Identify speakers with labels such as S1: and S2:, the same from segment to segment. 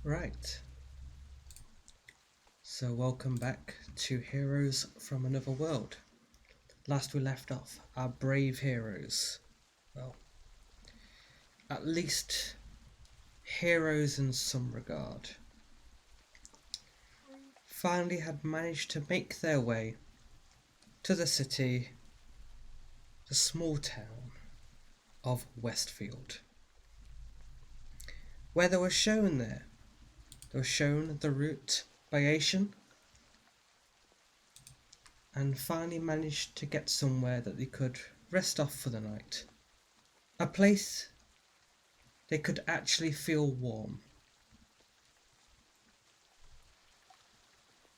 S1: Right. So welcome back to Heroes from Another World. Last we left off, our brave heroes, well, at least heroes in some regard, finally had managed to make their way to the city, the small town of Westfield, where they were shown the route by Asian, and finally managed to get somewhere that they could rest off for the night. A place they could actually feel warm.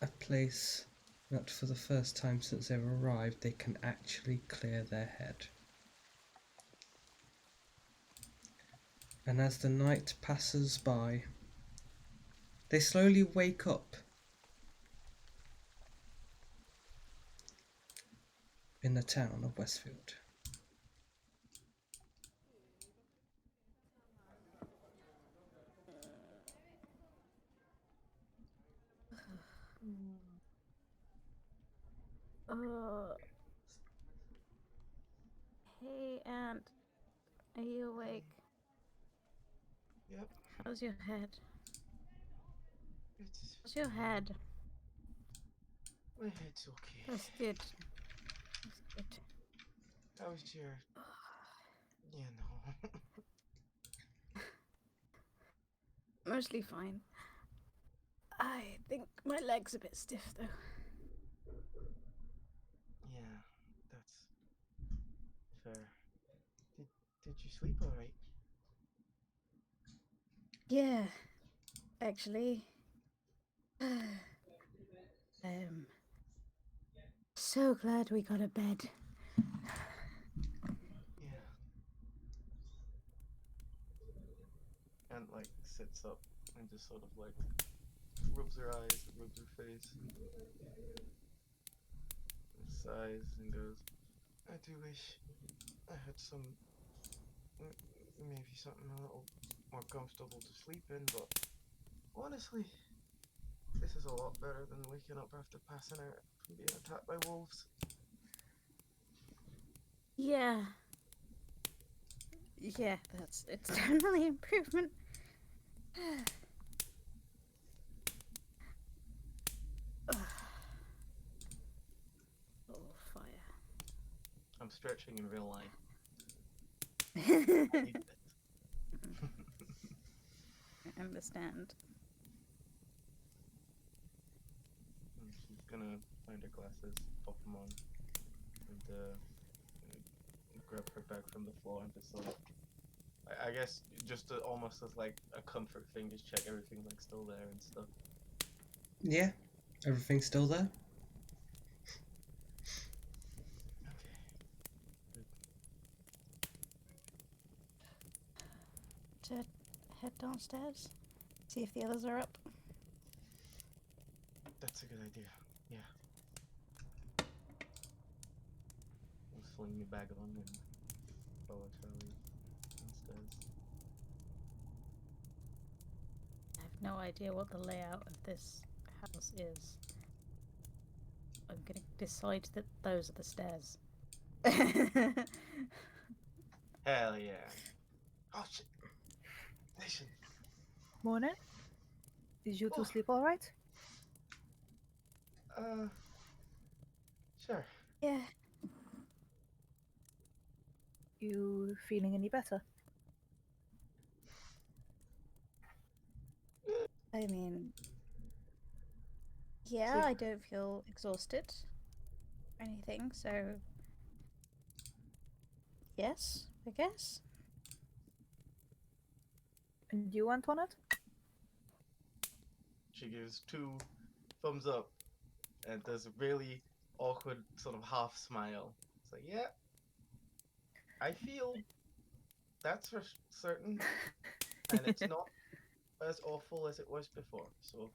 S1: A place that for the first time since they've arrived they can actually clear their head. And as the night passes by, they slowly wake up in the town of Westfield.
S2: Hey, Aunt. Are you awake?
S3: Yep.
S2: How's your head?
S3: It's
S2: How's your head?
S3: my head's okay.
S2: That's good. That's good.
S3: How's your no.
S2: Mostly fine. I think my leg's a bit stiff though.
S3: Yeah, that's fair. Did you sleep alright?
S2: Yeah, actually. So glad we got a bed.
S3: Yeah. And like sits up and just sort of like rubs her eyes, rubs her face, and sighs and goes, I do wish I had maybe something a little more comfortable to sleep in, but honestly, this is a lot better than waking up after passing out from being attacked by wolves.
S2: Yeah. Yeah, it's definitely improvement. Oh, fire.
S3: I'm stretching in real life. I need it.
S2: I understand.
S3: And she's gonna find her glasses, pop them on, and grab her bag from the floor and just sort of, I guess, just almost as like a comfort thing, just check everything's like still there and stuff.
S1: Yeah, everything's still there.
S3: Okay.
S2: To head downstairs, see if the others are up.
S3: That's a good idea. Yeah. I'll sling the bag on and follow Charlie downstairs.
S2: I have no idea what the layout of this house is. I'm gonna decide that those are the stairs.
S3: Hell yeah. Oh shit. Nation.
S4: Morning. Did you two
S3: Oh.
S4: sleep all right?
S3: Sure.
S2: Yeah.
S4: You feeling any better?
S2: I mean, yeah, I don't feel exhausted or anything, so yes, I guess.
S4: And you, Antoinette?
S3: She gives 2 thumbs up and does a really awkward sort of half smile. It's like, yeah, I feel that's for certain, and it's not as awful as it was before. So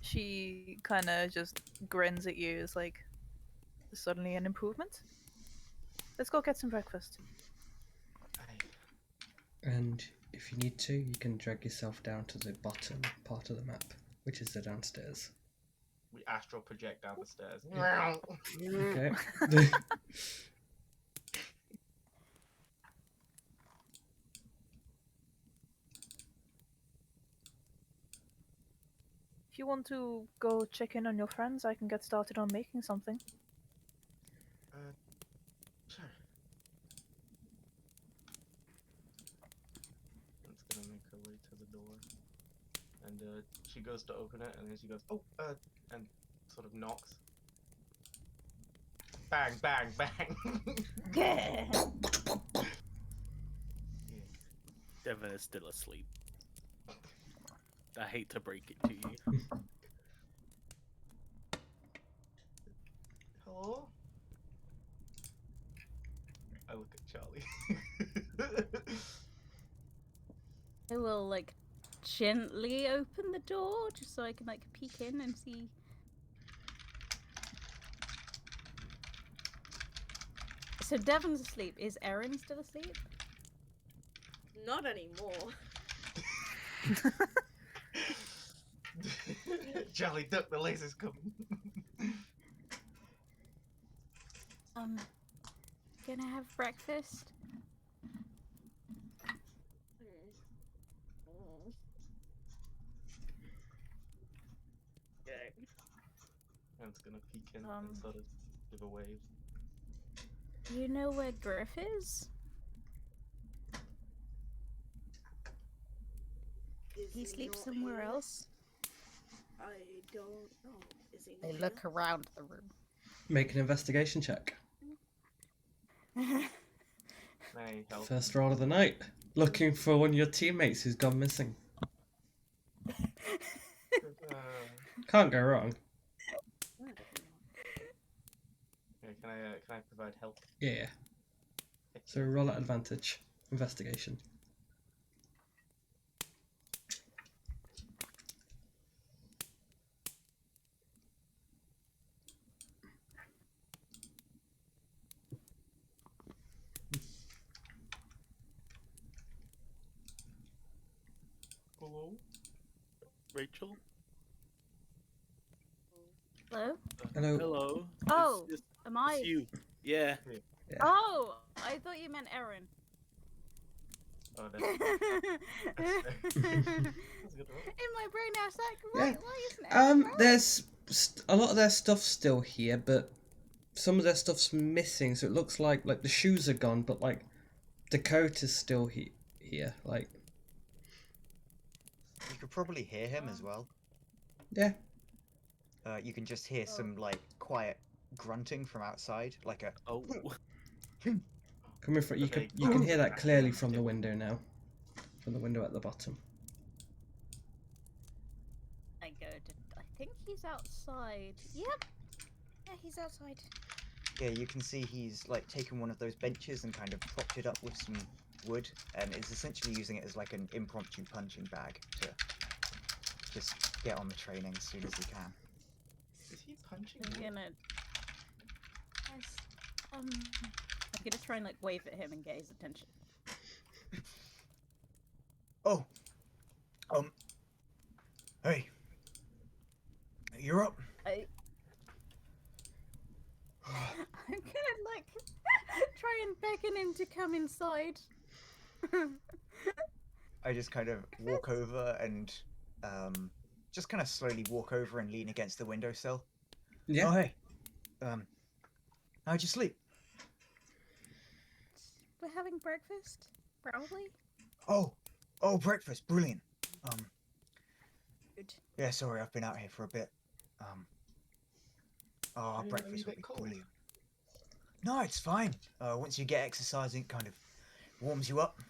S4: She kind of just grins at you as like, suddenly an improvement? Let's go get some breakfast.
S3: I
S1: And If you need to, you can drag yourself down to the bottom part of the map, which is the downstairs.
S3: We astral project down the stairs.
S1: Okay.
S4: If you want to go check in on your friends, I can get started on making something.
S3: Sure. It's gonna make her way to the door, and she goes to open it, and then she goes, "Oh," and sort of knocks. Bang, bang, bang.
S2: Yeah.
S5: Devin is still asleep. I hate to break it to you.
S3: Hello? I look at Charlie.
S2: I will like gently open the door just so I can like peek in and see. So Devon's asleep. Is Erin still asleep?
S6: Not anymore.
S3: Charlie, duck, the laser's coming.
S2: Gonna have breakfast?
S6: Okay.
S3: And it's gonna peek in
S2: Um.
S3: and sort of give a wave.
S2: Do you know where Griff is?
S6: Is
S2: He sleeps
S6: not
S2: somewhere
S6: here?
S2: else?
S6: I don't know. Is he
S2: I
S6: not
S2: look
S6: here?
S2: around the room.
S1: Make an investigation check.
S3: May I help?
S1: First roll of the night. Looking for one of your teammates who's gone missing. Can't go wrong.
S3: Yeah, can I provide help?
S1: Yeah. So roll at advantage. Investigation.
S3: Hello?
S5: Rachel?
S2: Hello?
S1: Hello.
S5: Hello?
S2: Oh,
S5: It's
S2: am I?
S5: you. Yeah.
S2: Oh, I thought you meant Erin.
S3: Oh,
S2: In
S3: that's good, right?
S2: my brain, I was like,
S1: Yeah.
S2: why isn't Erin around?
S1: There's a lot of their stuff's still here, but some of their stuff's missing. So it looks like the shoes are gone, but like the coat is still here. Like,
S7: You could probably hear him as well.
S1: yeah.
S7: You can just hear some like quiet grunting from outside, like a.
S5: Oh.
S1: Coming from you
S3: Okay.
S1: can hear that clearly from the window now. From the window at the bottom.
S2: I think he's outside. Yep. Yeah, he's outside.
S7: Yeah, you can see he's like taken one of those benches and kind of propped it up with some wood, and is essentially using it as like an impromptu punching bag to just get on the training as soon as he can.
S3: Is he punching
S2: I'm
S3: you?
S2: gonna. Yes. I'm gonna try and like wave at him and get his attention.
S7: Oh, hey, you're up.
S2: I'm gonna like try and beckon him to come inside.
S7: I just kind of walk over and just kind of slowly walk over and lean against the windowsill.
S1: Yeah.
S7: Oh hey, how'd you sleep?
S2: We're having breakfast, probably.
S7: Oh, breakfast, brilliant.
S2: Good.
S7: Yeah, sorry, I've been out here for a bit.
S3: Are you
S7: Breakfast
S3: a
S7: will
S3: bit
S7: be
S3: cold?
S7: brilliant. No, it's fine. Once you get exercising, it kind of warms you up.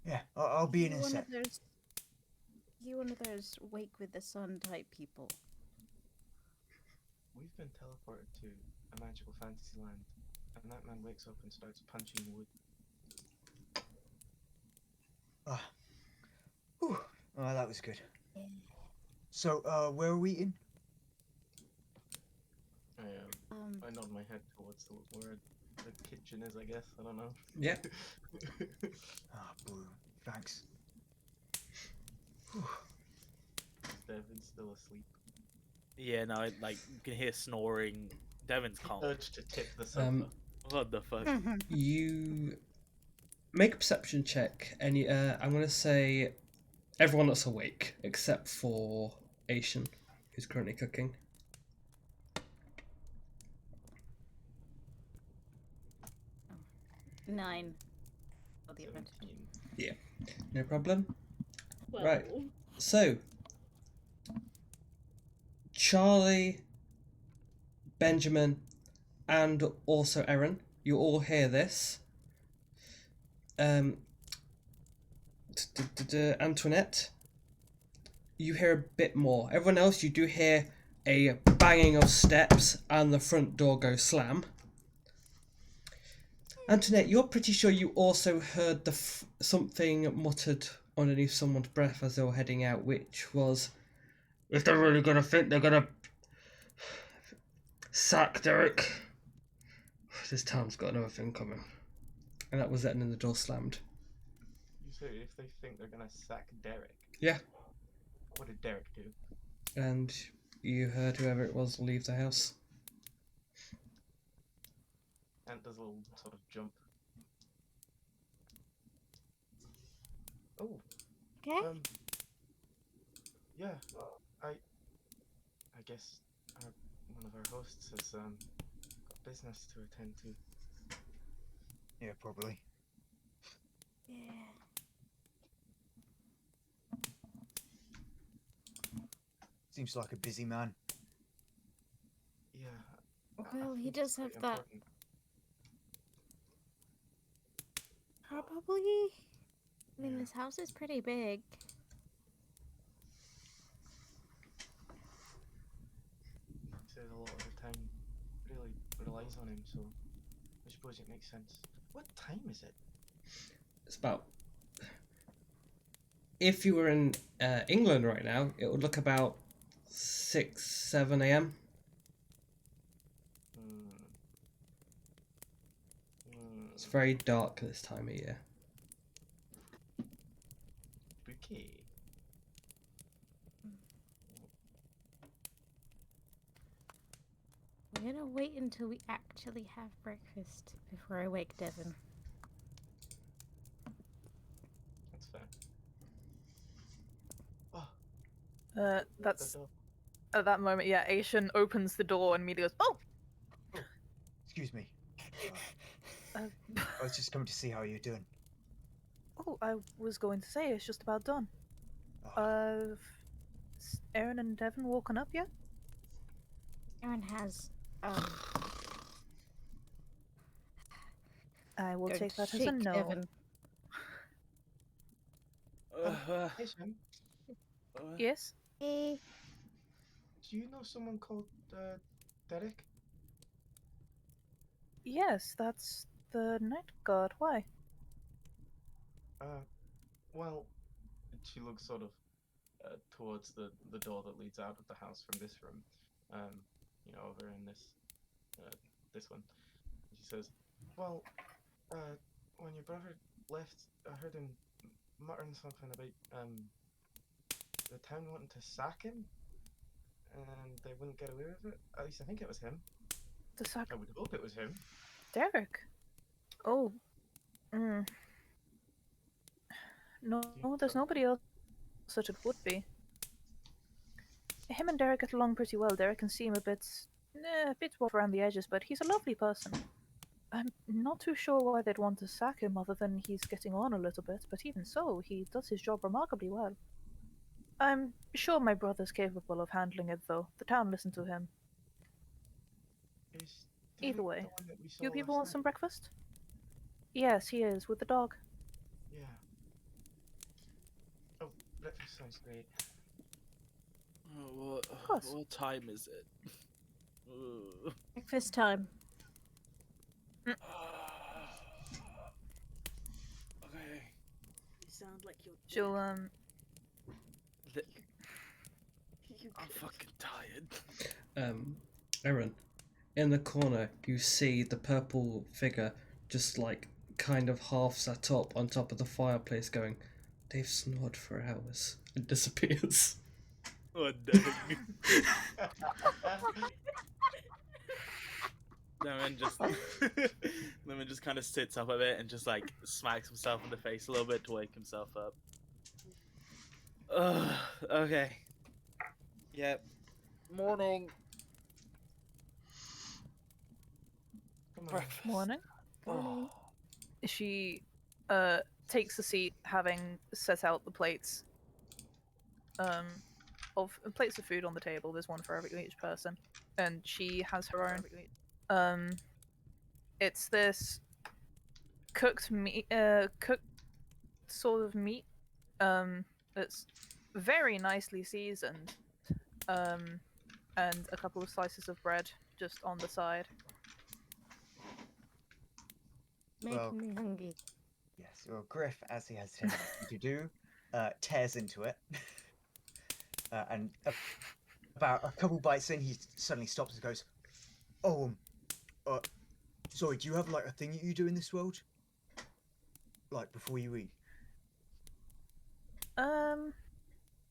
S7: Yeah, I'll be in a sec.
S2: You one of those wake with the sun type people.
S3: We've been teleported to a magical fantasy land, and that man wakes up and starts punching wood.
S7: Whew. Oh, that was good. So, where are we in?
S3: I nod my head towards the word. the kitchen is, I guess. I don't know.
S1: Yeah.
S7: Ah, boo. Thanks.
S3: Devin's still asleep.
S5: Yeah, no, like you can hear snoring. Devon's calm.
S3: Urge to tip the sofa.
S5: What the fuck?
S1: You make a perception check, and I'm gonna say everyone that's awake except for Asian, who's currently cooking.
S2: 9. Oh, the advantage.
S3: 17.
S1: No problem.
S6: Well,
S1: Right. So, Charlie, Benjamin, and also Erin, you all hear this. Antoinette, you hear a bit more. Everyone else, you do hear a banging of steps and the front door go slam. Antoinette, you're pretty sure you also heard something muttered underneath someone's breath as they were heading out, which was, if they're really gonna think they're gonna sack Derek, this town's got another thing coming. And that was it, and then the door slammed.
S3: You say if they think they're gonna sack Derek.
S1: Yeah.
S3: What did Derek do?
S1: And you heard whoever it was leave the house.
S3: Ant does a little sort of jump. Oh.
S2: Okay.
S3: Yeah. I guess one of our hosts has got business to attend to.
S7: Yeah, probably.
S2: Yeah.
S7: Seems like a busy man.
S3: Yeah. I
S2: Well, he
S3: think
S2: does
S3: it's quite
S2: have that.
S3: important.
S2: Probably. I mean,
S3: Yeah.
S2: this house is pretty big.
S3: He says a lot of the time really relies on him, so I suppose it makes sense. What time is it?
S1: It's about. If you were in England right now, it would look about 6, 7 a.m. It's very dark this time of year.
S3: Bouquet.
S2: I'm gonna wait until we actually have breakfast before I wake Devon.
S3: That's fair. Oh,
S4: That's
S3: the door.
S4: at that moment. Yeah, Asian opens the door and immediately goes, "Oh,
S7: Excuse me.
S4: uh,
S7: I was just coming to see how you're doing.
S4: oh, I was going to say it's just about done.
S7: Oh,
S4: Aaron and Devon woken up yet?
S2: Aaron has
S4: I will
S2: going
S4: take
S2: to
S4: that as a
S2: shake
S4: no.
S2: Devon.
S3: Hey, Shem,
S4: Yes.
S2: Hey.
S3: do you know someone called Derek?
S4: Yes, that's the night guard. Why?
S3: Well, she looks sort of towards the door that leads out of the house from this room. You know, over in this one. And she says, "Well, when your brother left, I heard him muttering something about the town wanting to sack him, and they wouldn't get away with it. At least I think it was him.
S4: The sack
S3: I would hope it was him."
S4: Derek. Oh. No,
S3: you
S4: there's
S3: know?
S4: nobody else that it would be. Him and Derek get along pretty well. Derek can seem a bit rough around the edges, but he's a lovely person. I'm not too sure why they'd want to sack him other than he's getting on a little bit, but even so, he does his job remarkably well. I'm sure my brother's capable of handling it, though. The town listened to him.
S3: Is
S4: Either
S3: Derek
S4: way,
S3: the one that we saw
S4: You people
S3: last
S4: want
S3: night?
S4: some breakfast? Yes, he is, with the dog.
S3: Yeah. Oh, breakfast sounds great.
S4: course.
S5: What time is it?
S2: Breakfast time.
S5: Okay.
S6: You sound like you're.
S4: She'll,
S6: You
S5: I'm
S6: could.
S5: fucking tired.
S1: Erin, in the corner, you see the purple figure just like kind of half sat up on top of the fireplace going, "They've snored for hours," and disappears.
S5: Oh, dang. Lemon just Lemon just kind of sits up a bit and just like smacks himself in the face a little bit to wake himself up. Ugh, okay. Yep. Morning.
S3: Come on.
S5: Breakfast.
S4: Morning.
S5: Oh.
S4: She takes a seat, having set out the plates of plates of food on the table. There's one for each person, and she has her own. It's this cooked meat, cooked sort of meat. That's very nicely seasoned. And a couple of slices of bread just on the side.
S2: Making
S7: Well,
S2: me hungry.
S7: Yes, well, Griff, as he has tendency to do, tears into it. And about a couple bites in, he suddenly stops and goes, "Oh, sorry, do you have like a thing that you do in this world? Like before you eat?"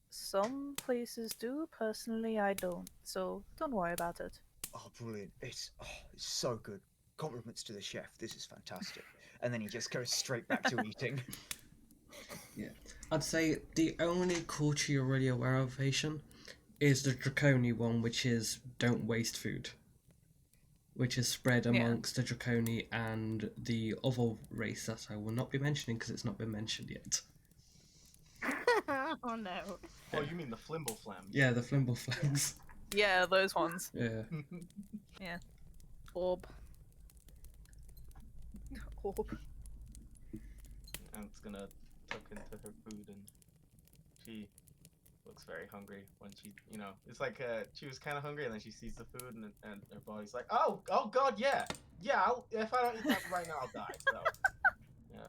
S4: Some places do. Personally, I don't. So don't worry about it.
S7: Oh, brilliant. It's so good. Compliments to the chef. This is fantastic. And then he just goes straight back to eating.
S1: I'd say the only culture you're really aware of, Asian, is the Draconi one, which is don't waste food. Which is spread
S4: Yeah.
S1: amongst the Draconi and the other race that I will not be mentioning because it's not been mentioned yet.
S2: Oh no.
S3: Oh, you mean the Flimble Flam?
S1: Yeah, the Flimbleflags.
S4: Yeah, those ones.
S1: Yeah.
S2: Orb.
S4: Orb.
S3: And it's gonna tuck into her food, and she looks very hungry when she, it's like she was kind of hungry, and then she sees the food, and her body's like, oh God, yeah, if I don't eat that right now, I'll die. So, yeah.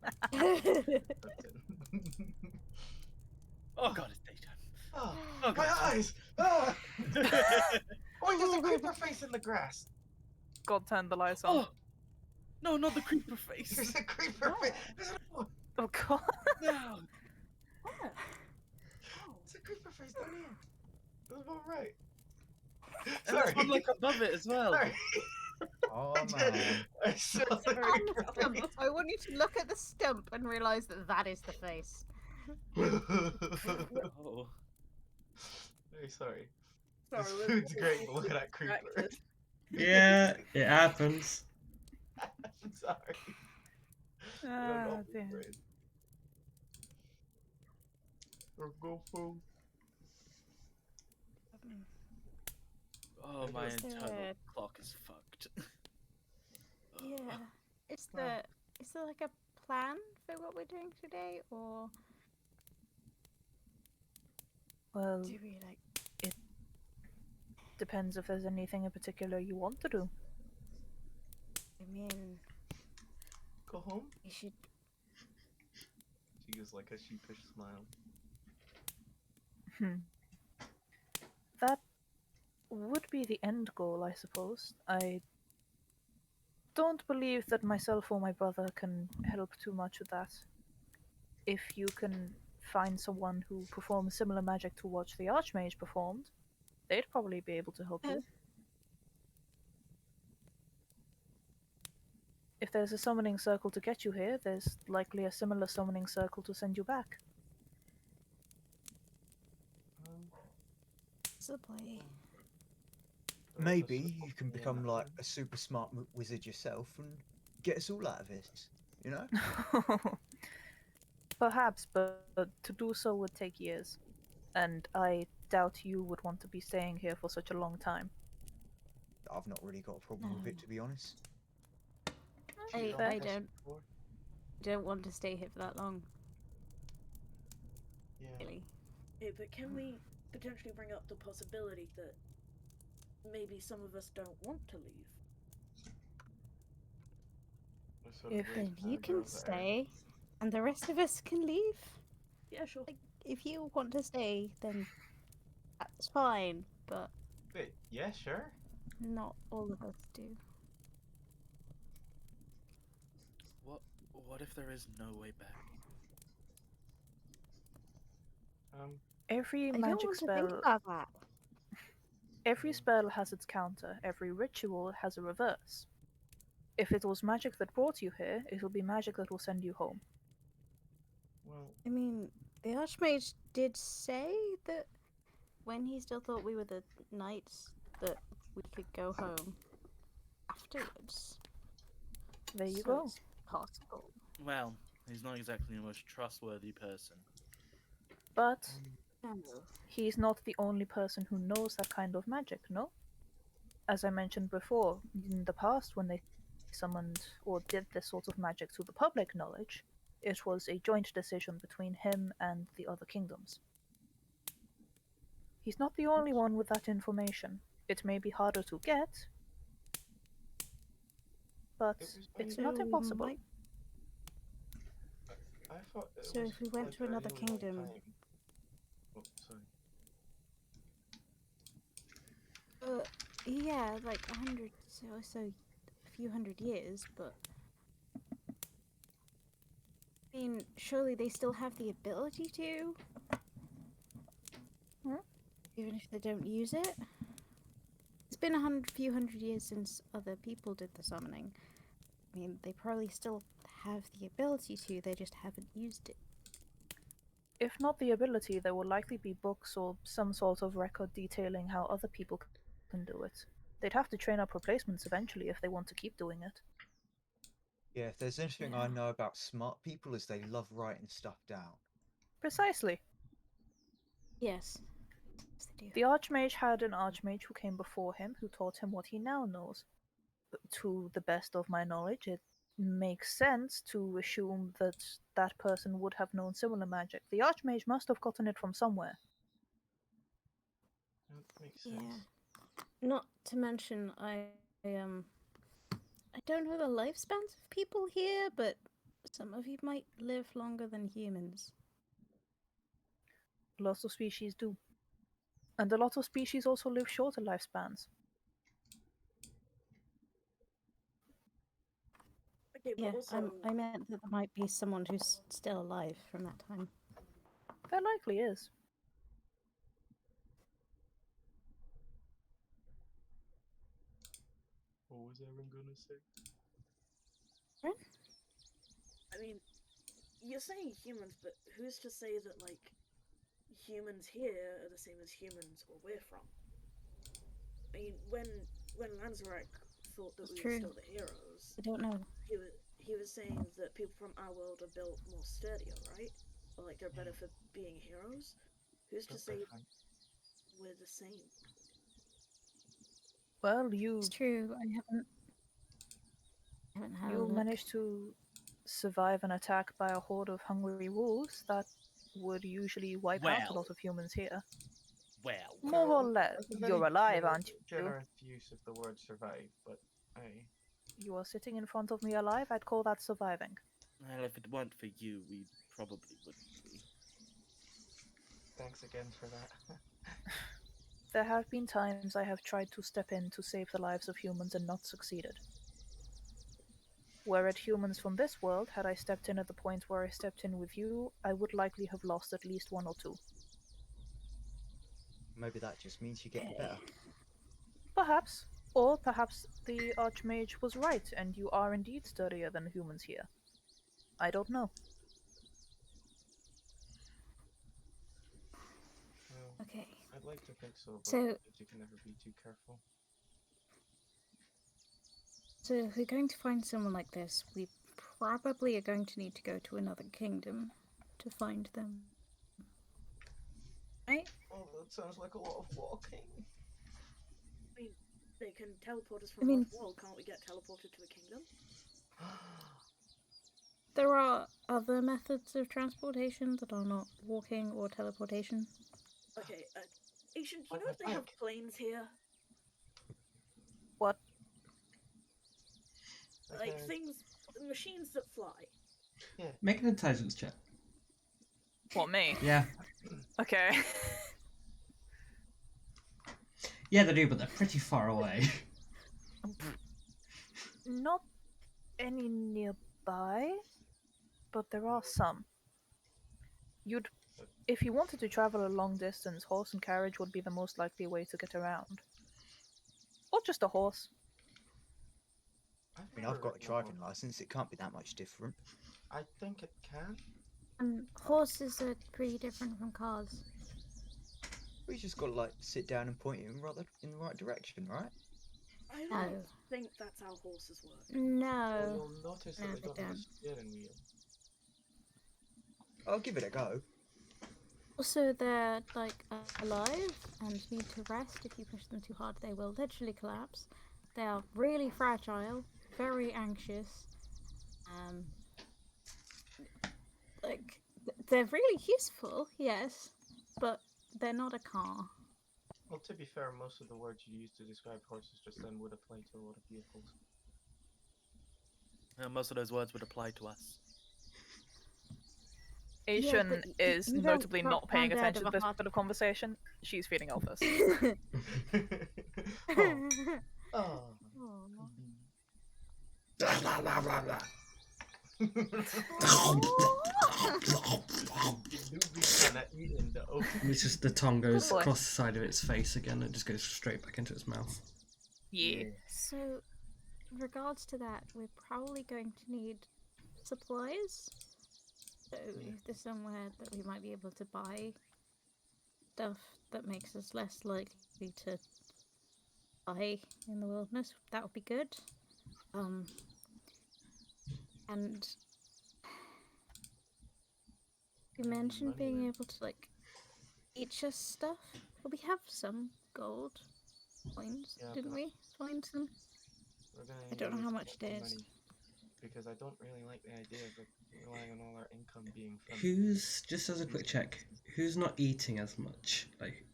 S3: That's it.
S5: Oh god, it's daytime.
S3: Oh,
S5: Oh,
S3: my
S5: God.
S3: eyes! Ah! Oh, there's a creeper face in the grass.
S4: God turned the lights on.
S5: Oh! No, not the creeper face.
S3: There's a creeper face.
S4: Oh god.
S5: No.
S3: It's a creeper face down here. That's about right.
S5: And
S3: Sorry.
S5: there's one like above it as well.
S3: Sorry.
S7: Oh,
S3: I did.
S7: man.
S3: I saw the
S2: On the
S3: creeper
S2: stump.
S3: face.
S2: I want you to look at the stump and realise that that is the face.
S5: Oh.
S3: Very sorry.
S6: Sorry,
S3: This
S6: we're
S3: food's
S6: all
S3: great, but look at that
S6: distracted.
S3: creeper.
S1: Yeah, it happens.
S3: I'm sorry. I don't
S4: Ah,
S3: know
S4: dear.
S3: what it is. Or go food.
S5: Oh, my
S2: Is there
S5: internal
S2: a-
S5: clock is fucked.
S2: Yeah. Is there like a plan for what we're doing today, or
S4: Well,
S2: do we like?
S4: depends if there's anything in particular you want to do.
S2: I mean,
S3: Go home?
S2: we should.
S3: She gives like a sheepish smile.
S4: That would be the end goal, I suppose. I don't believe that myself or my brother can help too much with that. If you can find someone who performs similar magic to what the Archmage performed, they'd probably be able to help you. If there's a summoning circle to get you here, there's likely a similar summoning circle to send you back.
S2: Possibly.
S7: Maybe you can become like a super smart wizard yourself and get us all out of this, you know?
S4: Perhaps, but to do so would take years. And I doubt you would want to be staying here for such a long time.
S7: I've not really got a problem with it, to be honest.
S2: I don't want to stay here for that long.
S3: Yeah.
S2: Really.
S6: Yeah, but can we potentially bring up the possibility that maybe some of us don't want to leave?
S2: Then you can stay, and the rest of us can leave.
S6: Yeah, sure.
S2: Like, if you want to stay, then that's fine. But
S3: Wait, yeah, sure.
S2: Not all of us do.
S5: What if there is no way back?
S4: Every
S2: I don't
S4: magic
S2: want to think
S4: spell,
S2: about that.
S4: every
S3: Yeah.
S4: spell has its counter. Every ritual has a reverse. If it was magic that brought you here, it will be magic that will send you home.
S3: Well,
S2: I mean, the Archmage did say that when he still thought we were the knights, that we could go home afterwards.
S4: There you
S2: So
S4: go.
S2: it's possible.
S5: Well, he's not exactly the most trustworthy person.
S4: But
S2: No.
S4: he's not the only person who knows that kind of magic, no? As I mentioned before, in the past when they summoned or did this sort of magic to the public knowledge, it was a joint decision between him and the other kingdoms. He's not the only one with that information. It may be harder to get, but
S3: it was
S4: it's
S3: very-
S4: not
S2: So we
S4: impossible.
S2: might-
S3: I thought it
S2: So
S3: was
S2: if we went
S3: like
S2: to
S3: a
S2: another
S3: really long
S2: kingdom-
S3: time. Oh, sorry.
S2: Yeah, like 100, so a few hundred years, but I mean, surely they still have the ability to, even if they don't use it. It's been few hundred years since other people did the summoning. I mean, they probably still have the ability to, they just haven't used it.
S4: If not the ability, there will likely be books or some sort of record detailing how other people can do it. They'd have to train up replacements eventually if they want to keep doing it.
S7: Yeah, if there's anything I know about smart people is they love writing stuff down.
S4: Precisely.
S2: Yes. Yes, they do.
S4: The Archmage had an Archmage who came before him who taught him what he now knows. To the best of my knowledge, it makes sense to assume that that person would have known similar magic. The Archmage must have gotten it from somewhere.
S3: That makes sense.
S2: Yeah. Not to mention, I don't know the lifespans of people here, but some of you might live longer than humans.
S4: Lots of species do. And a lot of species also live shorter lifespans.
S6: Okay, but
S2: Yeah,
S6: also,
S2: I meant that there might be someone who's still alive from that time.
S4: There likely is.
S3: What was Aaron gonna say?
S6: I mean, you're saying humans, but who's to say that, like, humans here are the same as humans where we're from? I mean, when Lanzarak thought that
S2: It's
S6: we
S2: true.
S6: were still the heroes,
S2: I don't know.
S6: he was saying that people from our world are built more sturdier, right? Or like they're better for being heroes. Who's to
S3: That's
S6: say
S3: different.
S6: we're the same?
S4: Well, you
S2: It's true. I haven't had a
S4: you
S2: look.
S4: managed to survive an attack by a horde of hungry wolves that would usually wipe out a lot of humans here.
S5: Well,
S4: More or less.
S3: That's a very
S4: You're alive, aren't you?
S3: Generous use of the word survive, but I.
S4: You are sitting in front of me alive. I'd call that surviving.
S5: well, if it weren't for you, we probably wouldn't be.
S3: Thanks again for that.
S4: There have been times I have tried to step in to save the lives of humans and not succeeded. Were it humans from this world, had I stepped in at the point where I stepped in with you, I would likely have lost at least one or two.
S7: Maybe that just means you're getting better.
S4: Perhaps. Or perhaps the Archmage was right and you are indeed sturdier than humans here. I don't know.
S3: Well,
S2: Okay.
S3: I'd like to think so, but
S2: So-
S3: you can never be too careful.
S2: So if we're going to find someone like this, we probably are going to need to go to another kingdom to find them. Right?
S3: Oh, that sounds like a lot of walking.
S6: I mean, they can teleport us
S2: I
S6: from
S2: mean-
S6: our world. Can't we get teleported to a kingdom?
S2: There are other methods of transportation that are not walking or teleportation.
S6: Okay, Asian, do you
S3: Like
S6: know if
S3: my
S6: they have
S3: bike.
S6: planes here?
S4: What?
S6: Like
S3: Okay.
S6: things, machines that fly.
S1: Make an intelligence check.
S4: What, me?
S1: Yeah.
S4: Okay.
S1: Yeah, they do, but they're pretty far away.
S4: Not any nearby, but there are some. If you wanted to travel a long distance, horse and carriage would be the most likely way to get around. Or just a horse.
S7: I mean, I've got a driving license. It can't be that much different.
S3: I think it can.
S2: Horses are pretty different from cars.
S7: We just got to like sit down and point it in the right direction, right?
S6: I
S2: No.
S6: don't think that's how horses work.
S3: Well,
S2: No.
S3: you'll notice
S2: No,
S3: that they
S2: they
S3: don't have a
S2: don't.
S3: steering wheel.
S7: I'll give it a go.
S2: Also, they're like alive and need to rest. If you push them too hard, they will literally collapse. They are really fragile, very anxious. They're really useful, yes, but they're not a car.
S3: Well, to be fair, most of the words you used to describe horses just then would apply to a lot of vehicles.
S5: Most of those words would apply to us.
S4: Asian
S2: but
S4: is
S2: you don't
S4: notably
S2: drop
S4: not paying
S2: one dead
S4: attention
S2: of
S4: to
S2: a
S4: this
S2: heart-
S4: bit of conversation. She's feeding Elphus.
S3: Oh.
S1: It's just the tongue goes
S4: Good boy.
S1: across the side of its face again and it just goes straight back into its mouth.
S4: Yeah.
S2: So, in regards to that, we're probably going to need supplies. So, if there's somewhere that we might be able to buy stuff that makes us less likely to die in the wilderness, that would be good. And you mentioned being
S3: money.
S2: able to like eat just stuff. Well, we have some gold coins,
S3: Yeah,
S2: didn't
S3: but-
S2: we? Find some. I don't know how much it is.
S3: Because I don't really like the idea of relying on all our income being from.
S1: Who's, just as a quick check, who's not eating as much? Like,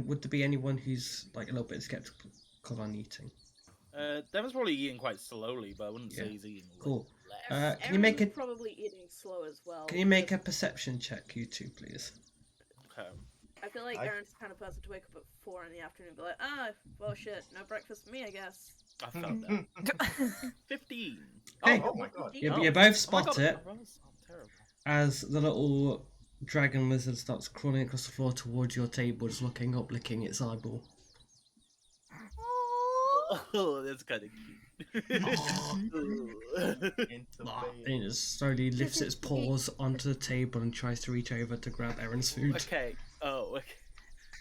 S1: would there be anyone who's like a little bit skeptical on eating?
S5: Devin's probably eating quite slowly, but I wouldn't say
S1: Yeah.
S5: he's eating.
S1: Cool.
S5: Less.
S1: Can you make
S6: Aaron's
S1: a
S6: probably eating slow as well.
S1: Can you make a
S6: because
S1: perception check, you two, please?
S5: Okay.
S6: I feel like
S7: I-
S6: Aaron's the kind of person to wake up at 4 in the afternoon and be like, well shit, no breakfast for me, I guess.
S5: I felt that. 15.
S1: Hey.
S3: Oh my god.
S1: You,
S5: Oh.
S1: you both
S5: Oh my
S1: spot
S5: God,
S1: it
S5: I'm terrible.
S1: as the little dragon lizard starts crawling across the floor towards your table, just looking up, licking its eyeball.
S5: Oh, that's kind of cute.
S3: Into
S1: And it slowly lifts its paws onto the table and tries to reach over to grab Aaron's food.
S5: Okay. Oh, okay.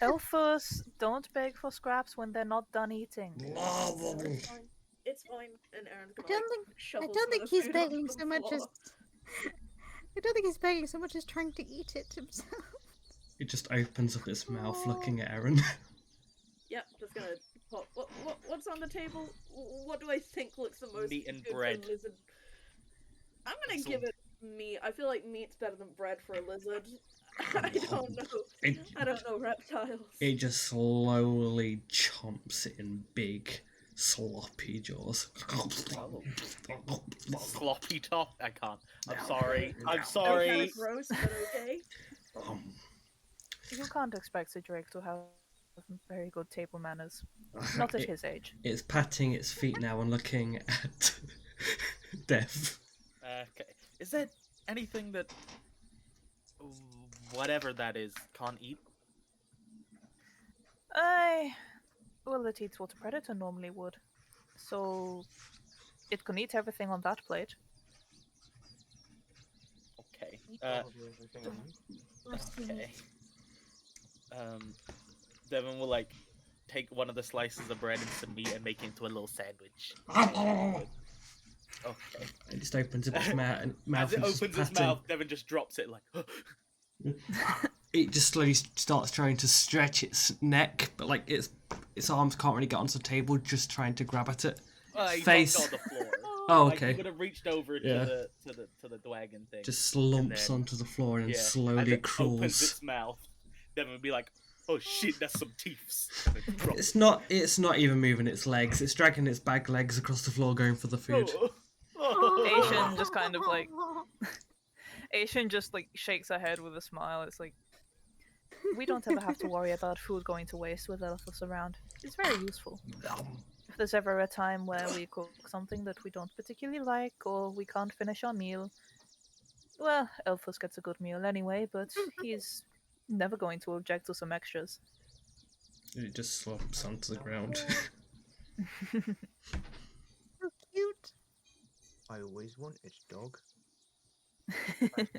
S4: Elphus, don't beg for scraps when they're not done eating.
S6: It's fine. It's fine. And Aaron's
S2: I
S6: gonna
S2: don't think
S6: shovel
S2: I don't
S6: some of
S2: think
S6: the
S2: he's
S6: food
S2: begging
S6: onto
S2: so
S6: the
S2: much as
S6: floor.
S2: I don't think he's begging so much as trying to eat it himself.
S1: It just opens up its mouth, looking at Aaron.
S6: Yep, just gonna pop. What's on the table? What do I think looks the most
S5: Meat and
S6: good for a
S5: bread.
S6: lizard? I'm gonna
S5: So-
S6: give it meat. I feel like meat's better than bread for a lizard. I don't know.
S1: It,
S6: I don't know reptiles.
S1: it just slowly chomps it in big, sloppy jaws.
S5: Sloppy top. I can't. I'm sorry. I'm
S6: Kind
S5: sorry.
S6: of gross, but okay.
S4: You can't expect a Drake to have very good table manners. Not at his age.
S1: It's patting its feet now and looking at Dev.
S5: Okay. Is there anything that whatever that is can't eat?
S4: Well, it eats what a predator normally would. So it can eat everything on that plate.
S5: Okay.
S3: Probably everything I need.
S5: Okay. Devin will like take one of the slices of bread and some meat and make it into a little sandwich. Okay.
S1: It just opens its mouth and
S5: As it
S1: and just
S5: opens its
S1: patting.
S5: mouth, Devin just drops it like.
S1: It just slowly starts trying to stretch its neck, but like its arms can't really get onto the table, just trying to grab at it.
S5: He
S1: Face.
S5: dropped it on the floor.
S1: Oh,
S5: Like,
S1: okay.
S5: he would have reached over
S1: Yeah.
S5: to the dragon thing.
S1: Just slumps
S5: then-
S1: onto the floor and
S5: yeah. As
S1: slowly
S5: it opens
S1: crawls.
S5: its mouth, Devin would be like, "Oh shit, that's some teeth."
S1: It's not even moving its legs. It's dragging its back legs across the floor, going for the food.
S4: Asian just kind of like Asian just like shakes her head with a smile. It's like we don't ever have to worry about food going to waste with Elphus around. It's very useful. if there's ever a time where we cook something that we don't particularly like or we can't finish our meal, well, Elphus gets a good meal anyway, but he's never going to object to some extras.
S1: It just slumps onto the ground.
S2: So cute.
S7: I always wanted a dog.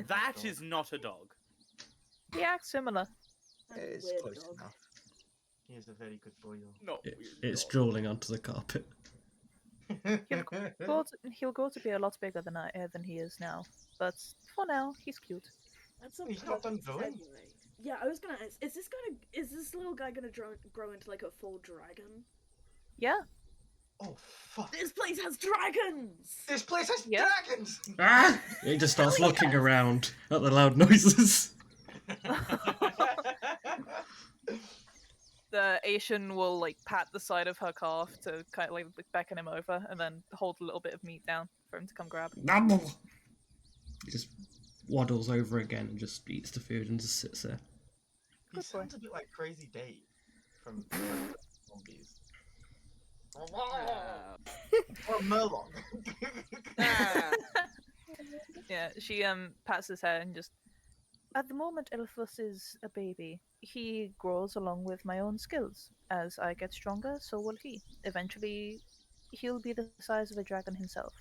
S5: That is not a dog.
S4: He acts similar.
S6: That's a
S7: It's
S6: weird
S7: close
S6: dog.
S7: enough.
S3: He is a very good boy,
S5: Not
S1: It,
S5: weird
S1: it's
S5: dog.
S1: drooling onto the carpet.
S3: though.
S4: He'll grow to be a lot bigger than he is now, but for now, he's cute.
S6: That's a
S3: He's not done
S6: perfect
S3: growing.
S6: segue. Yeah, I was gonna ask, is this little guy gonna grow into like a full dragon?
S4: Yeah,
S3: Oh fuck!
S6: This place has dragons!
S3: This place has
S4: Yeah.
S3: dragons.
S1: Ah! It just starts looking around at the loud noises.
S4: the Asian will like pat the side of her calf to kind of like beckon him over, and then hold a little bit of meat down for him to come grab.
S1: He just waddles over again and just eats the food and just sits there.
S3: He
S4: Good boy.
S3: sounds a bit like Crazy Dave from Zombies. Or Murloc.
S4: Yeah, she pats his head and just. At the moment, Elphus is a baby. He grows along with my own skills. As I get stronger, so will he. Eventually, he'll be the size of a dragon himself.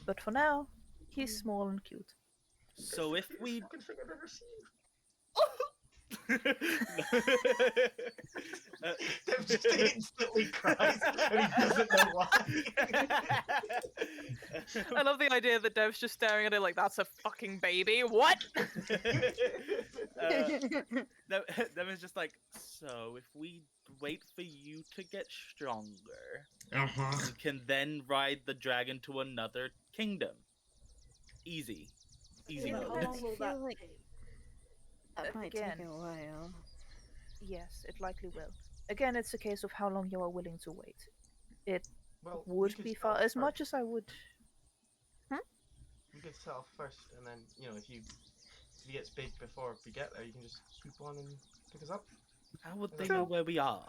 S4: But for now, he's small and cute.
S5: So if we
S3: Fucking thing I've ever seen. Dev just instantly cries and he doesn't know why.
S4: I love the idea that Dev's just staring at it like that's a fucking baby. What?
S5: Devin's just like, so if we wait for you to get stronger,
S1: Uh-huh.
S5: we can then ride the dragon to another kingdom. Easy. Easy
S6: Yeah,
S5: mode.
S6: how long will
S2: I
S6: that
S2: feel like-
S6: take?
S2: That might
S4: Again.
S2: take a while.
S4: Yes, it likely will. Again, it's a case of how long you are willing to wait. It
S3: Well,
S4: would be far as much as I would.
S3: You could set off first, and then if he gets big before we get there, you can just swoop on and pick us up.
S5: How would they
S3: True.
S5: know where we are?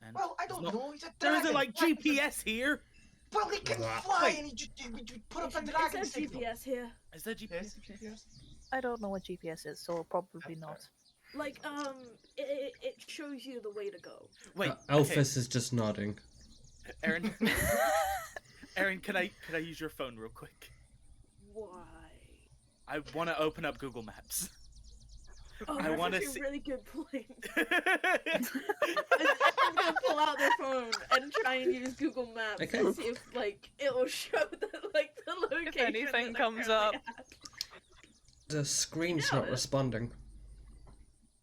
S5: And
S3: Well, I don't
S5: not-
S3: know. He's a
S5: there
S3: dragon.
S5: isn't like
S3: Dragons are-
S5: GPS here.
S3: Well, he can
S1: Wait.
S3: fly, and he put up a
S6: Is
S3: dragon
S6: there
S3: signal.
S6: GPS here?
S5: Is there
S3: Yes,
S5: GPS?
S3: GPS.
S4: I don't know what GPS is, so probably
S3: That's
S4: not.
S6: Like, it shows you the way to go.
S5: Wait,
S1: Elphus is just nodding.
S5: Aaron. Aaron, can I use your phone real quick?
S6: Why?
S5: I want to open up Google Maps.
S6: Oh,
S5: I
S6: that's
S5: wanna
S6: actually
S5: see-
S6: a really good point. I'm gonna pull out their phone and try and use Google Maps
S1: Okay.
S6: and see if it'll show the location.
S4: anything
S6: that
S4: comes
S6: they're
S4: up.
S6: currently at.
S1: The screen's
S6: No,
S1: not responding.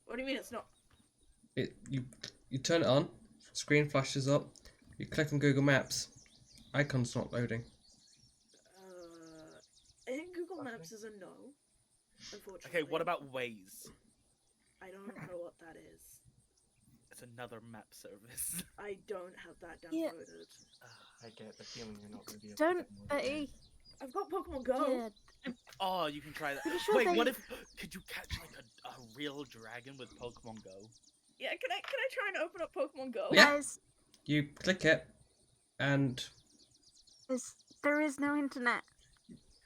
S6: What do you mean it's not?
S1: You turn it on, screen flashes up, you click on Google Maps, icon's not loading.
S6: I think Google Maps is a no. Unfortunately.
S5: Okay, what about Waze?
S6: I don't know what that is.
S5: It's another map service.
S6: I don't have that
S2: Yeah.
S6: downloaded.
S3: I get the feeling you're not going to be able
S2: Don't,
S3: to get more
S2: Betty.
S6: I've got Pokemon Go.
S2: Yeah,
S5: Oh, you can try that.
S2: Pretty sure
S5: Wait,
S2: they-
S5: what if could you catch like a real dragon with Pokemon Go?
S6: Yeah, can I try and open up Pokemon Go?
S1: Yeah.
S2: guys,
S1: You click it, and
S2: there is no internet.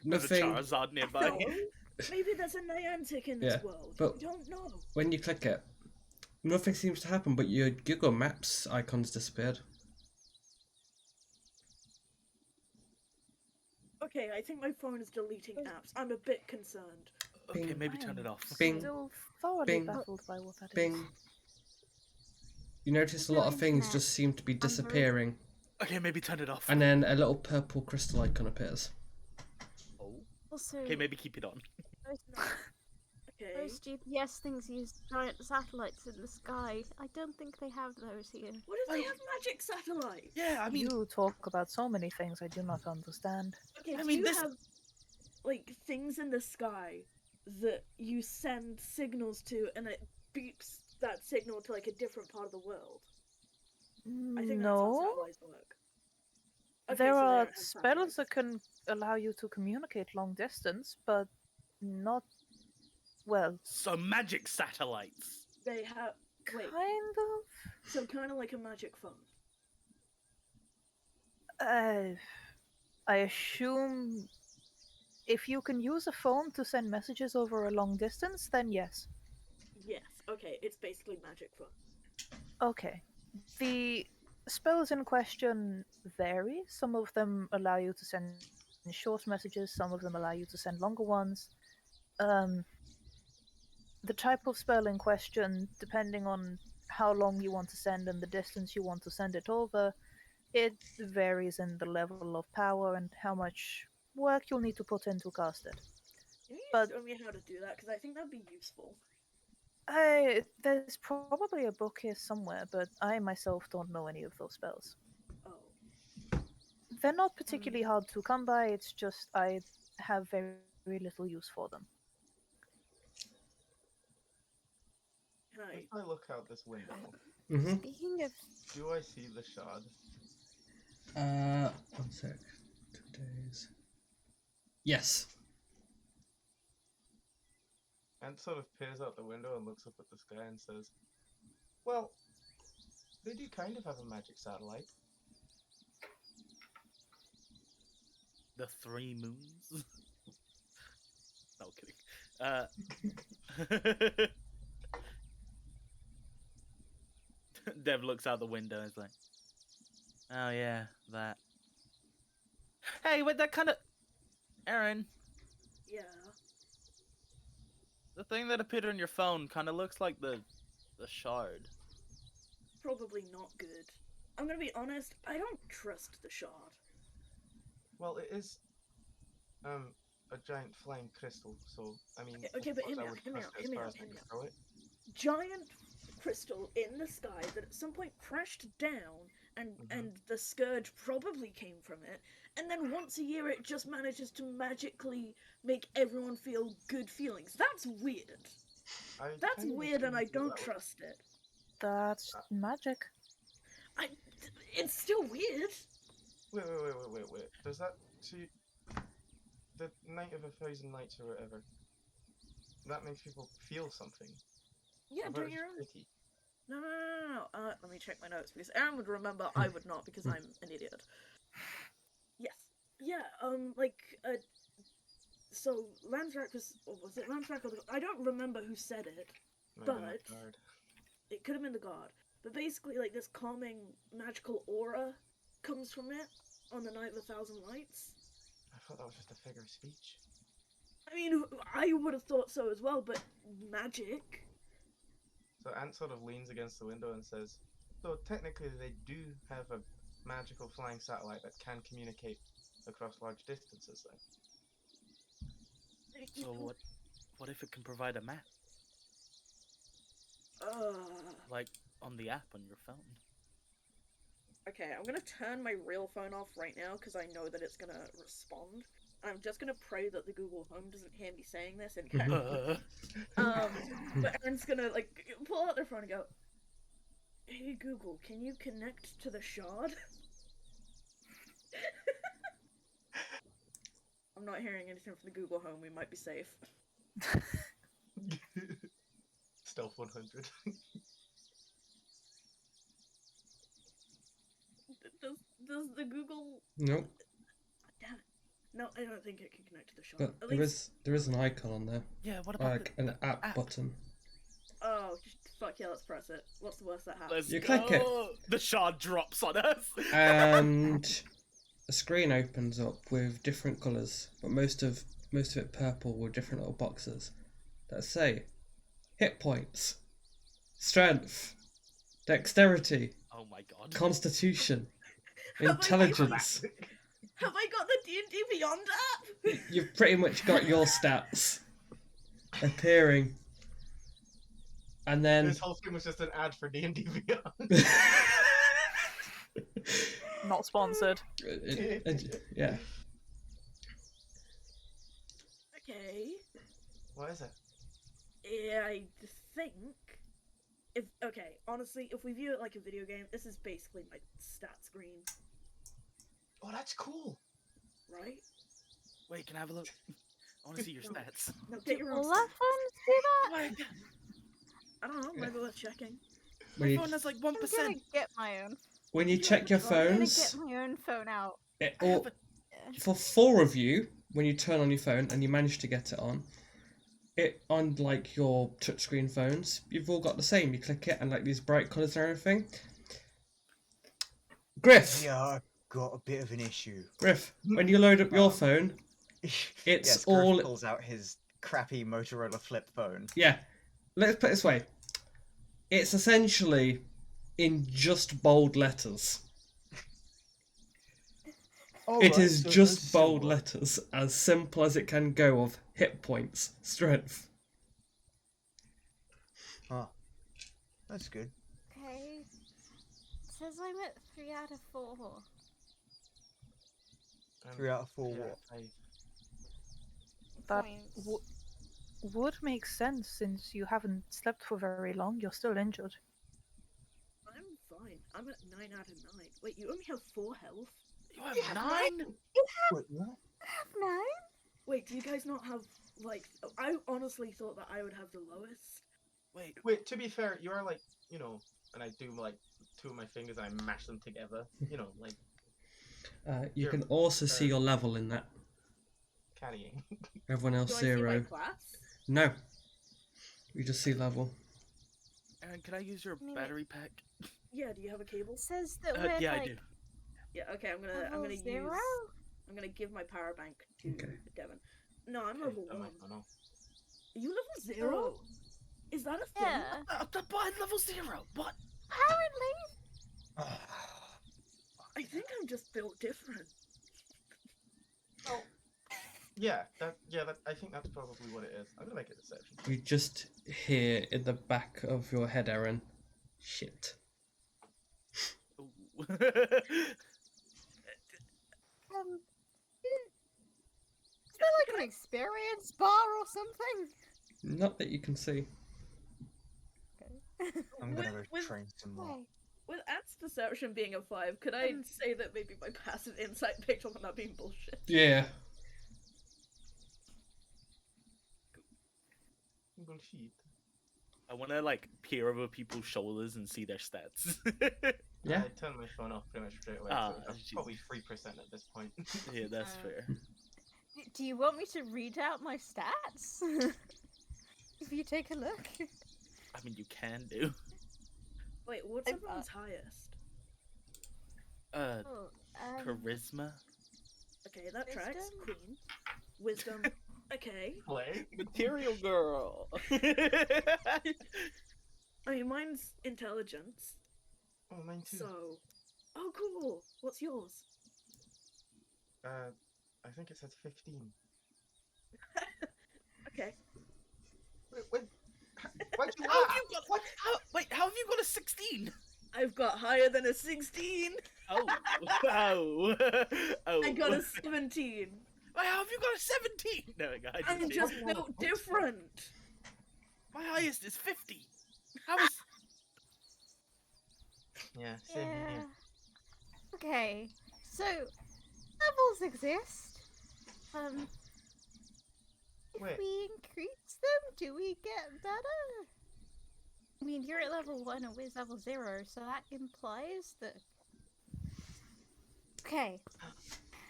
S5: There's a
S1: nothing.
S5: Charizard nearby.
S6: No. Maybe there's a Niantic in this
S1: Yeah,
S6: world.
S1: but-
S6: We don't know.
S1: When you click it, nothing seems to happen, but your Google Maps icon's disappeared.
S6: Okay, I think my phone is deleting apps. I'm a bit concerned.
S5: Okay,
S1: Bing.
S5: maybe turn it off.
S1: Bing.
S4: Still thoroughly
S1: Bing.
S4: baffled by what that is.
S1: Bing. You notice a
S2: No
S1: lot of things
S2: internet.
S1: just seem to be
S2: very-
S1: disappearing,
S5: Okay, maybe turn it off.
S1: and then a little purple crystal icon appears.
S5: Oh.
S2: Also,
S5: Okay, maybe keep it on.
S6: Okay.
S2: those GPS things use giant satellites in the sky. I don't think they have those here.
S6: What if they have magic satellites?
S5: Yeah, I mean,
S4: You talk about so many things I do not understand.
S6: Okay,
S5: I
S6: do
S5: mean,
S6: you
S5: this-
S6: have like things in the sky that you send signals to, and it beeps that signal to like a different part of the world? I think that's how
S4: No,
S6: satellites work. Okay,
S4: there
S6: so they
S4: are
S6: don't have
S4: spells
S6: satellites.
S4: that can allow you to communicate long distance, but not well.
S5: so magic satellites.
S6: They have wait,
S4: Kind of.
S6: so kind of like a magic phone.
S4: I assume if you can use a phone to send messages over a long distance, then yes.
S6: Yes. Okay, it's basically magic phone.
S4: Okay. The spells in question vary. Some of them allow you to send short messages, some of them allow you to send longer ones. Um, the type of spell in question, depending on how long you want to send and the distance you want to send it over, it varies in the level of power and how much work you'll need to put in to cast it.
S6: Can you
S4: But
S6: show me how to do that? Because I think that'd be useful.
S4: there's probably a book here somewhere, but I myself don't know any of those spells.
S6: Oh.
S4: They're not particularly hard to come by, it's just I have very, very little use for them.
S6: Can I?
S3: If I look out this window,
S1: Mm-hmm.
S2: Speaking of,
S3: do I see the shard?
S1: 1 sec. 2 days. Yes.
S3: And sort of peers out the window and looks up at the sky and says, "Well, they do kind of have a magic satellite."
S5: The 3 moons? No, kidding. Dev looks out the window and is like, oh yeah, that. Hey, wait, that kind of... Aaron,
S6: Yeah.
S5: the thing that appeared on your phone kind of looks like the shard.
S6: Probably not good. I'm gonna be honest. I don't trust the shard.
S3: Well, it is a giant flying crystal, so I mean,
S6: Okay,
S3: I
S6: but
S3: suppose
S6: hear me
S3: I
S6: out,
S3: would
S6: hear me
S3: trust
S6: out,
S3: it as
S6: hear me
S3: far
S6: out,
S3: as I
S6: hear me
S3: can
S6: out.
S3: throw it.
S6: Giant crystal in the sky that at some point crashed down, and
S3: Mhm.
S6: and the scourge probably came from it. And then once a year, it just manages to magically make everyone feel good feelings. That's weird.
S3: I
S6: That's
S3: kind of
S6: weird, and I
S3: assumed that
S6: don't
S3: that was-
S6: trust it.
S4: That's magic.
S6: It's still weird.
S3: Wait. Does that see the Night of 1,000 Nights or whatever? That makes people feel something.
S6: Yeah,
S3: I thought
S6: don't
S3: it was
S6: you?
S3: just pretty.
S6: No. Let me check my notes because Aaron would remember. I would not because I'm an idiot. Yes. Yeah. So Landsrack was it Landsrack or I don't remember who said it.
S3: Might have been
S6: But-
S3: that card.
S6: It could have been the god. But basically, like this calming magical aura comes from it on the Night of 1,000 Lights.
S3: I thought that was just a figure of speech.
S6: I mean, I would have thought so as well, but magic.
S3: So Ant sort of leans against the window and says, "So technically, they do have a magical flying satellite that can communicate across large distances, then."
S5: So what if it can provide a map? Like, on the app on your phone?
S6: Okay, I'm gonna turn my real phone off right now because I know that it's gonna respond. I'm just gonna pray that the Google Home doesn't hear me saying this in character. But Aaron's gonna like pull out their phone and go, "Hey Google, can you connect to the shard?" I'm not hearing anything from the Google Home. We might be safe.
S3: Stealth 100.
S6: Does the Google?
S1: Nope.
S6: Damn it! No, I don't think it can connect to the shard.
S1: But
S6: At
S1: there
S6: least,
S1: is an icon on there,
S5: Yeah, what about
S1: like an app
S5: app?
S1: button.
S6: oh fuck yeah, let's press it. What's the worst that happens?
S5: Let's
S1: You
S5: go!
S1: click it.
S5: The shard drops on us!
S1: And a screen opens up with different colours, but most of it purple with different little boxes that say hit points, strength, dexterity,
S5: Oh my god.
S1: constitution,
S6: Have I
S1: intelligence.
S6: Have I got the D&D Beyond app?
S1: You've pretty much got your stats appearing. And then
S3: This whole thing was just an ad for D&D Beyond.
S4: Not sponsored.
S1: yeah.
S6: Okay.
S3: What is it?
S6: Yeah, I think honestly, if we view it like a video game, this is basically my stat screen,
S3: Oh, that's cool.
S6: right?
S5: Wait, can I have a look? I want to see your stats.
S6: No, get your
S2: will
S6: own
S2: that
S6: stats.
S2: phone do that?
S5: Like,
S6: I don't know, maybe worth checking.
S1: When
S5: my
S1: you,
S5: phone has like 1%.
S2: I'm gonna get my own.
S1: when you
S6: Yeah,
S1: check your
S6: I'm gonna
S2: I'm gonna
S1: phones,
S2: get my own phone out.
S1: it,
S5: I have
S1: or
S5: a-
S1: for 4 of you, when you turn on your phone and you manage to get it on like your touchscreen phones, you've all got the same. You click it and like these bright colours and everything. Griff,
S7: Yeah, I've got a bit of an issue.
S1: Griff, when you load up your
S7: Um,
S1: phone, it's
S7: yes, Griff
S1: all
S7: pulls out his crappy Motorola flip phone.
S1: yeah. Let's put it this way. It's essentially in just bold letters. It is just bold letters, as simple as it can go, of hit points, strength.
S7: Huh. That's good.
S2: Okay. It says I'm at 3 out of 4.
S7: 3 out of 4
S3: Yeah,
S7: what?
S4: That
S2: Points.
S4: would make sense since you haven't slept for very long. You're still injured.
S6: I'm fine. I'm at 9 out of 9. Wait, you only have 4 health?
S5: You have 9?
S7: Wait, what?
S2: Have 9?
S6: Wait, do you guys not have, like... I honestly thought that I would have the lowest.
S5: Wait,
S3: Wait, to be fair, you are like, you know, and I do like 2 of my fingers and I mash them together. You know, like
S1: You
S3: You're-
S1: can also see your level in that.
S3: carrying.
S1: Everyone
S6: Do
S1: else
S6: I see my
S1: 0.
S6: class?
S1: No. You just see level.
S5: Aaron, can I use your
S2: Mean it-
S5: battery pack?
S6: Yeah, do you have a cable?
S2: It says that we're
S5: Yeah, I
S2: like
S5: do.
S6: Yeah, okay, I'm
S2: level
S6: gonna
S2: 0.
S6: use... I'm gonna give my power bank to
S1: Okay.
S6: Devon. No, I'm
S3: Okay,
S6: level 1.
S3: I know.
S6: Are you level 0?
S2: Oh.
S6: Is that a thing?
S2: Yeah.
S5: By level 0. What?
S2: Apparently.
S6: I think I'm just built different.
S3: Yeah, I think that's probably what it is. I'm gonna make a deception.
S1: You just hear in the back of your head, Aaron. Shit.
S5: Ooh.
S2: Is there like an experience bar or something?
S1: Not that you can see.
S7: I'm gonna go
S6: With-
S7: train some more.
S2: Wait.
S6: With Ant's deception being a 5, could I say that maybe my passive insight picked up on that being bullshit?
S1: Yeah.
S3: Bullshit.
S5: I want to like peer over people's shoulders and see their stats.
S1: Yeah.
S3: I turned my phone off pretty much straight away.
S5: Ah,
S3: so that's
S5: jeez.
S3: probably 3% at this point.
S5: Yeah, that's
S2: Uh,
S5: fair.
S2: Do you want me to read out my stats? If you take a look.
S5: I mean, you can do.
S6: Wait, what's
S2: I'm,
S6: everyone's highest?
S2: Oh,
S5: Charisma.
S6: Okay, that tracks.
S2: Wisdom?
S6: Queen. Wisdom. Okay.
S3: Play.
S5: Material girl.
S6: I mean, mine's intelligence.
S3: Oh, mine too.
S6: So. Oh, cool. What's yours?
S3: I think it says 15.
S6: Okay.
S3: Wait, why'd you
S5: How have
S3: laugh?
S5: you got? What? How have you got a 16?
S6: I've got higher than a 16.
S5: Oh, oh, oh!
S6: I got a 17.
S5: Wait, how have you got a 17? No, I
S6: I'm just built different.
S5: My highest is 50. How is?
S3: Yeah, same
S2: yeah.
S3: here.
S2: Okay, so levels exist. If
S3: Wait.
S2: we increase them, do we get better? I mean, you're at level 1 and Wiz level 0, so that implies that. Okay.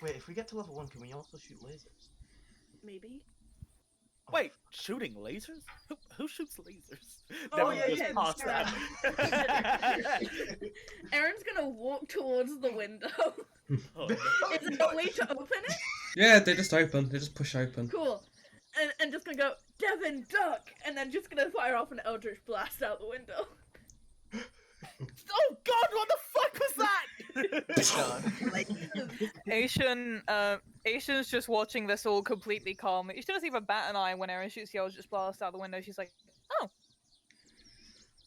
S3: Wait, if we get to level 1, can we also shoot lasers?
S6: Maybe.
S5: Wait, shooting lasers? Who shoots lasers?
S3: Oh,
S5: Never
S3: yeah,
S5: just
S3: yeah,
S5: past that.
S6: Aaron's gonna walk towards the window.
S5: Oh, no.
S6: Is there a way to open it?
S1: Yeah, they just open. They just push open.
S6: Cool. And just gonna go, Devin, duck! And then just gonna fire off an eldritch blast out the window.
S5: Oh God! What the fuck was that?
S4: Asian's just watching this all completely calm. She doesn't even bat an eye when Erin shoots the Eldritch Blast out the window. She's like, "Oh,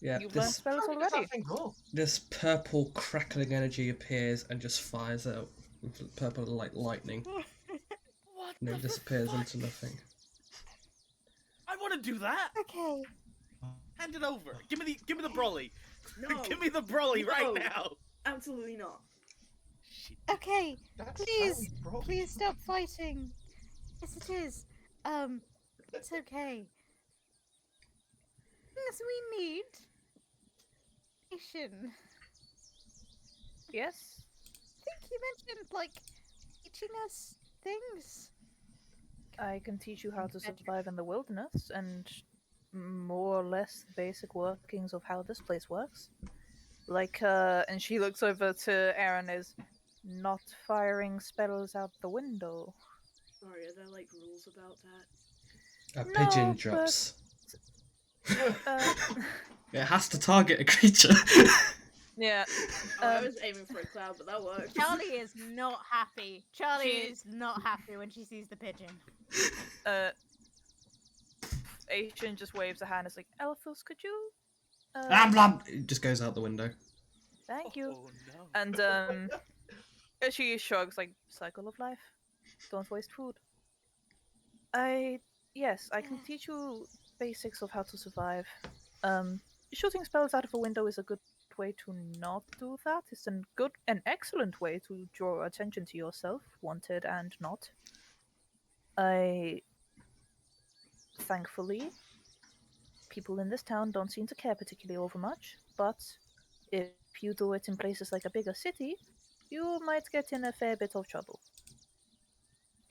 S1: Yeah,
S4: you've learned
S1: this
S4: spells
S3: How did that
S4: already."
S3: thing go?
S1: this purple crackling energy appears and just fires out with purple like lightning,
S5: What
S1: and
S5: the
S1: then disappears
S5: fuck?
S1: into nothing.
S5: I want to do that.
S2: Okay.
S5: Hand it over. Give me the brolly.
S6: No.
S5: Give me the brolly right
S6: No.
S5: now.
S6: Absolutely not.
S5: Shit.
S2: Okay.
S3: That's
S2: Please,
S3: highly broken.
S2: please stop fighting. Yes, it is. It's okay. Things we need. Nation.
S4: Yes?
S2: I think you mentioned, like, teaching us things.
S4: I can teach you how to
S2: Better.
S4: survive in the wilderness and more or less the basic workings of how this place works. Like, and she looks over to Aaron as not firing spells out the window.
S6: Sorry, are there like rules about that?
S1: A
S4: No,
S1: pigeon
S4: but-
S1: drops.
S4: Uh,
S1: It has to target a creature.
S4: yeah.
S6: Oh, I
S4: Um,
S6: was aiming for a cloud, but that works.
S2: Charlie is not happy. Charlie
S4: She-
S2: is not happy when she sees the pigeon.
S4: Asian just waves a hand. It's like, Elphus, could you?
S1: Blam blam. It just goes out the window.
S4: Thank you.
S5: Oh no.
S4: And she shrugs like, cycle of life. Don't waste food. Yes, I can teach you basics of how to survive. Shooting spells out of a window is a good way to not do that. It's an excellent way to draw attention to yourself, wanted and not. Thankfully, people in this town don't seem to care particularly overmuch, but if you do it in places like a bigger city, you might get in a fair bit of trouble.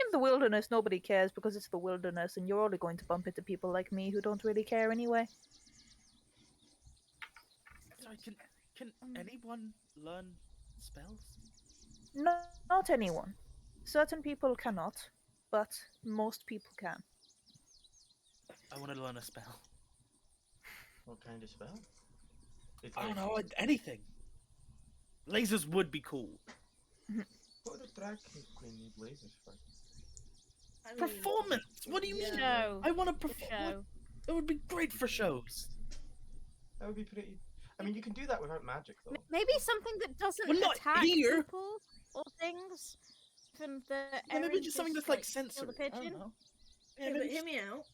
S4: In the wilderness, nobody cares because it's the wilderness, and you're only going to bump into people like me who don't really care anyway.
S5: Sorry, can anyone learn spells?
S4: No, not anyone. Certain people cannot, but most people can.
S5: I want to learn a spell.
S3: What kind of spell? It's
S5: I don't know, anything. Lasers would be cool.
S3: What would a drag queen need lasers for?
S6: I mean,
S5: Performance! What do you mean?
S2: Show.
S5: I want to
S2: The
S5: perform.
S2: show.
S5: It would be great for shows.
S3: That would be pretty. I mean, you can do that without magic, though.
S2: Maybe something that doesn't
S5: Well, not
S2: attack
S5: here.
S2: people or things. From the
S5: Yeah, maybe
S2: Aaron
S5: just something
S2: just,
S5: that's like
S2: steal
S5: sensory.
S2: the
S5: I don't
S2: pigeon.
S5: know.
S6: Yeah,
S5: Yeah,
S6: but
S5: maybe
S6: hear me out.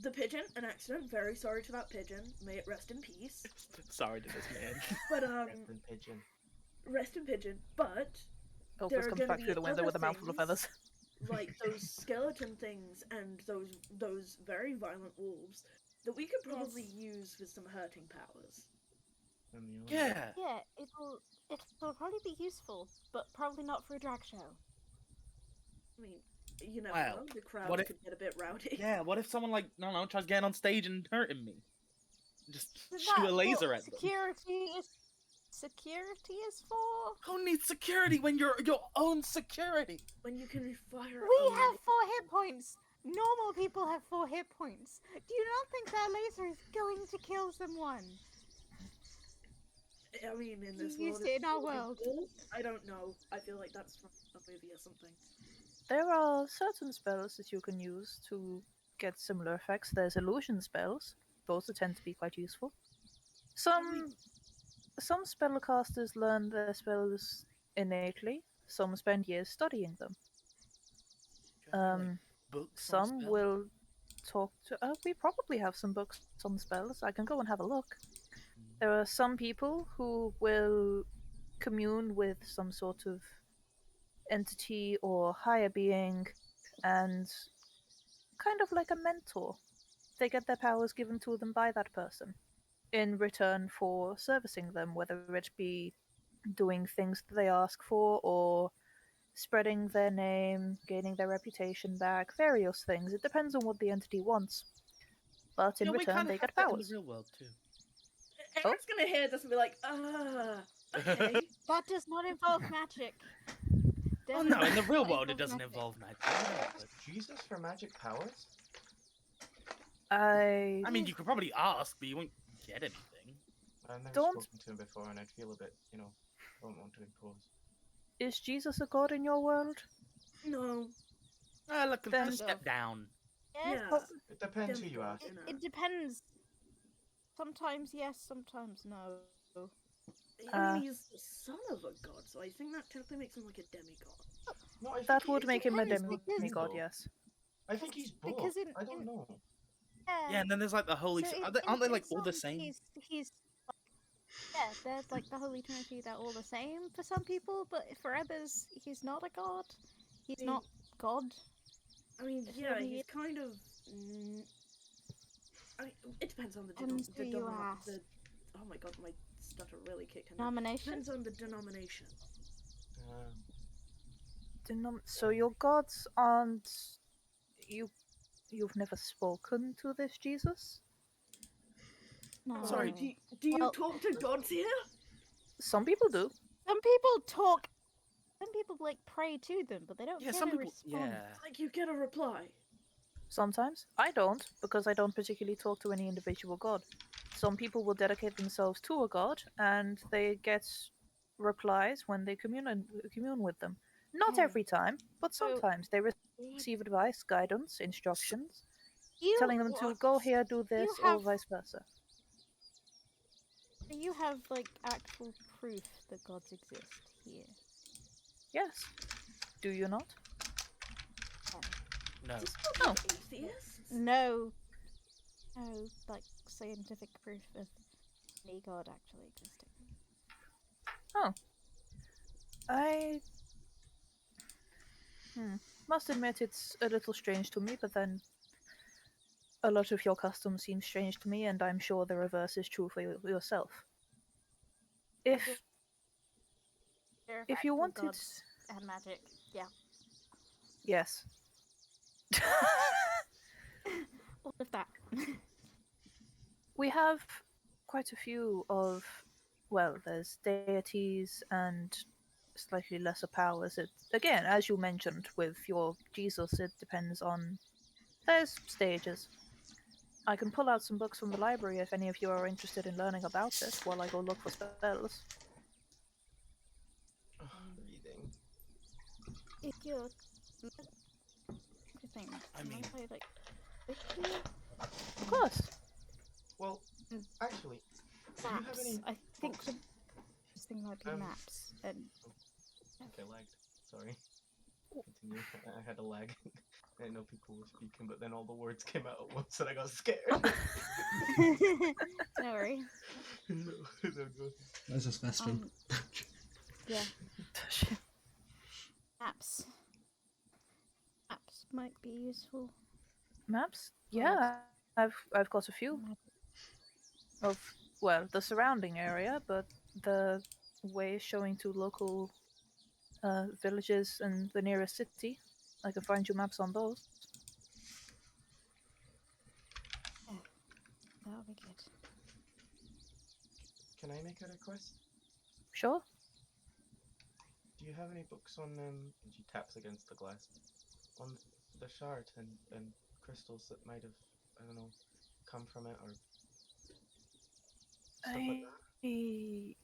S6: The pigeon, an accident. Very sorry to that pigeon. May it rest in peace.
S5: Sorry to this man.
S6: But
S3: Resting pigeon.
S6: rest in pigeon. But There
S4: Elphus
S6: are
S4: comes
S6: gonna
S4: back
S6: be
S4: through the window
S6: other
S4: with a mouthful of
S6: things.
S4: feathers.
S6: like those skeleton things and those very violent wolves that we could probably use with some hurting powers.
S3: And the other-
S5: Yeah.
S2: Yeah, it'll probably be useful, but probably not for a drag show.
S6: I mean, you never
S5: Well,
S6: know. The crowd
S5: what if-
S6: could get a bit rowdy.
S5: Yeah, what if someone like, no, tries getting on stage and hurting me? Just
S2: Is
S5: shoot
S2: that
S5: a laser
S2: what
S5: at them.
S2: Security is for?
S5: Who needs security when you're your own security?
S6: When you can fire.
S2: We
S6: a
S2: have 4 hit points. Normal people have 4 hit points. Do you not think that laser is going to kill someone?
S6: I mean, in
S2: You
S6: this
S2: used
S6: world,
S2: it
S6: it's
S2: in our
S6: really
S2: world.
S6: cool. I don't know. I feel like that's from a movie or something.
S4: There are certain spells that you can use to get similar effects. There's illusion spells. Those tend to be quite useful. Some spellcasters learn their spells innately. Some spend years studying them.
S5: Do you have any, like, books on
S4: Some
S5: spells?
S4: will talk to. We probably have some books on spells. I can go and have a look. There are some people who will commune with some sort of entity or higher being and kind of like a mentor. They get their powers given to them by that person in return for servicing them, whether it be doing things that they ask for or spreading their name, gaining their reputation back, various things. It depends on what the entity wants. But in
S5: Yeah, we
S4: return,
S5: kinda
S4: they
S5: have
S4: get
S5: that in
S4: powers.
S5: the real world too.
S6: Everyone's gonna hear this and be like, okay.
S2: That does not involve magic.
S5: Oh no, in the real
S2: Definitely
S5: world it
S2: not
S5: doesn't
S2: magic.
S5: involve magic. But-
S3: Jesus for magic powers?
S4: I
S5: I mean, you could probably ask, but you won't get anything.
S3: I've never
S4: Don't-
S3: spoken to him before, and I'd feel a bit, don't want to impose.
S4: Is Jesus a god in your world?
S6: No.
S5: Ah, look,
S4: Then-
S5: a step down.
S2: Yeah,
S6: Yeah.
S3: It depends who you
S6: Demigod,
S3: ask.
S6: you know.
S2: it depends. Sometimes yes, sometimes no.
S6: I mean, he's the son of a god, so I think that technically makes him like a demigod.
S3: No, I think
S4: That
S3: he
S4: would
S3: is
S4: make him a
S2: depends, because-
S4: demigod,
S3: though.
S4: yes.
S3: I think he's both.
S2: Because
S3: I don't know.
S5: Yeah, and then there's like the holy.
S2: So
S5: Aren't they like
S2: in
S5: all the
S2: some,
S5: same?
S2: He's yeah, there's like the Holy Trinity. They're all the same for some people, but for others, he's not a god. He's
S6: mean,
S2: not God.
S6: I mean,
S2: If
S6: yeah,
S2: only
S6: he's
S2: it-
S6: kind of. I mean, it depends on the
S2: Depends who you
S6: dominant.
S2: ask.
S6: Oh my god, my stutter really kicked in. There.
S2: Nomination?
S6: Depends on the denomination.
S4: So your gods aren't you've never spoken to this Jesus?
S2: No.
S5: Sorry.
S6: Do you
S2: Well-
S6: talk to gods here?
S4: Some people do.
S2: Some people talk. Some people like pray to them, but they don't
S5: Yeah,
S2: get
S5: some
S2: a
S5: people.
S2: response.
S5: Yeah.
S6: Like you get a reply.
S4: Sometimes. I don't, because I don't particularly talk to any individual god. Some people will dedicate themselves to a god, and they get replies when they commune with them. Not
S2: Hmm.
S4: every time, but
S2: So-
S4: sometimes they receive advice, guidance, instructions,
S2: You,
S4: telling them to go here, do this,
S2: you
S4: or
S2: have-
S4: vice versa.
S2: Do you have like actual proof that gods exist here?
S4: Yes. Do you not?
S5: No.
S6: Just
S4: Oh.
S6: not atheists.
S2: No. No, like scientific proof of any god actually existing.
S4: I must admit it's a little strange to me, but then a lot of your customs seem strange to me, and I'm sure the reverse is true for yourself. If
S2: There are
S4: If you
S2: actual
S4: wanted,
S2: gods and magic, yeah,
S4: yes.
S2: all of that.
S4: We have quite a few of, well, there's deities and slightly lesser powers. It, again, as you mentioned with your Jesus, it depends on, there's stages. I can pull out some books from the library if any of you are interested in learning about it while I go look for spells.
S3: Reading.
S2: If you're thing,
S5: I mean-
S2: like wiki
S4: Of course.
S3: Well,
S2: Mm.
S3: actually, do you have
S2: maps.
S3: any
S2: I think
S3: books?
S2: the thing might be maps and
S3: Okay, lagged. Sorry. Continue. I had a lag. I didn't know people were speaking, but then all the words came out at once and I got scared.
S2: no worries.
S3: no, no, go.
S1: That's just Vespin.
S2: Yeah, maps. Maps might be useful.
S4: Maps? Yeah, I've got a few of, well, the surrounding area, but the way showing to local villages and the nearest city. I can find you maps on those.
S2: That'll be good.
S3: Can I make a request?
S4: Sure.
S3: Do you have any books on and she taps against the glass, on the shard and crystals that might have, I don't know, come from it or stuff like that?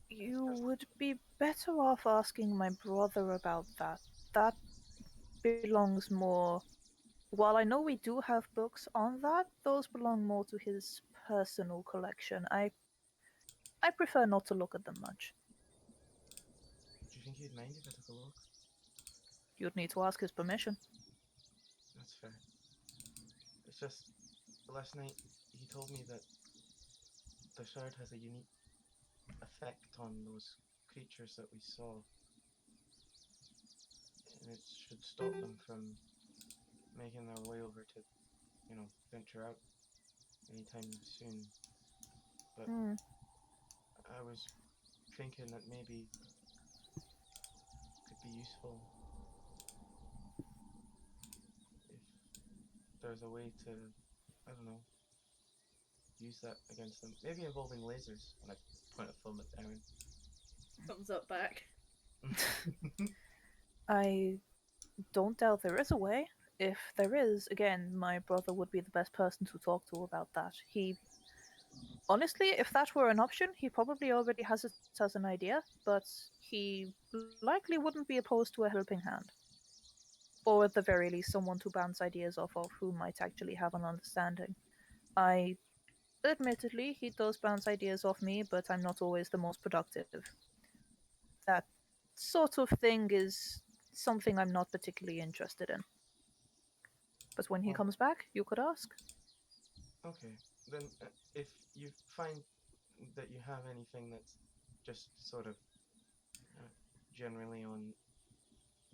S4: You would be better off asking my brother about that. That belongs more. While I know we do have books on that, those belong more to his personal collection. I prefer not to look at them much.
S3: Do you think he'd mind if I took a look?
S4: You'd need to ask his permission.
S3: That's fair. It's just, last night he told me that the shard has a unique effect on those creatures that we saw. And it should stop them from making their way over to, you know, venture out anytime soon. But I was thinking that maybe could be useful if there's a way to, I don't know, use that against them. Maybe involving lasers. And I point a thumb at Aaron.
S6: Thumbs up back.
S4: I don't doubt there is a way. If there is, again, my brother would be the best person to talk to about that. He, honestly, if that were an option, he probably already has it as an idea, but he likely wouldn't be opposed to a helping hand. Or at the very least, someone to bounce ideas off of who might actually have an understanding. Admittedly, he does bounce ideas off me, but I'm not always the most productive. That sort of thing is something I'm not particularly interested in. But when he
S3: Well-
S4: comes back, you could ask.
S3: Okay, then if you find that you have anything that's just sort of generally on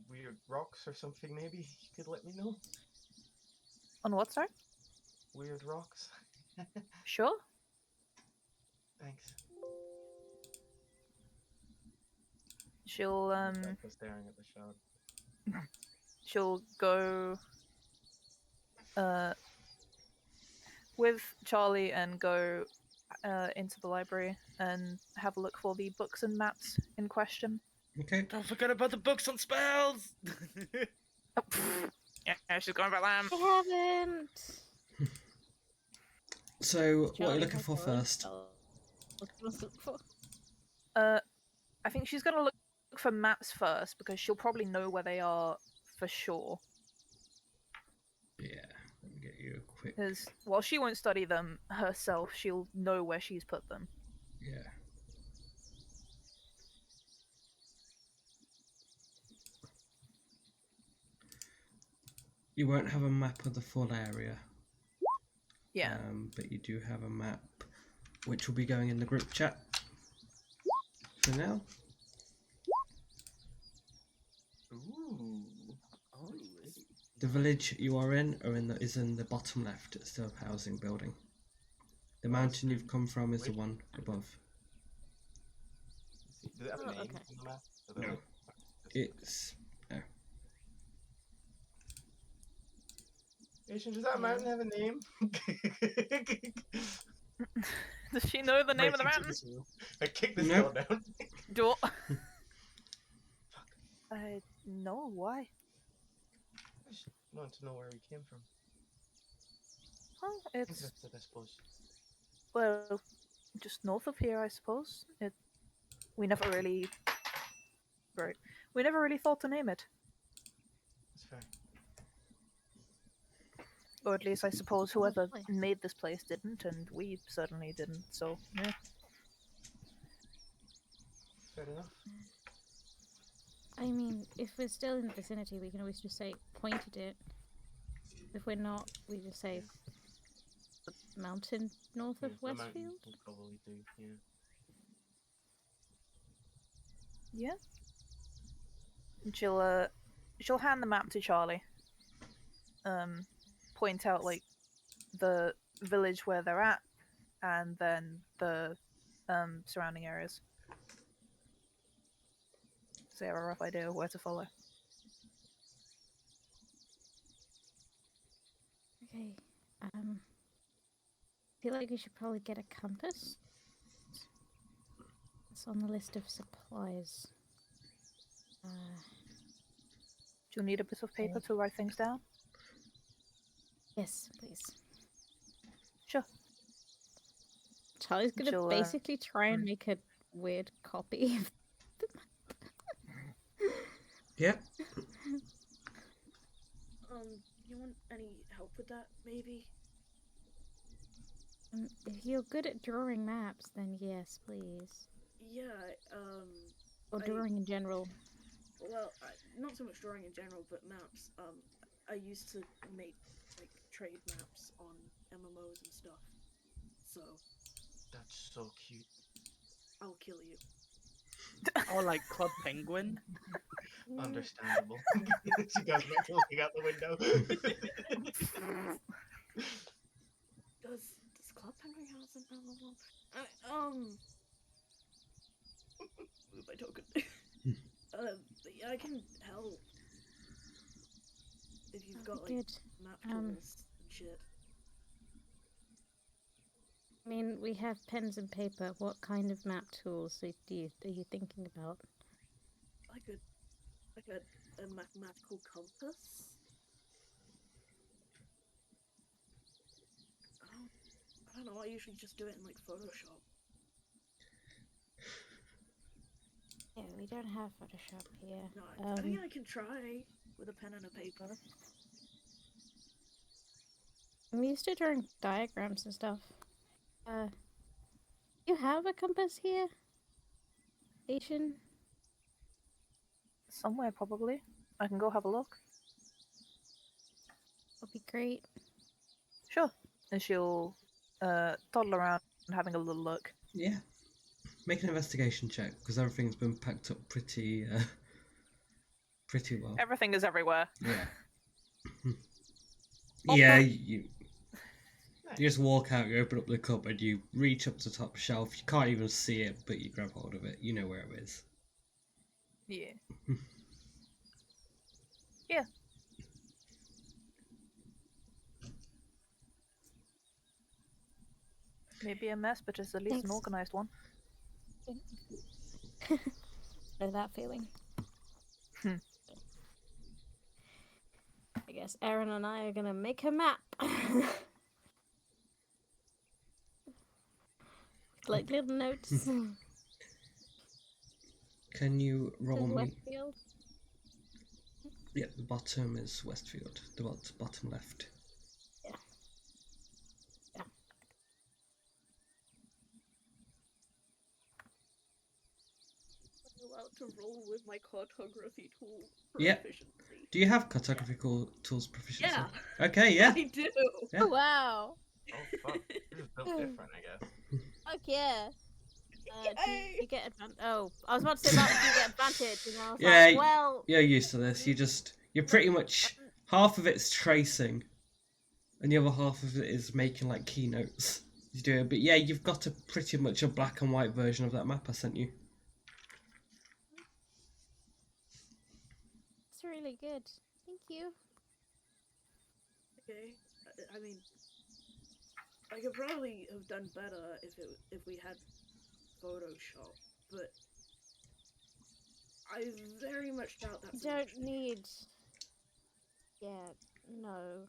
S3: weird rocks or something, maybe you could let me know.
S4: On what, sir?
S3: Weird rocks.
S4: Sure.
S3: Thanks.
S4: She'll
S3: Like, was staring at the shard.
S4: she'll go with Charlie and go into the library and have a look for the books and maps in question.
S1: Okay.
S5: Don't forget about the books on spells.
S4: Oh, pfft. Yeah, she's going about them.
S2: I haven't.
S1: So, what are
S2: Charlie
S1: you looking
S2: has
S1: for
S2: her own
S1: first?
S2: spell. What do you want to look for?
S4: I think she's gonna look for maps first because she'll probably know where they are for sure.
S1: Yeah, let me get you a quick.
S4: Because while she won't study them herself, she'll know where she's put them.
S1: Yeah. You won't have a map of the full area.
S4: Yeah.
S1: But you do have a map which will be going in the group chat for now.
S3: Ooh.
S5: Oh,
S1: The village you are in is in the bottom left. It's the housing building. The mountain you've come from is the one above.
S3: Does it have a name
S2: okay.
S3: on the map?
S1: No. It's
S3: Asian, does that mountain have a name?
S4: Does she know the name of the
S3: Break into
S4: mountain?
S3: this room. I kicked this
S1: Nope.
S3: door down.
S4: Door. No, why?
S3: I just want to know where we came from.
S4: Well, it's
S3: Interested, I suppose.
S4: well, just north of here, I suppose. We never really, right? We never really thought to name it,
S3: That's fair.
S4: or at least I suppose whoever
S2: place.
S4: made this place didn't, and we certainly didn't. So yeah.
S3: Fair enough.
S2: I mean, if we're still in the vicinity, we can always just say pointed it. If we're not, we just say the mountain north of
S3: Yeah, the mountain
S2: Westfield.
S3: will probably do, yeah.
S4: Yeah. And she'll hand the map to Charlie. Point out like the village where they're at, and then the surrounding areas. So you have a rough idea of where to follow.
S2: Okay. I feel like we should probably get a compass. It's on the list of supplies.
S4: Do you need a bit of paper to write things down?
S2: Yes, please.
S4: Sure.
S2: Charlie's gonna
S4: She'll,
S2: basically try and make a weird copy of
S1: yep.
S6: You want any help with that, maybe?
S2: If you're good at drawing maps, then yes, please.
S6: Yeah,
S2: Or
S6: I-
S2: drawing in general.
S6: well, not so much drawing in general, but maps. I used to make, like, trade maps on MMOs and stuff. So,
S3: That's so cute.
S6: I'll kill you.
S5: or like Club Penguin.
S3: Understandable. She goes back to looking out the window.
S6: Does Club Penguin have an MMO? Move my token. But yeah, I can help. If you've got, like,
S2: Good.
S6: map tools and shit.
S2: I mean, we have pens and paper. What kind of map tools are you thinking about?
S6: Like a mathematical compass? I don't know, I usually just do it in, like, Photoshop.
S2: Yeah, we don't have Photoshop here.
S6: No, I mean, I can try with a pen and a paper.
S2: I'm used to drawing diagrams and stuff. You have a compass here? Asian?
S4: Somewhere probably. I can go have a look.
S2: Would be great.
S4: Sure. And she'll toddle around having a little look.
S1: Yeah. Make an investigation check because everything's been packed up pretty well.
S4: Everything is everywhere.
S1: Yeah.
S4: Oh,
S1: Yeah.
S4: no.
S1: You. You just walk out, you open up the cupboard, you reach up to the top shelf, you can't even see it, but you grab hold of it, you know where it is.
S4: Yeah. Yeah. Maybe a mess, but it's at least an
S2: Thanks.
S4: organized one.
S2: Know that feeling.
S4: Hmm.
S2: I guess Erin and I are gonna make a map. Like little notes.
S1: Can you roll
S2: To
S1: me?
S2: Westfield.
S1: Yeah, the bottom is Westfield, the bottom left.
S2: Yeah.
S6: I'm allowed to roll with my cartography tool
S1: Yeah.
S6: proficiency.
S1: Do you have cartography tools proficiency?
S6: Yeah.
S1: Okay, yeah.
S6: I do.
S1: Yeah.
S2: Wow.
S3: Oh fuck, this is built different, I guess.
S2: Fuck yeah. Do
S6: Yay!
S2: you get advantage? Oh, I was about to say about do you get advantage, and I was
S1: Yeah,
S2: like, well,
S1: you're used to this. You're pretty much half of it's tracing, and the other half of it is making like keynotes. You do it, but yeah, you've got pretty much a black and white version of that map I sent you.
S2: it's really good. Thank you.
S6: Okay. I mean, I could probably have done better if we had Photoshop, but I very much doubt
S2: You
S6: that's an
S2: don't
S6: option.
S2: need. Yeah, no.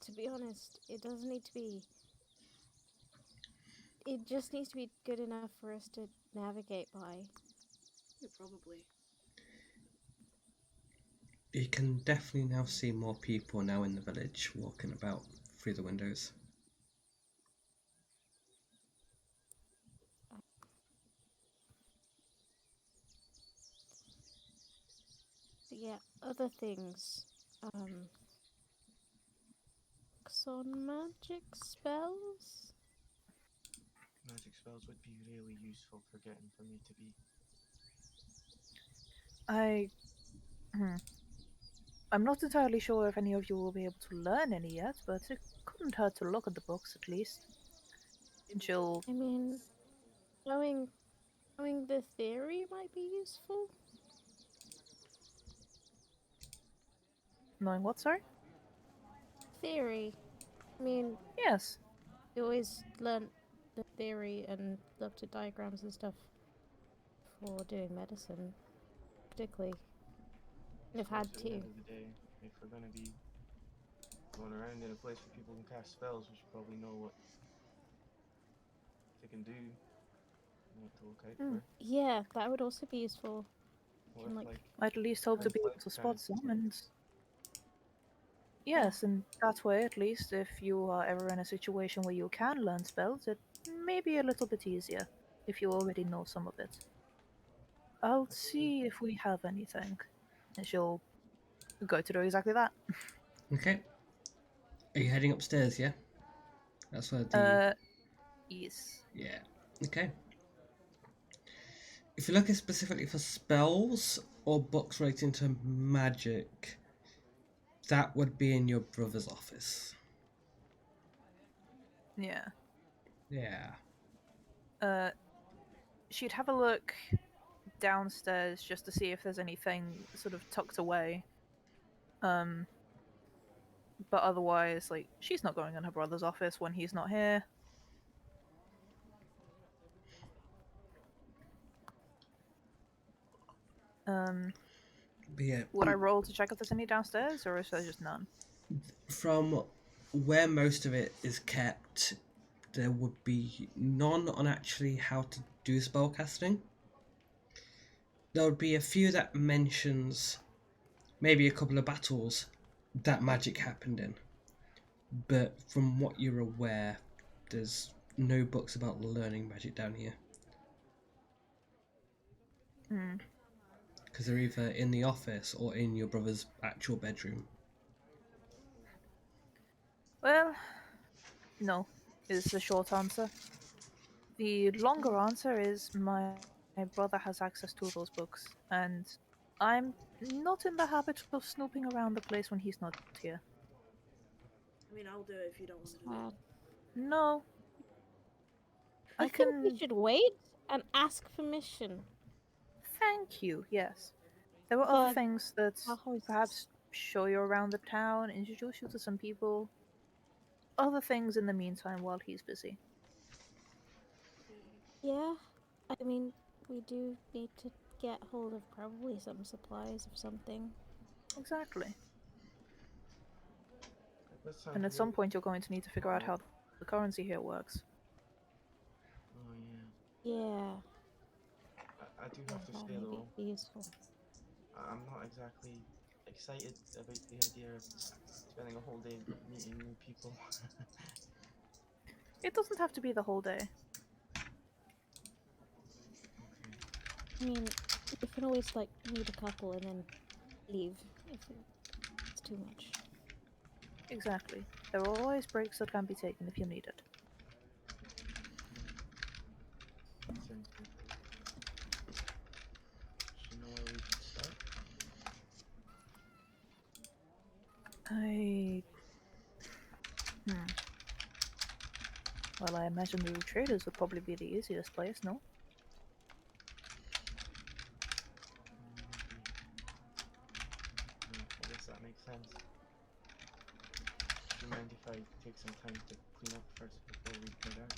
S2: To be honest, it doesn't need to be. It just needs to be good enough for us to navigate by.
S6: Yeah, probably.
S1: You can definitely now see more people now in the village walking about through the windows.
S2: But yeah, other things. On magic spells.
S3: Magic spells would be really useful for getting for me to be.
S4: I'm not entirely sure if any of you will be able to learn any yet, but it couldn't hurt to look at the books at least. And she'll
S2: I mean, knowing the theory might be useful.
S4: knowing what, sorry?
S2: Theory. I mean,
S4: Yes.
S2: you always learn the theory and looked at diagrams and stuff for doing medicine, particularly. I've had
S3: At the
S2: to.
S3: end of the day, if we're gonna be going around in a place where people can cast spells, we should probably know what they can do. And what to look out for.
S2: Yeah, that would also be useful.
S3: What
S2: Can,
S3: if,
S2: like,
S3: like,
S4: I'd at least hope to be able to spot
S3: kind
S4: some, and yes, and that way, at least, if you are ever in a situation where you can learn spells, it may be a little bit easier if you already know some of it. I'll see if we have anything, and she'll go to do exactly that.
S1: Okay. Are you heading upstairs? Yeah. That's where the.
S4: Yes.
S1: Yeah. Okay. If you're looking specifically for spells or books relating to magic, that would be in your brother's office.
S4: Yeah.
S1: Yeah.
S4: She'd have a look downstairs just to see if there's anything sort of tucked away. But otherwise, like, she's not going in her brother's office when he's not here.
S1: But yeah.
S4: Would I roll to check if there's any downstairs, or is there just none?
S1: From where most of it is kept, there would be none on actually how to do spellcasting. There would be a few that mentions maybe a couple of battles that magic happened in. But from what you're aware, there's no books about learning magic down here. Because they're either in the office or in your brother's actual bedroom.
S4: Well, no, is the short answer. The longer answer is my brother has access to those books, and I'm not in the habit of snooping around the place when he's not here.
S6: I mean, I'll do it if you don't want to do
S2: Sad.
S6: it.
S4: No.
S2: I think we should wait and ask permission.
S4: Thank you, yes. There were other
S2: But
S4: things that
S2: our hosts-
S4: perhaps show you around the town, introduce you to some people. Other things in the meantime while he's busy.
S2: Yeah, I mean, we do need to get hold of probably some supplies of something.
S4: Exactly.
S3: That sounds
S4: And at some
S3: really-
S4: point you're going to need to figure out how the currency here works.
S3: Oh yeah.
S2: Yeah,
S3: I do
S2: yeah,
S3: have to
S2: that
S3: say
S2: may
S3: though,
S2: be useful.
S3: I'm not exactly excited about the idea of spending a whole day meeting new people.
S4: It doesn't have to be the whole day.
S2: I mean, we can always like meet a couple and then leave if it's too much.
S4: Exactly. There are always breaks that can be taken if you need it.
S3: Sounds good. Do you know where we should start?
S4: Well, I imagine the traders would probably be the easiest place, no?
S3: I guess that makes sense. Do you mind if I take some time to clean up first before we head out?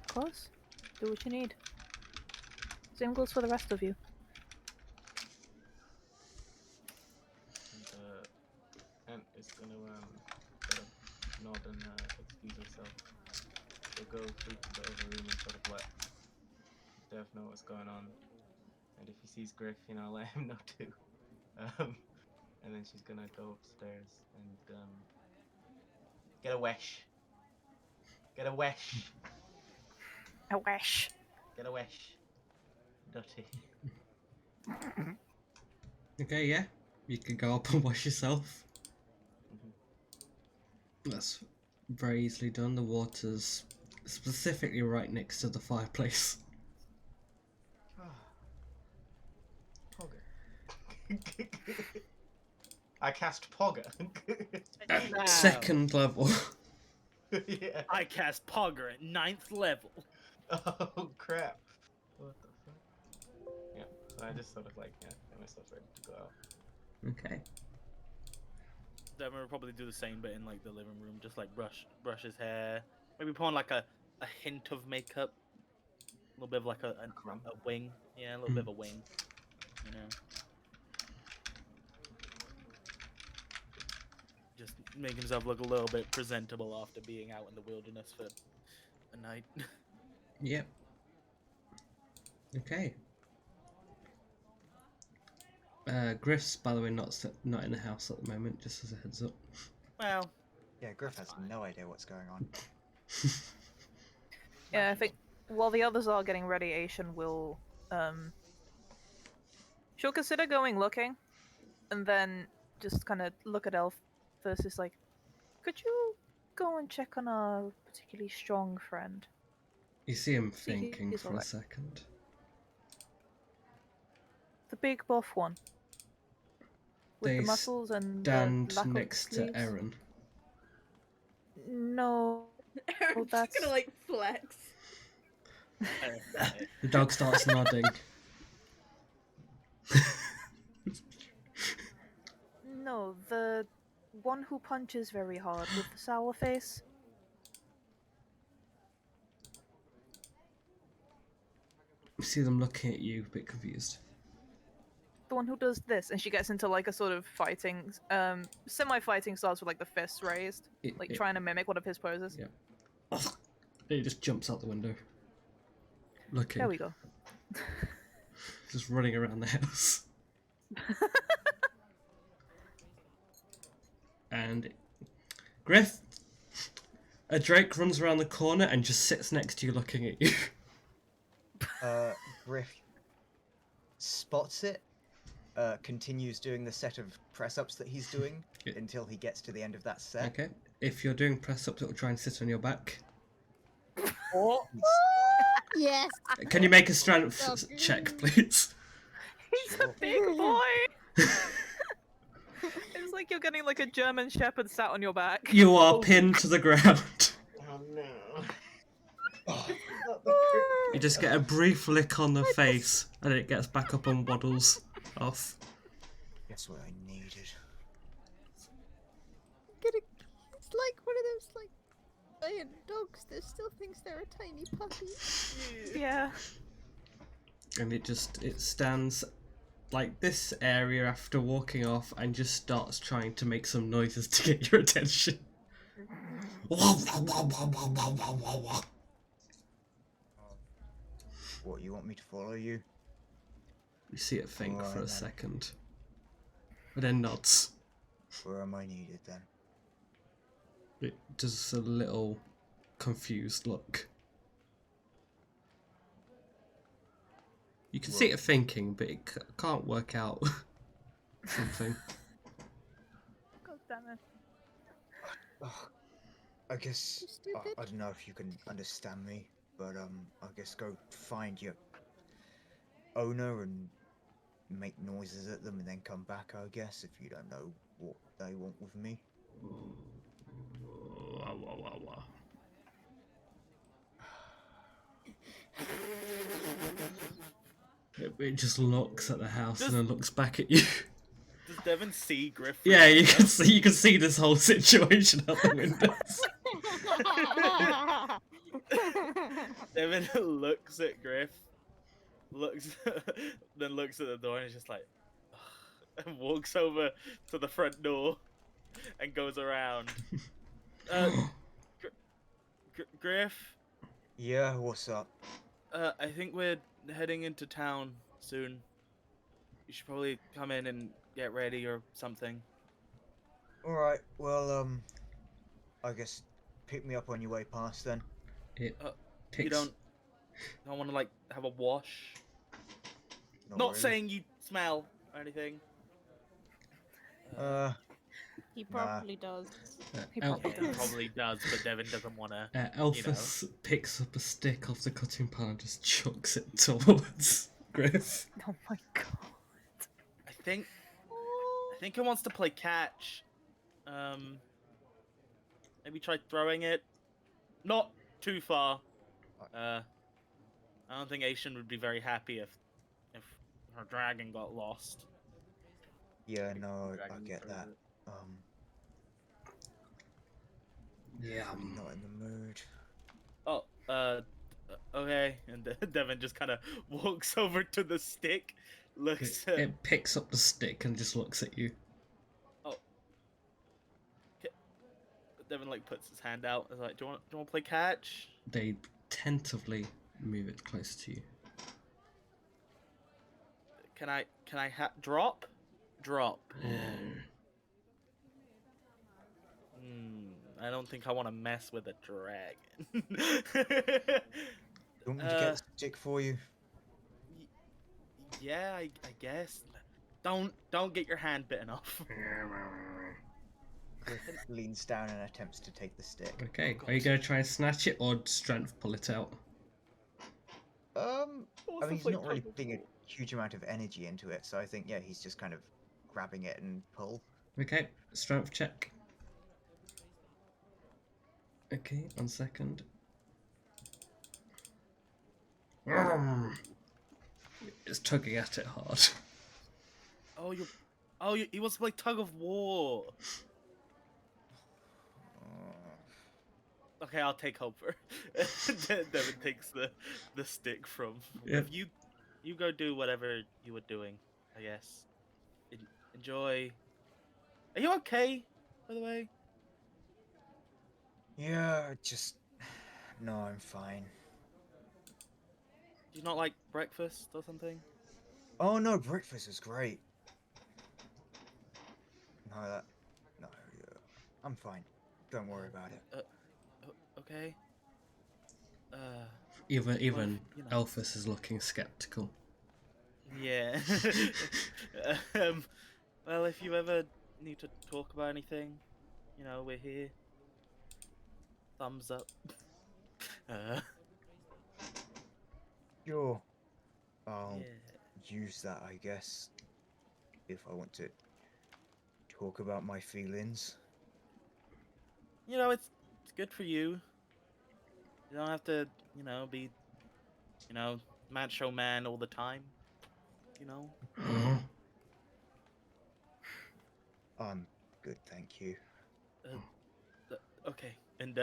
S4: Of course. Do what you need. Same goes for the rest of you.
S3: And Ant is gonna sort of nod and excuse herself. She'll go through to the other room and sort of let Dev know what's going on. And if he sees Griff, let him know too. And then she's gonna go upstairs and get a wish. Get a wish.
S4: I wish.
S3: Get a wish. Dotty.
S1: Okay, yeah. You can go up and wash yourself.
S3: Mhm.
S1: That's very easily done. The water's specifically right next to the fireplace.
S3: Pogger. I cast Pogger.
S1: At
S5: Wow.
S1: second level.
S3: Yeah.
S5: I cast Pogger at 9th level.
S3: Oh crap. What the fuck? Yeah. So I just sort of get myself ready to go out.
S1: Okay.
S5: Then we'll probably do the same, but in like the living room, just like brush his hair, maybe put on like a hint of makeup, a little bit of like a
S3: Crumb.
S5: wing, yeah, a little bit of a wing, you know. Just make himself look a little bit presentable after being out in the wilderness for a night.
S1: Yep. Okay. Griff's, by the way, not in the house at the moment, just as a heads up.
S5: Well,
S7: Yeah, Griff
S5: That's
S7: has
S5: fine.
S7: no idea what's going on.
S4: Yeah, I think while the others are getting ready, Aishan will she'll consider going looking, and then just kind of look at Elf first. Is like, could you go and check on our particularly strong friend?
S1: You see him
S4: See,
S1: thinking
S4: he's
S1: for a
S4: alright.
S1: second.
S4: The big buff one with
S1: They
S4: the muscles and
S1: Stand
S4: the lack
S1: next
S4: of
S1: to
S4: sleeves.
S1: Erin.
S4: No,
S6: Aaron's just
S4: that's-
S6: gonna flex.
S1: The dog starts nodding.
S4: no, the one who punches very hard with the sour face.
S1: You see them looking at you, a bit confused.
S4: The one who does this, and she gets into like a sort of fighting, semi-fighting starts with like the fists raised, like trying to mimic one of his poses.
S1: Yeah. Ugh. He just jumps out the window. Looking.
S4: There we go.
S1: Just running around the house. And Griff, a drake runs around the corner and just sits next to you looking at you.
S7: Griff spots it, continues doing the set of press-ups that he's doing
S1: Yeah.
S7: until he gets to the end of that set.
S1: Okay. If you're doing press ups, it'll try and sit on your back.
S5: Oh,
S2: Yes.
S1: Can you make a strength check, please?
S4: He's a
S7: Sure.
S4: big boy. It's like you're getting like a German Shepherd sat on your back.
S1: You are
S4: Oh,
S1: pinned to the ground.
S3: Oh no.
S7: Oh,
S1: You just get a brief lick on the face, and it gets back up and waddles off.
S7: that's what I needed.
S2: It's like one of those like giant dogs that still thinks they're a tiny puppy.
S4: Yeah.
S1: And it stands like this area after walking off and just starts trying to make some noises to get your attention.
S7: What, you want me to follow you?
S1: You see it think for
S7: Alright,
S1: a
S7: then.
S1: second, but then nods.
S7: Where am I needed then?
S1: It does a little confused look. You can see it thinking, but it can't work out something.
S4: God damn it.
S7: Oh, I guess
S2: You stupid.
S7: I don't know if you can understand me, but I guess go find your owner and make noises at them, and then come back. I guess if you don't know what they want with me.
S1: It just looks at the house and then looks back at you.
S5: Does Devon see Griff?
S1: Yeah, you can see this whole situation out the windows.
S5: Devon looks at Griff, then looks at the door and is just like, and walks over to the front door and goes around. Griff,
S7: Yeah, what's up?
S5: I think we're heading into town soon. You should probably come in and get ready or something.
S7: All right. Well, I guess pick me up on your way past then.
S1: It
S5: You
S1: picks.
S5: don't want to like have a wash. Not
S7: really.
S5: saying you smell or anything.
S2: He probably does.
S4: He
S1: El-
S4: probably
S5: Devon probably does, but Devon doesn't want to.
S1: Elphus picks up a stick off the cutting pan and just chucks it towards Griff.
S4: Oh my god.
S5: I think it wants to play catch. Maybe try throwing it. Not too far. I don't think Asian would be very happy if her dragon got lost.
S7: Yeah, no, I
S3: Dragon
S7: get
S3: throws
S7: that.
S3: it.
S1: Yeah.
S7: I'm not in the mood.
S5: Oh, okay. And Devon just kind of walks over to the stick, looks at.
S1: It picks up the stick and just looks at you.
S5: Devon like puts his hand out. Is like, do you want to play catch?
S1: They tentatively move it closer to you.
S5: Can I drop? Drop. I don't think I want to mess with a dragon.
S7: You want me to get the stick for you?
S5: Yeah, I guess. Don't get your hand bitten off.
S7: Griff leans down and attempts to take the stick.
S1: Okay, are you gonna try and snatch it or strength pull it out?
S7: I mean, he's
S5: play
S7: not really
S5: tug of
S7: putting a
S5: war.
S7: huge amount of energy into it, so I think, yeah, he's just kind of grabbing it and pull.
S1: Okay, strength check. Okay, 1 second. It's tugging at it hard.
S5: He wants to play tug of war. Okay, I'll take Hoper. Devin takes the stick from.
S1: Yep.
S5: You go do whatever you were doing, I guess. Enjoy. Are you okay, by the way?
S7: Yeah, just... No, I'm fine.
S5: Do you not like breakfast or something?
S7: Oh no, breakfast is great. No, yeah, I'm fine. Don't worry about it.
S5: Okay.
S1: Even
S5: you know.
S1: Elphus is looking skeptical.
S5: Yeah. Well, if you ever need to talk about anything, we're here. Thumbs up.
S7: Sure. I'll
S5: Yeah.
S7: use that, I guess, if I want to talk about my feelings.
S5: You know, it's good for you. You don't have to, be, macho man all the time. You know.
S7: Good, thank you.
S5: Okay, and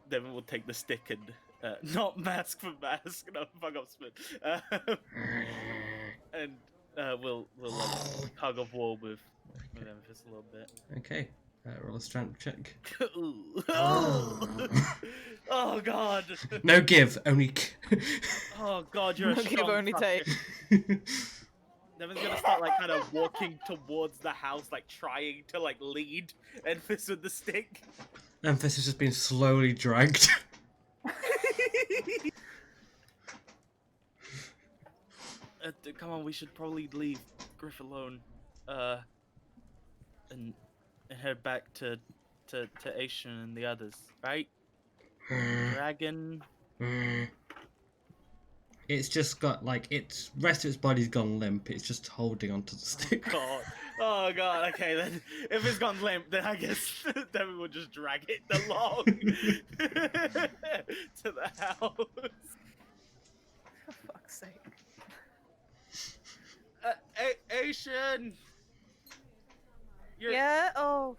S5: Devin will take the stick and not mask for mask, no, fuck off, Spit. And we'll like tug of war with Memphis a little bit.
S1: Okay, roll a strength check.
S5: Ooh. Oh god.
S1: No give, only.
S5: Oh god, you're a
S4: Give,
S5: strong
S4: only
S5: fucker.
S4: take.
S5: Devin's gonna start like kind of walking towards the house, like trying to like lead Memphis with the stick.
S1: Memphis has just been slowly dragged.
S5: Come on, we should probably leave Griff alone, and head back to Asian and the others, right? Dragon.
S1: It's just got like its rest of its body's gone limp. It's just holding onto the stick.
S5: Oh god. Okay, then if it's gone limp, then I guess Devin will just drag it along to the house.
S4: For fuck's sake.
S5: Asian.
S4: Yeah. Oh,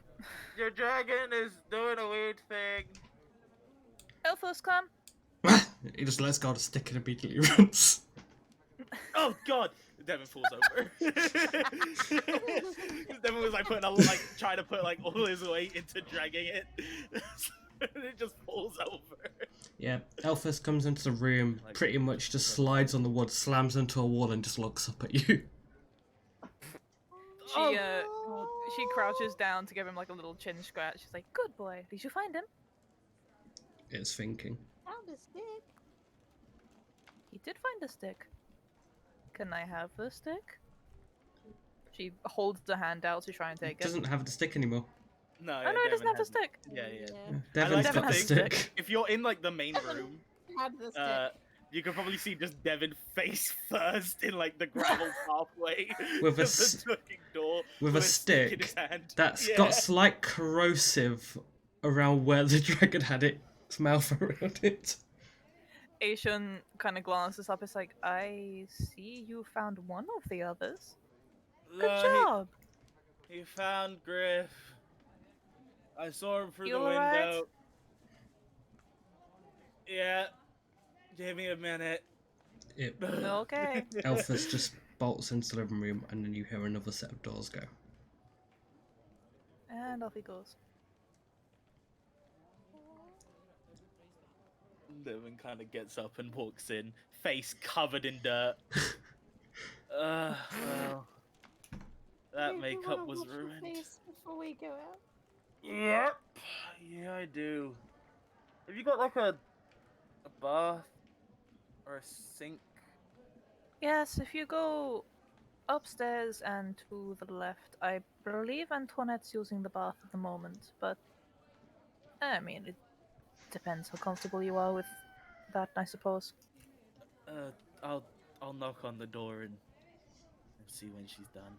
S5: Your dragon is doing a weird thing.
S4: Elfos, come.
S1: He just lets go of the stick and immediately runs.
S5: Oh god! Devin falls over. Devin was like trying to put like all his weight into dragging it. And it just falls over.
S1: Yeah, Elphus comes into the room, pretty much just slides on the wood, slams into a wall, and just looks up at you.
S4: She crouches down to give him like a little chin scratch. She's like, "Good boy. Did you find him?"
S1: It's thinking.
S2: Found a stick.
S4: He did find a stick. Can I have the stick? She holds the hand out to try and take it.
S1: Doesn't have the stick anymore.
S5: No,
S4: Oh no, he doesn't have the stick.
S5: Yeah.
S1: Devin's
S5: like
S1: got the
S4: to think
S1: stick.
S5: If you're in like the main room,
S2: Had the stick.
S5: you can probably see just Devin face first in like the gravel pathway
S1: With a
S5: of the fucking door
S1: with a
S5: in
S1: stick
S5: his hand.
S1: that's
S5: Yeah.
S1: got slight corrosive around where the dragon had its mouth around it.
S4: Asian kind of glances up. It's like, I see you found one of the others. Good job.
S5: He found Griff. I saw him through
S4: You
S5: the window.
S4: alright?
S5: Yeah. Give me a minute.
S4: Okay.
S1: Elphus just bolts into the living room, and then you hear another set of doors go.
S4: And off he goes.
S5: Devin kind of gets up and walks in, face covered in dirt. Well, that
S2: Hey, you
S5: makeup
S2: wanna
S5: was
S2: wash your
S5: ruined.
S2: face before we go out?
S5: Yep. Yeah, I do. Have you got like a bath or a sink?
S4: Yes, if you go upstairs and to the left, I believe Antoinette's using the bath at the moment, but I mean, it depends how comfortable you are with that, I suppose.
S5: I'll knock on the door and see when she's done.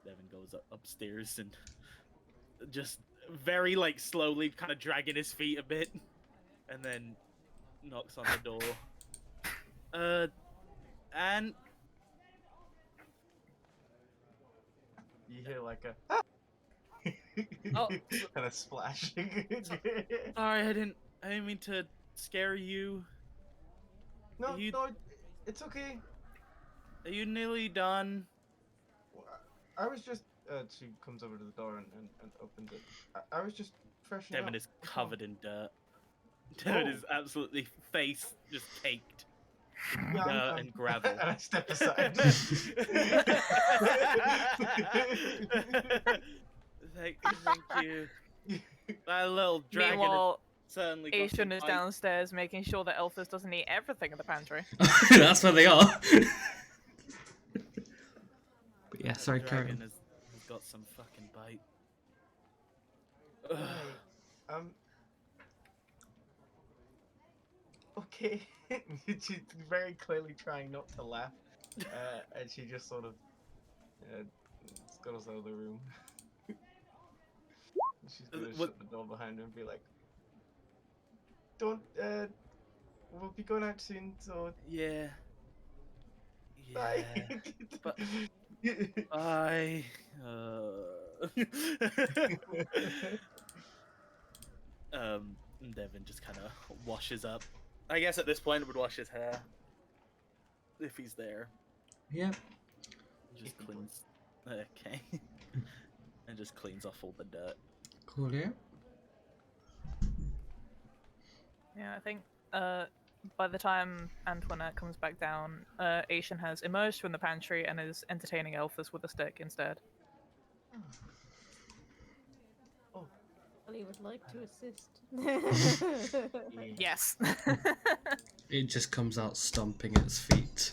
S5: Devin goes upstairs and just very like slowly kind of dragging his feet a bit, and then knocks on the door. And
S3: You hear like a
S5: Oh.
S3: and a splashing.
S5: sorry, I didn't mean to scare you.
S3: No,
S5: You-
S3: no, it's okay.
S5: Are you nearly done?
S3: I was just. She comes over to the door and opens it. I was just freshening
S5: Devin
S3: up.
S5: is covered in dirt. Devin is absolutely face just caked in
S3: Yeah,
S5: dirt
S3: I'm-
S5: and gravel.
S3: and I step aside.
S5: Thank you. That little dragon
S4: Meanwhile,
S5: certainly got
S4: Asian
S5: some
S4: is
S5: bite.
S4: downstairs making sure that Elphus doesn't eat everything in the pantry.
S1: That's where they are. But yeah,
S5: That
S1: sorry, carry
S5: dragon
S1: on.
S5: has got some fucking bite.
S3: Okay. She's very clearly trying not to laugh, and she just sort of Scuttles out of the room. She's gonna
S5: What-
S3: shut the door behind her and be like, "Don't. We'll be going out soon. So
S5: Yeah.
S3: bye."
S5: Yeah. But I. Devin just kind of washes up. I guess at this point would wash his hair if he's there.
S1: Yep.
S5: Just cleans. Okay. And just cleans off all the dirt.
S1: Cool, yeah.
S4: Yeah, I think by the time Antoinette comes back down, Asian has emerged from the pantry and is entertaining Elphus with a stick instead.
S3: Oh,
S2: Well, he would like to assist.
S3: yeah.
S4: Yes.
S1: It just comes out stomping its feet.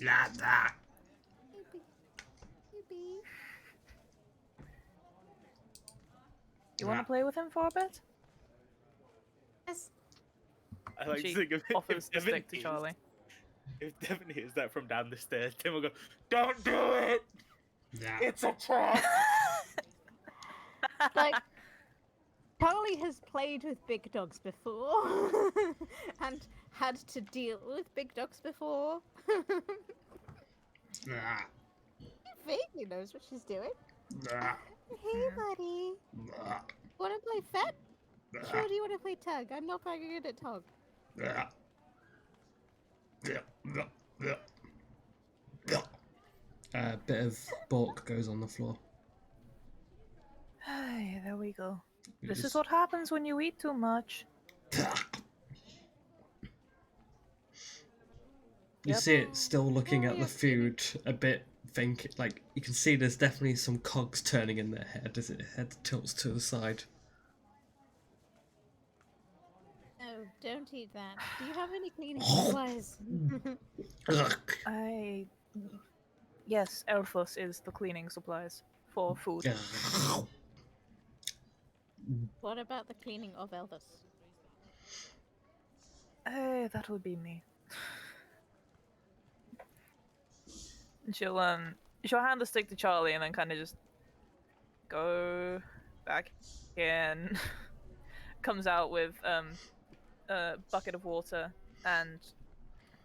S1: Like that.
S4: You want to play with him for a bit?
S2: Yes.
S5: I like
S4: She
S5: to think of
S4: offers the
S5: Devin
S4: stick to
S5: hears-
S4: Charlie.
S5: If Devin hears that from down the stairs, Tim will go, "Don't do it!
S1: Yeah.
S5: It's a trap!"
S2: Like, Charlie has played with big dogs before and had to deal with big dogs before.
S1: Yeah.
S2: Vaguely knows what she's doing.
S1: Yeah.
S2: Hey, buddy. Want to play fetch? Sure, do you want to play tug? I'm not very good at tug.
S1: Yeah. Yeah. Yeah. Yeah. Yeah. A bit of bulk goes on the floor.
S4: Hey, there we go. This
S1: It's-
S4: is what happens when you eat too much.
S1: You
S4: Yep.
S1: see it still looking at the
S2: Yes,
S1: food a bit, think like you can see there's definitely some cogs turning in their head as it head tilts to the side.
S2: No, don't eat that. Do you have any cleaning supplies?
S1: Ugh.
S4: Yes, Elphus is the cleaning supplies for food.
S2: What about the cleaning of Elvis?
S4: Hey, that would be me. And she'll hand the stick to Charlie and then kind of just go back in. Comes out with a bucket of water and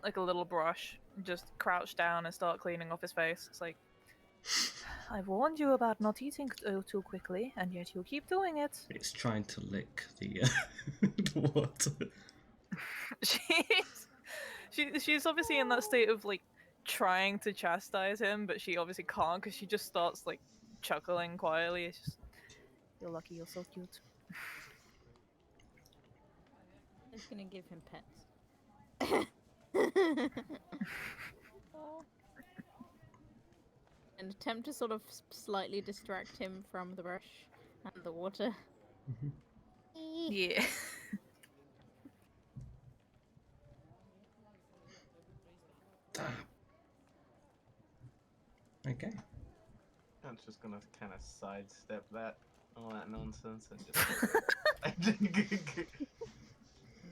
S4: like a little brush. Just crouch down and start cleaning off his face. It's like, I've warned you about not eating too quickly, and yet you keep doing it.
S1: It's trying to lick the, the water.
S4: She's obviously in that state of like trying to chastise him, but she obviously can't because she just starts like chuckling quietly. It's just, you're lucky you're so cute.
S2: I'm just gonna give him pets. And attempt to sort of slightly distract him from the brush and the water.
S4: Yeah.
S1: Okay.
S3: I'm just gonna kind of sidestep all that nonsense, and just.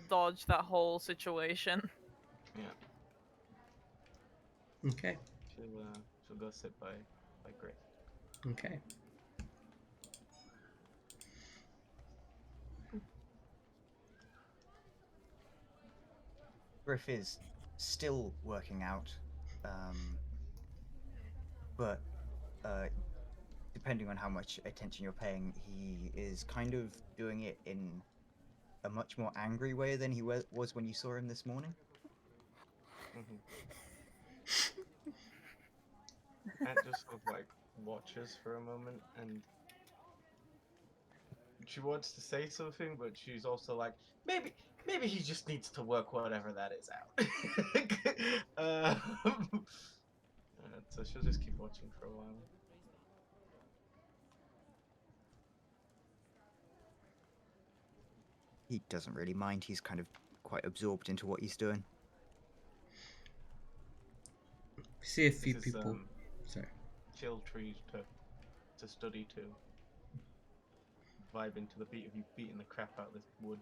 S4: Dodge that whole situation.
S3: Yeah,
S1: Okay.
S3: she'll go sit by Grace.
S1: Okay.
S7: Griff is still working out, but depending on how much attention you're paying, he is kind of doing it in a much more angry way than he was when you saw him this morning.
S3: Ant just sort of like watches for a moment, and she wants to say something, but she's also like, maybe he just needs to work whatever that is out. So she'll just keep watching for a while.
S7: He doesn't really mind. He's kind of quite absorbed into what he's doing.
S1: We see a few
S3: This is,
S1: people. Sorry.
S3: Chill trees to study to. Vibe into the beat of you beating the crap out of this wood.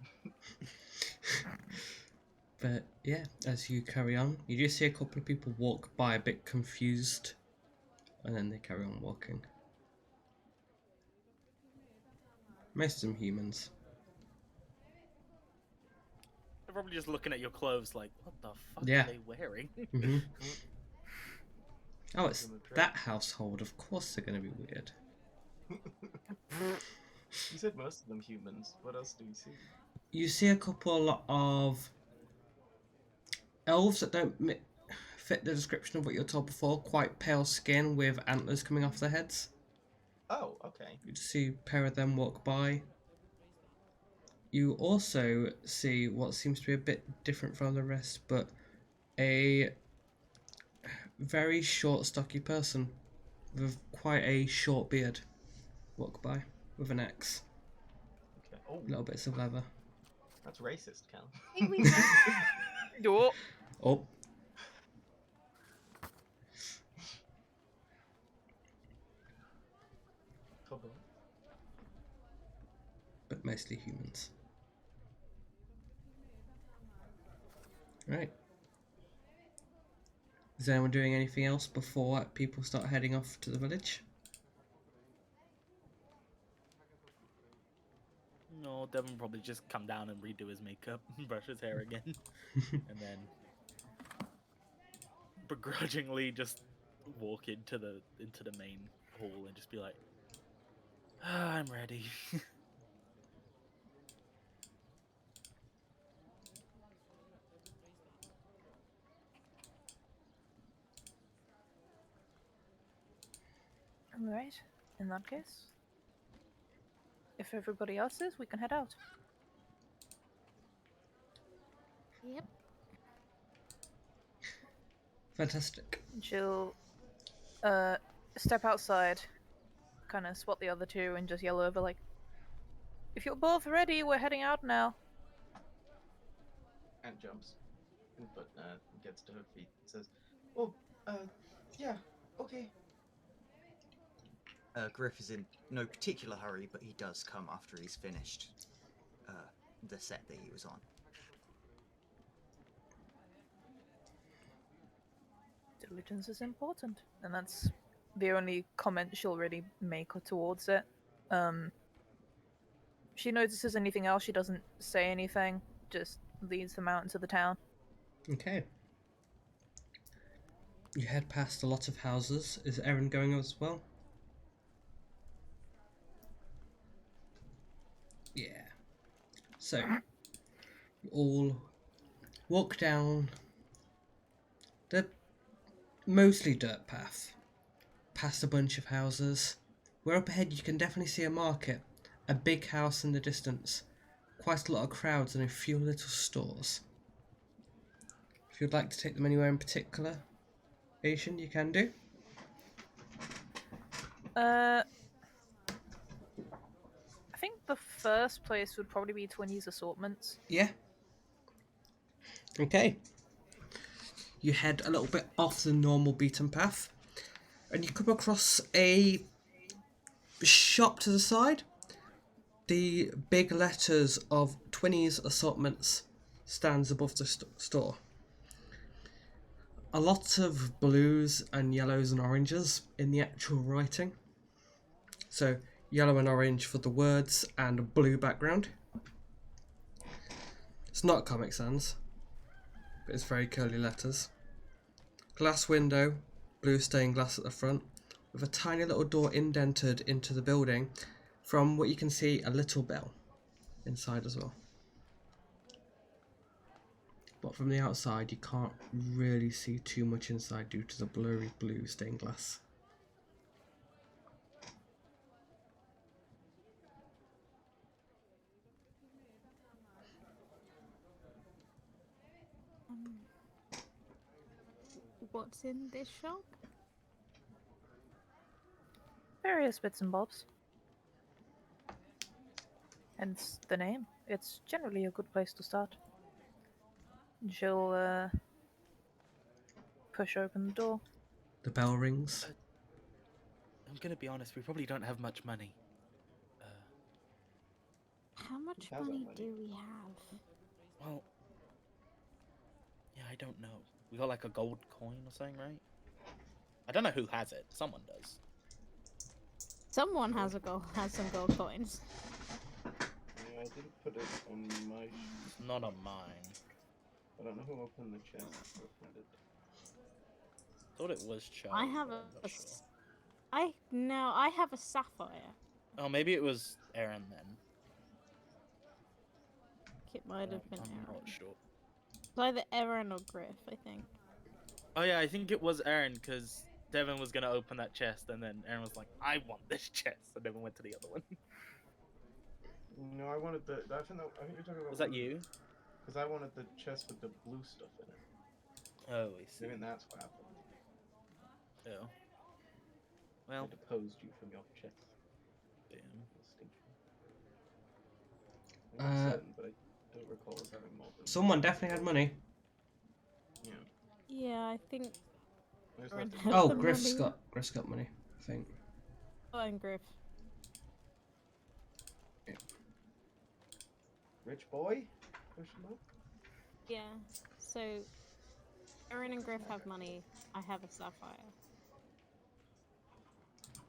S1: But yeah, as you carry on, you do see a couple of people walk by a bit confused, and then they carry on walking. Most of them humans.
S5: They're probably just looking at your clothes like, what the fuck
S1: Yeah.
S5: are they wearing?
S1: Hmm. Oh, it's
S3: Give 'em a drink.
S1: that household. Of course they're going to be weird.
S3: You said most of them humans. What else do you see?
S1: You see a couple of elves that don't fit the description of what you're told before. Quite pale skin with antlers coming off their heads.
S3: Oh, okay.
S1: You see a pair of them walk by. You also see what seems to be a bit different from the rest, but a very short, stocky person with quite a short beard walk by with an axe,
S3: Okay. Oh,
S1: little bits of leather.
S3: that's racist, Cal.
S2: I think we met.
S4: Oh,
S1: Oh,
S3: Trouble.
S1: but mostly humans. Right. Is anyone doing anything else before people start heading off to the village?
S5: No, Devon will probably just come down and redo his makeup, brush his hair again, and then begrudgingly just walk into the main hall and just be like, I'm ready.
S4: alright. In that case, if everybody else is, we can head out.
S2: Yep.
S1: Fantastic.
S4: She'll step outside, kind of spot the other two, and just yell over like, "If you're both ready, we're heading out now."
S3: And jumps. But gets to her feet and says, "Oh, yeah, okay."
S7: Griff is in no particular hurry, but he does come after he's finished the set that he was on.
S4: Diligence is important, and that's the only comment she'll really make towards it. She notices anything else, she doesn't say anything, just leads them out into the town.
S1: Okay. You head past a lot of houses. Is Erin going as well? Yeah. So, you all walk down the mostly dirt path, past a bunch of houses. Where up ahead you can definitely see a market, a big house in the distance, quite a lot of crowds and a few little stores. If you'd like to take them anywhere in particular, Asian, you can do.
S4: I think the first place would probably be Twinnie's Assortments.
S1: Yeah. Okay. You head a little bit off the normal beaten path, and you come across a shop to the side. The big letters of Twinnie's Assortments stands above the store. A lot of blues and yellows and oranges in the actual writing. So yellow and orange for the words and blue background. It's not Comic Sans, but it's very curly letters. Glass window, blue stained glass at the front, with a tiny little door indented into the building. From what you can see, a little bell inside as well. But from the outside, you can't really see too much inside due to the blurry blue stained glass.
S2: What's in this shop?
S4: Various bits and bobs. Hence the name. It's generally a good place to start. She'll push open the door.
S1: The bell rings.
S5: I'm gonna be honest, we probably don't have much money.
S2: How much
S3: How's that
S2: money
S3: money?
S2: do we have?
S5: Well, I don't know. We got like a gold coin or something, right? I don't know who has it. Someone does.
S2: Someone has some gold coins.
S3: Yeah, I didn't put it on my.
S5: It's not on mine.
S3: I don't know who opened the chest. Who opened it?
S5: Thought it was Charles.
S2: I have
S5: but
S2: a.
S5: I'm not sure.
S2: I have a sapphire.
S5: Oh, maybe it was Aaron then.
S2: It might have been
S5: I'm
S2: Aaron.
S5: not sure.
S2: It's either Aaron or Griff, I think.
S5: Oh yeah, I think it was Aaron because Devin was gonna open that chest, and then Aaron was like, "I want this chest," and Devin went to the other one.
S3: No, I wanted the. I think you're talking about.
S5: Was that you?
S3: Because I wanted the chest with the blue stuff in it.
S5: Oh, I see.
S3: I think that's what happened.
S5: Oh.
S3: I
S5: Well,
S3: deposed you from your chest.
S5: damn.
S3: Distinction. I'm
S1: Uh,
S3: certain, but I don't recall us having more than.
S1: Someone definitely had money.
S3: Yeah.
S2: Yeah, I think.
S3: I just
S2: Aaron
S3: left it
S2: had
S3: there.
S1: Oh,
S2: the
S1: Griff's
S2: money.
S1: got money, I think.
S2: Oh, and Griff.
S3: Rich boy? Question mark?
S2: Yeah. So, Aaron and Griff have money. I have a sapphire.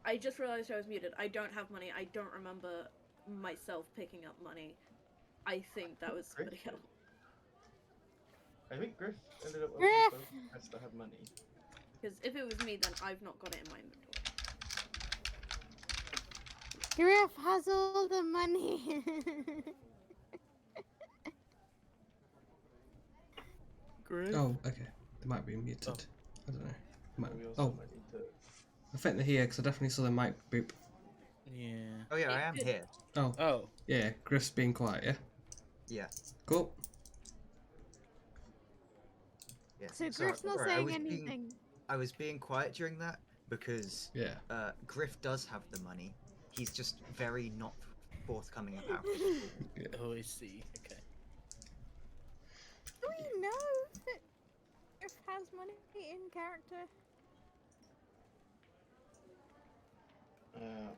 S6: I just realized I was muted. I don't have money. I don't remember myself picking up money. I think that was somebody
S3: Griff?
S6: else.
S3: I think Griff ended up
S2: Griff!
S3: opening both chests that had money.
S6: Because if it was me, then I've not got it in my inventory.
S2: Griff has all the money.
S5: Great.
S1: Oh, okay. They might be muted.
S5: Oh.
S1: I don't know. Might...
S3: We also
S1: Oh,
S3: might need to.
S1: I think they're here because I definitely saw the mic boop.
S5: Yeah.
S7: Oh yeah, I am here.
S1: Oh,
S5: Oh.
S1: yeah. Griff's being quiet, yeah?
S7: Yeah.
S1: Cool.
S7: Yeah.
S2: So
S7: Sorry-
S2: Griff's not
S7: sorry, I
S2: saying
S7: was
S2: anything.
S7: I was being quiet during that because
S1: Yeah.
S7: Griff does have the money. He's just very not forthcoming about it.
S5: Oh, I see. Okay.
S2: Do we know that Griff has money in character?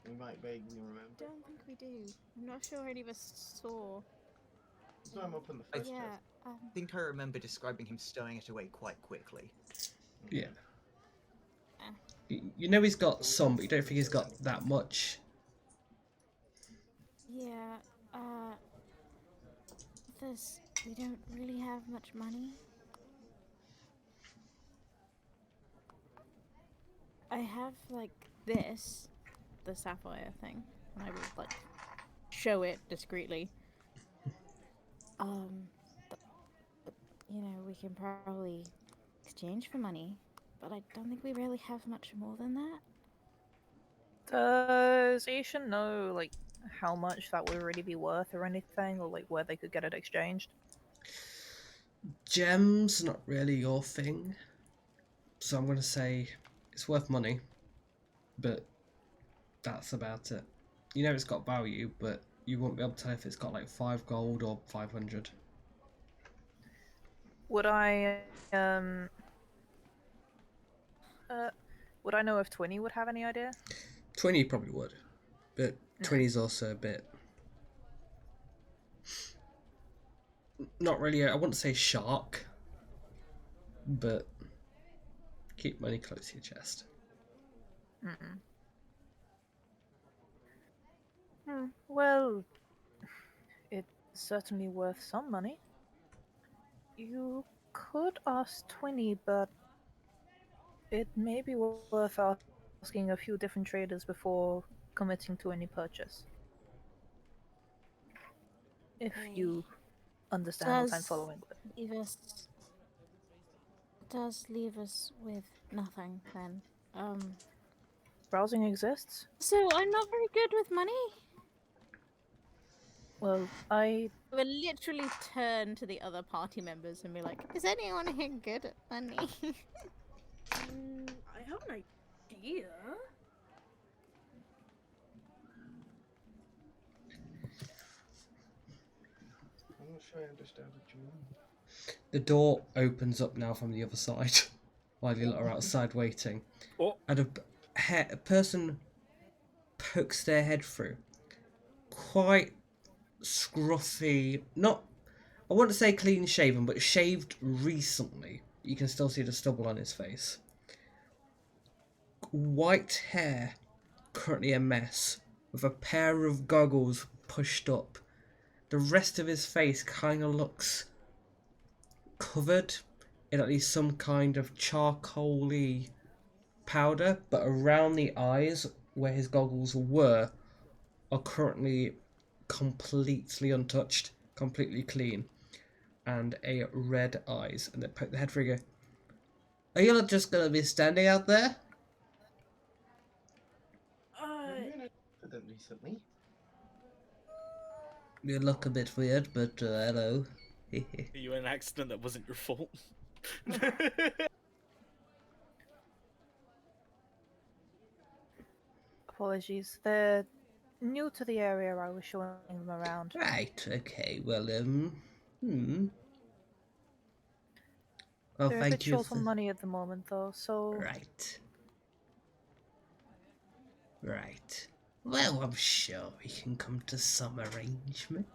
S3: We might vaguely remember.
S2: Don't think we do. I'm not sure any of us saw.
S3: So I'm open the first
S2: Yeah.
S3: chest.
S7: I think I remember describing him stowing it away quite quickly.
S1: Yeah. You know he's got some, but you don't think he's got that much.
S2: Yeah. We don't really have much money. I have like this, the sapphire thing, and I would like show it discreetly. But, you know, we can probably exchange for money, but I don't think we really have much more than that.
S4: Does Asian know, like, how much that would really be worth or anything, or like where they could get it exchanged?
S1: Gems, not really your thing. So I'm going to say it's worth money, but that's about it. You know it's got value, but you won't be able to tell if it's got like 5 gold or 500.
S4: Would I know if 20 would have any idea?
S1: 20 probably would, but 20 is also a bit... Not really, I wouldn't say shark, but keep money close to your chest.
S4: Well, it's certainly worth some money. You could ask 20, but it may be worth asking a few different traders before committing to any purchase. If you understand what I'm following with.
S2: Does leave us with nothing then.
S4: Browsing exists?
S2: So I'm not very good with money.
S4: Well, I
S2: We'll literally turn to the other party members and be like, is anyone here good at money?
S6: I have an idea.
S3: I'm not sure I understand what you mean.
S1: The door opens up now from the other side while you lot are outside waiting.
S5: Oh.
S1: And a person pokes their head through. Quite scruffy, not I wouldn't say clean shaven, but shaved recently. You can still see the stubble on his face. White hair, currently a mess, with a pair of goggles pushed up. The rest of his face kind of looks covered in at least some kind of charcoaly powder, but around the eyes where his goggles were are currently completely untouched, completely clean, and a red eyes. And the head figure. Are you not just gonna be standing out there?
S6: Uh,
S3: Didn't recently.
S1: You look a bit weird, but hello.
S5: Are you in an accident that wasn't your fault?
S4: Apologies. They're new to the area. I was showing them around.
S1: Right, okay, well, Well,
S4: They're a
S1: thank
S4: bit
S1: you.
S4: short on money at the moment, though, so...
S1: Right. Right. Well, I'm sure we can come to some arrangement.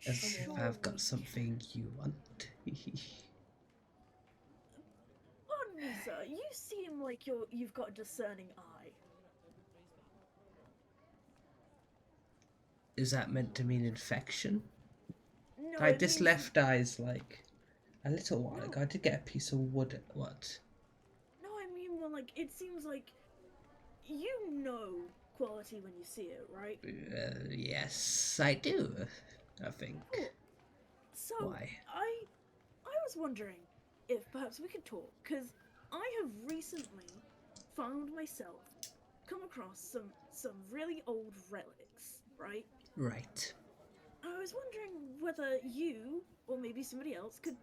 S1: If
S6: sure
S1: I've got
S6: we
S1: something you want.
S6: Pardon me, sir. You seem like you've got a discerning eye.
S1: Is that meant to mean infection?
S6: No,
S1: Like,
S6: it
S1: this
S6: means-
S1: left eye's like a little while
S6: No.
S1: ago. I did get a piece of wood. What?
S6: No, I mean, well, like, it seems like you know quality when you see it, right?
S1: Yes, I do. I think.
S6: Cool. So,
S1: Why?
S6: I was wondering if perhaps we could talk, because I have recently found myself come across some really old relics, right?
S1: Right.
S6: I was wondering whether you, or maybe somebody else, could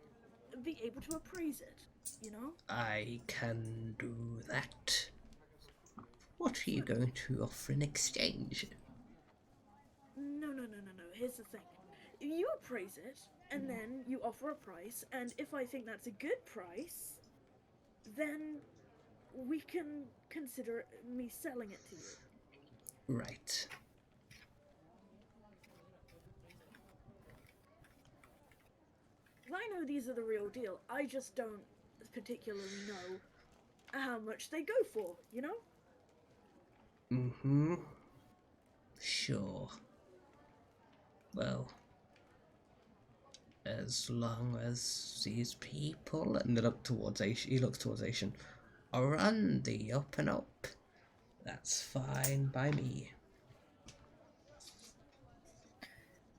S6: be able to appraise it, you know?
S1: I can do that. What are you going to offer in exchange?
S6: No. Here's the thing. You appraise it, and then you offer a price, and if I think that's a good price, then we can consider me selling it to you.
S1: Right.
S6: I know these are the real deal. I just don't particularly know how much they go for, you know?
S1: Mm-hmm. Sure. Well, as long as these people, and they look towards Asian, he looks towards Asian, are on the up and up, that's fine by me.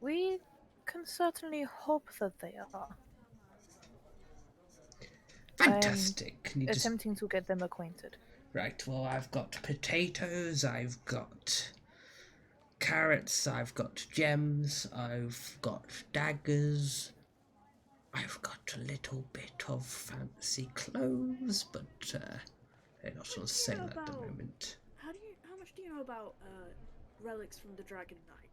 S4: We can certainly hope that they are.
S1: Fantastic. Can you just...
S4: Attempting to get them acquainted.
S1: Right, well, I've got potatoes, I've got carrots, I've got gems, I've got daggers, I've got a little bit of fancy clothes, but they're not on sale at the moment.
S6: How much do you know about relics from the Dragon Knights?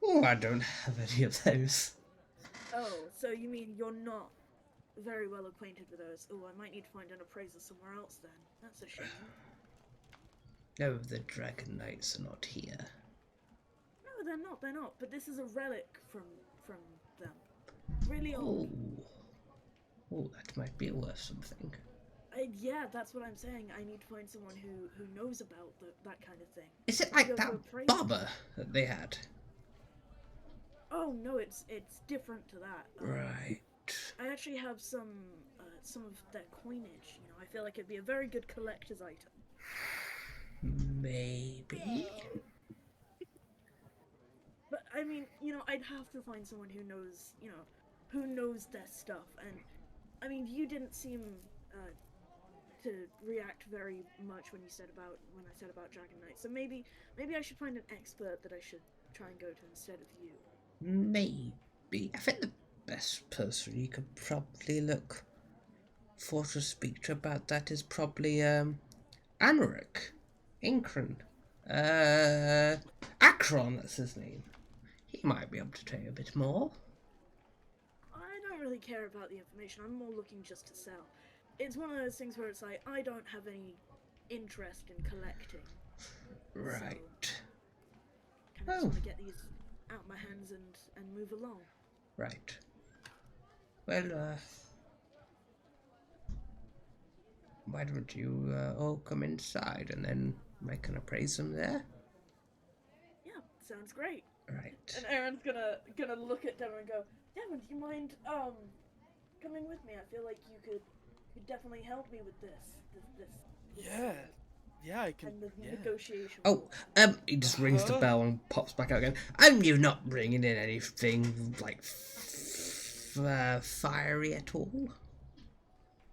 S1: Oh, I don't have any of those.
S6: Oh, so you mean you're not very well acquainted with those? Oh, I might need to find an appraiser somewhere else then. That's a shame.
S1: No, the Dragon Knights are not here.
S6: No, they're not. But this is a relic from them. Really old.
S1: Oh, that might be worth something.
S6: Yeah, that's what I'm saying. I need to find someone who knows about that kind of thing.
S1: Is it
S6: Go
S1: like
S6: to
S1: that
S6: appraise-
S1: bobber that they had?
S6: Oh no, it's different to that.
S1: Right.
S6: I actually have some of their coinage. You know, I feel like it'd be a very good collector's item.
S1: Maybe.
S6: But I mean, you know, I'd have to find someone who knows, you know, who knows their stuff. And I mean, you didn't seem to react very much when I said about Dragon Knight. So maybe I should find an expert that I should try and go to instead of you.
S1: Maybe. I think the best person you could probably look for to speak to about that is probably Anric. Inkran. Akron, that's his name. He might be able to tell you a bit more.
S6: I don't really care about the information. I'm more looking just to sell. It's one of those things where it's like I don't have any interest in collecting.
S1: Right.
S6: kind of just
S1: Oh.
S6: want to get these out my hands and move along.
S1: Right. Well, why don't you all come inside and then make an appraisal there?
S6: Yeah, sounds great.
S1: Right.
S6: And Aaron's gonna look at Devon and go, Devon, do you mind coming with me? I feel like you could definitely help me with this
S5: Yeah, I can.
S6: kind of
S5: Yeah.
S6: negotiation.
S1: Oh, he just rings the bell and pops back out again. And you're not bringing in anything like fiery at all?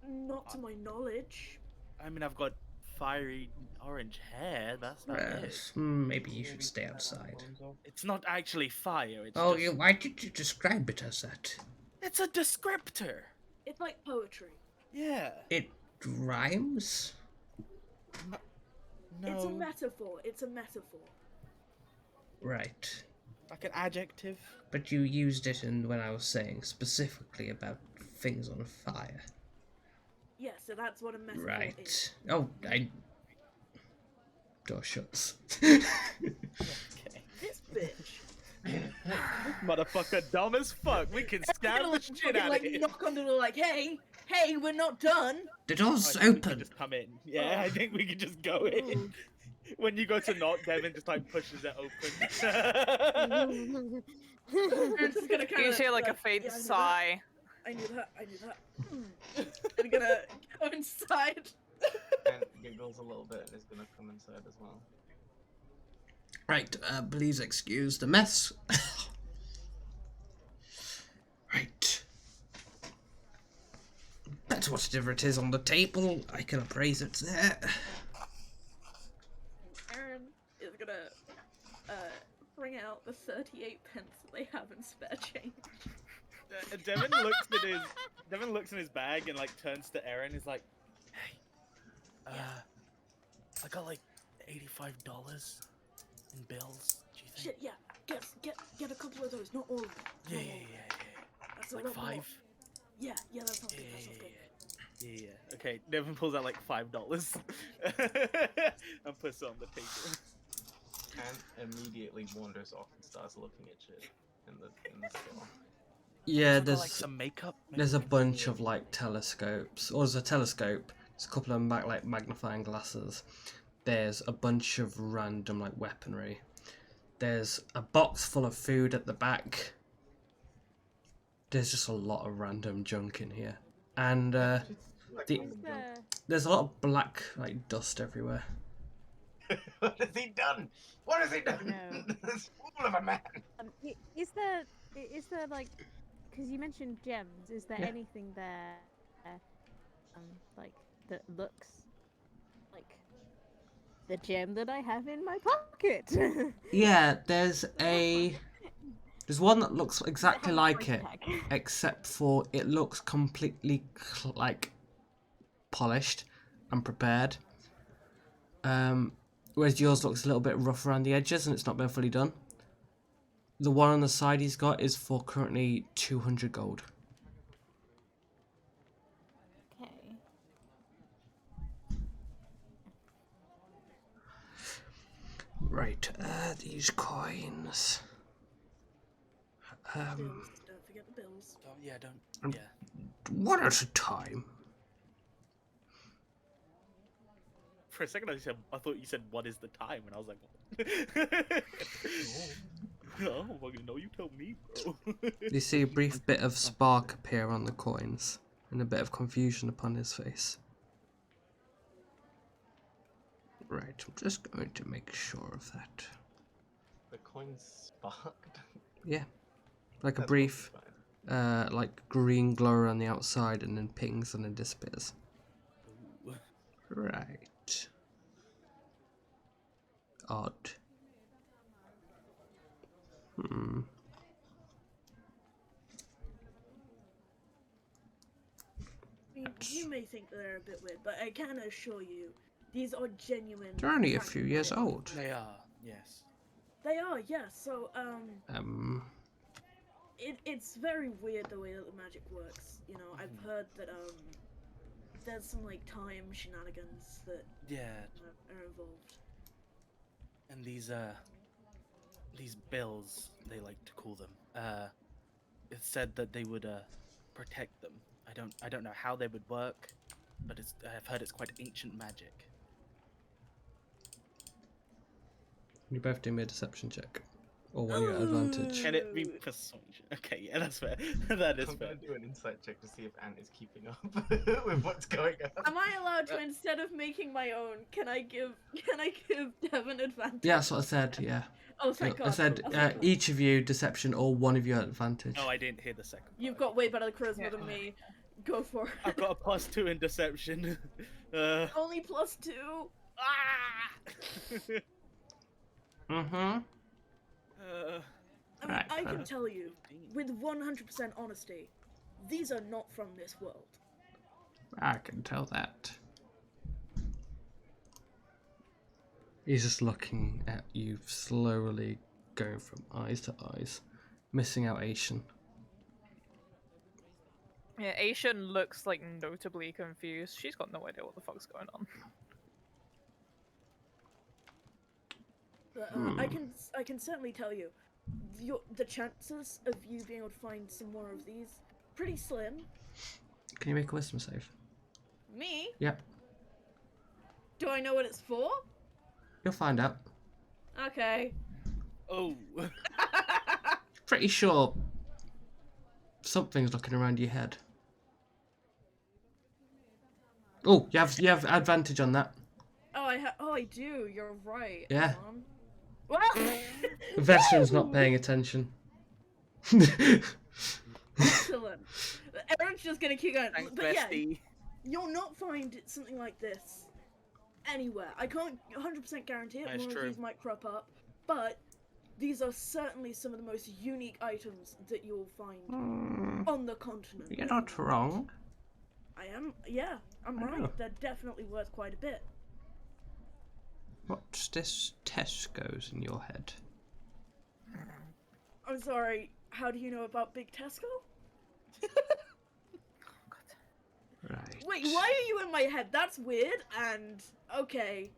S6: Not to my knowledge.
S5: I mean, I've got fiery orange hair. That's about it.
S1: Yes, maybe you should stay outside.
S5: It's not actually fire. It's
S1: Oh,
S5: just...
S1: why did you describe it as that?
S5: It's a descriptor.
S6: It's like poetry.
S5: Yeah.
S1: It rhymes?
S5: No.
S6: It's a metaphor. It's a metaphor.
S1: Right.
S5: Like an adjective.
S1: But you used it when I was saying specifically about things on fire.
S6: Yeah, so that's what a metaphor
S1: Right.
S6: is.
S1: Oh, door shuts.
S5: Okay.
S6: This bitch.
S5: Motherfucker, dumb as fuck. We can stab the shit out of
S6: like
S5: it.
S6: knock on the door like, hey, we're not done.
S1: The door's
S5: I think we
S1: open.
S5: can just come in. Yeah, I think we can just go in. When you go to knock, Devin just like pushes it open.
S6: Aaron's just gonna kind
S4: You
S6: of
S4: hear like a faint
S6: yeah, I knew that.
S4: sigh.
S6: I knew that. I'm gonna go inside.
S3: And giggles a little bit and is gonna come inside as well.
S1: Right, please excuse the mess. Right. That's whatever it is on the table. I can appraise it there.
S6: Aaron is gonna bring out the 38 pence that they have in spare change.
S5: Devin looks in his bag and like turns to Aaron. He's like, "Hey, I got like $85 in bills. Do you think?"
S6: Shit, yeah. Get a couple of those, not all of them.
S5: Yeah,
S6: Not
S5: yeah,
S6: all of them.
S5: yeah.
S6: That's a
S5: Like
S6: lot more.
S5: 5.
S6: Yeah, that sounds
S5: Yeah,
S6: good. That sounds good.
S5: yeah. Okay, Devin pulls out like $5 and puts it on the table.
S3: And immediately wanders off and starts looking at shit in the store.
S1: Yeah,
S5: I got, like
S1: there's
S5: some makeup.
S1: there's a bunch of like telescopes. Or there's a telescope. There's a couple of like magnifying glasses. There's a bunch of random like weaponry. There's a box full of food at the back. There's just a lot of random junk in here. And there's a lot of black like dust everywhere.
S3: What has he done? What has he done?
S2: No.
S3: This fool of a man.
S2: Is there like, because you mentioned gems, is there
S1: Yeah.
S2: anything there, like that looks like the gem that I have in my pocket?
S1: Yeah, there's one that looks exactly
S2: Has a
S1: like
S2: price
S1: it,
S2: tag.
S1: except for it looks completely like polished and prepared. Whereas yours looks a little bit rough around the edges and it's not been fully done. The one on the side he's got is for currently 200 gold.
S2: Okay.
S1: Right, these coins.
S6: Bills. Don't forget the bills.
S5: Don't. Yeah.
S1: One at a time.
S5: For a second, I thought you said, "What is the time?" And I was like, "What?" No, fucking no, you tell me, bro.
S1: You see a brief bit of spark appear on the coins, and a bit of confusion upon his face. Right, I'm just going to make sure of that.
S3: The coin's sparked.
S1: Yeah, like a
S3: That's
S1: brief,
S3: fine.
S1: like green glow around the outside, and then pings and then disappears. Right. Odd. Hmm.
S6: I mean, you may think they're a bit weird, but I can assure you, these are genuine.
S1: They're only a
S6: practical
S1: few years
S6: items.
S1: old.
S5: They are, yes.
S6: They are, yeah. So, it's very weird the way that the magic works. You know, I've heard that there's some like time shenanigans that
S5: Yeah,
S6: are involved.
S5: and these these bills, they like to call them. It said that they would protect them. I don't know how they would work, but I've heard it's quite ancient magic.
S1: You both do me a deception check. Or one your advantage.
S5: Can it be persuasion? Okay, yeah, that's fair. That is
S3: I'm
S5: fair.
S3: gonna do an insight check to see if Ant is keeping up with what's going on.
S6: Am I allowed to, instead of making my own, can I give Devon advantage?
S1: Yeah, that's what I said, yeah.
S6: Oh, thank God.
S1: I said
S6: Oh, thank God.
S1: each of you deception or one of you at advantage.
S5: Oh, I didn't hear the second
S6: You've
S5: part.
S6: got way better charisma
S4: Yeah.
S6: than me. Go for it.
S5: I've got a +2 in deception.
S6: Only +2.
S5: Ah!
S1: Mm-hmm.
S6: I mean,
S1: Right,
S6: I can
S1: perfect.
S6: tell you, with 100% honesty, these are not from this world.
S1: I can tell that. He's just looking at you slowly, going from eyes to eyes, missing out Asian.
S4: Yeah, Asian looks like notably confused. She's got no idea what the fuck's going on.
S6: But, I can certainly tell you, the chances of you being able to find some more of these, pretty slim.
S1: Can you make a wisdom save?
S6: Me?
S1: Yep.
S6: Do I know what it's for?
S1: You'll find out.
S6: Okay.
S5: Oh.
S1: Pretty sure something's looking around your head. Oh, you have advantage on that.
S6: Oh, I do. You're right.
S1: Yeah.
S6: Hold on. Well,
S1: The veteran's not paying attention.
S6: excellent. Aaron's just gonna keep going.
S5: Thanks,
S6: But yeah,
S5: bestie.
S6: you'll not find something like this anywhere. I can't 100% guarantee it.
S5: That's
S6: More
S5: true.
S6: of these might crop up, but these are certainly some of the most unique items that you'll find on the continent.
S1: You're not wrong.
S6: I am. Yeah, I'm
S1: I
S6: right.
S1: know.
S6: They're definitely worth quite a bit.
S1: What's this Tesco's in your head?
S6: I'm sorry. How do you know about Big Tesco?
S1: Right.
S6: Wait, why are you in my head? That's weird. And okay,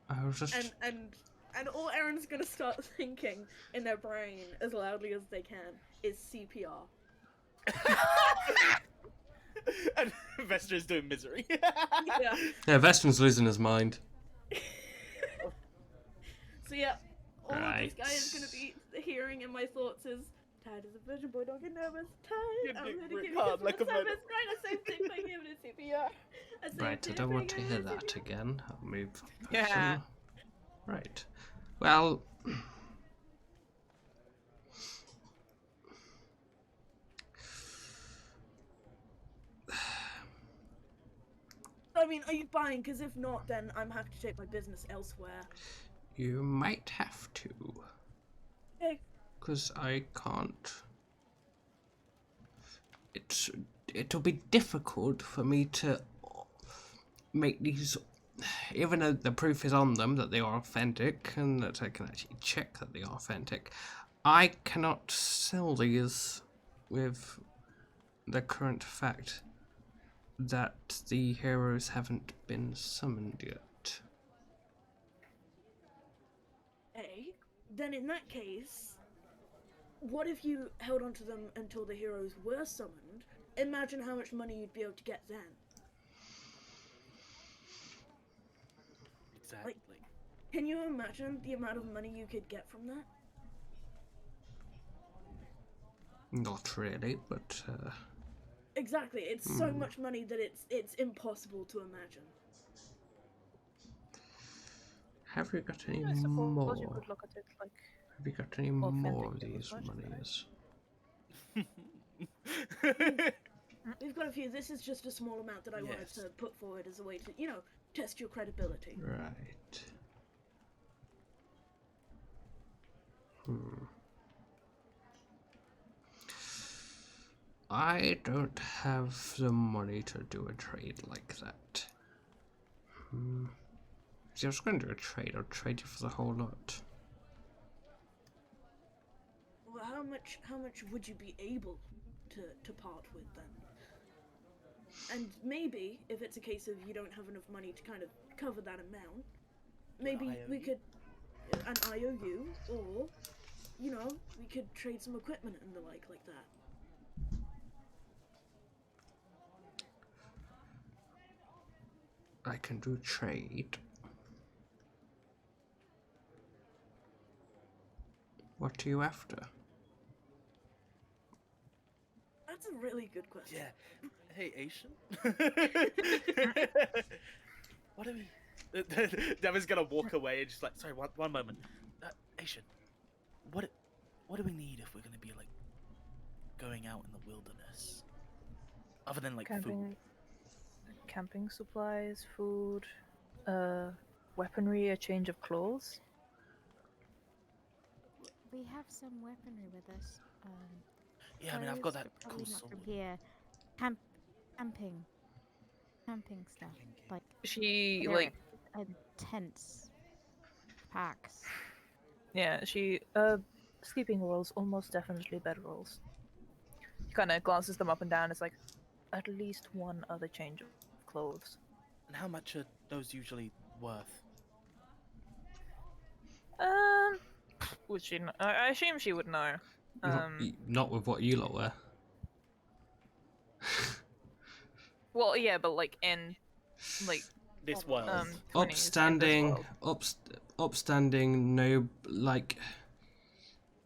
S1: I was just...
S6: and all Aaron's gonna start thinking in their brain as loudly as they can is CPR.
S5: And Vester is doing misery.
S6: Yeah.
S1: Yeah, Vestron's losing his mind.
S6: So yeah, all of
S1: Right.
S6: this guy is gonna be hearing in my thoughts is tired as a virgin boy, don't get nervous.
S5: Your
S6: Tired. I'm
S5: dick
S6: gonna
S5: work
S6: give you
S5: hard
S6: this
S5: like a
S6: service.
S5: murder.
S6: Right, the same thing by giving it CPR.
S1: Right, I don't want to hear that again. I'll move the person.
S4: Yeah.
S1: Right. Well...
S6: I mean, are you buying? Because if not, then I'm happy to take my business elsewhere.
S1: You might have to.
S6: Okay.
S1: Because I can't. It'll be difficult for me to make these, even though the proof is on them that they are authentic and that I can actually check that they are authentic. I cannot sell these with the current fact that the heroes haven't been summoned yet.
S6: Then in that case, what if you held onto them until the heroes were summoned? Imagine how much money you'd be able to get then.
S5: Exactly.
S6: Can you imagine the amount of money you could get from that?
S1: Not really, but
S6: Exactly. It's so much money that it's impossible to imagine.
S1: have you got any
S4: I suppose
S1: more?
S4: you could look at it like
S1: Have you got any
S4: authentic
S1: more of these
S4: demonstration,
S1: monies?
S6: We've got a few. This is just a small amount that I wanted
S5: Yes.
S6: to put forward as a way to, test your credibility.
S1: Right. I don't have the money to do a trade like that. See, I was going to do a trade. I'll trade you for the whole lot.
S6: Well, how much would you be able to part with then? And maybe if it's a case of you don't have enough money to kind of cover that amount, maybe we could an IOU, or, you know, we could trade some equipment and the like that.
S1: I can do trade. What are you after?
S6: That's a really good question.
S5: Yeah. Hey, Asian. What do we? Devin's gonna walk away and just like, sorry, one moment. Asian, what do we need if we're gonna be like going out in the wilderness? Other than like food.
S4: Camping supplies, food, weaponry, a change of clothes.
S2: We have some weaponry with us.
S5: Yeah, I mean, I've got
S2: clothes,
S5: that
S2: but
S5: cool
S2: probably not
S5: sword.
S2: from here. Camping stuff like
S4: She
S2: there
S4: like
S2: are, tents, packs.
S4: yeah, she sleeping rolls, almost definitely bed rolls. She kind of glances them up and down. It's like at least one other change of clothes.
S5: And how much are those usually worth?
S4: Would she? I assume she would know.
S1: Not with what you lot wear.
S4: Well, yeah, but like in like
S5: This world.
S4: 20s,
S1: Upstanding, upstanding, no, like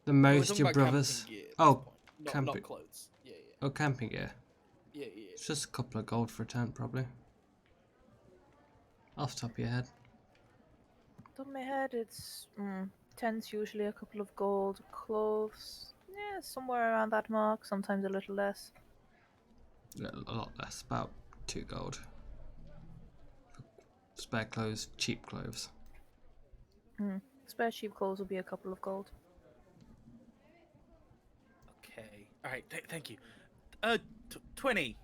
S1: the
S5: No, we're
S1: most
S5: talking
S1: your
S5: about camping
S1: brothers.
S5: gear at this
S1: Oh,
S5: point. Not
S1: camping.
S5: clothes. Yeah.
S1: Oh, camping gear.
S5: Yeah.
S1: It's just a couple of gold for a tent, probably. Off the top of your head.
S4: top of my head, it's tents usually a couple of gold, clothes, yeah, somewhere around that mark. Sometimes a little less.
S1: A lot less, about 2 gold. Spare clothes, cheap clothes.
S4: Spare cheap clothes will be a couple of gold.
S5: Okay. All right. Thank you. 20.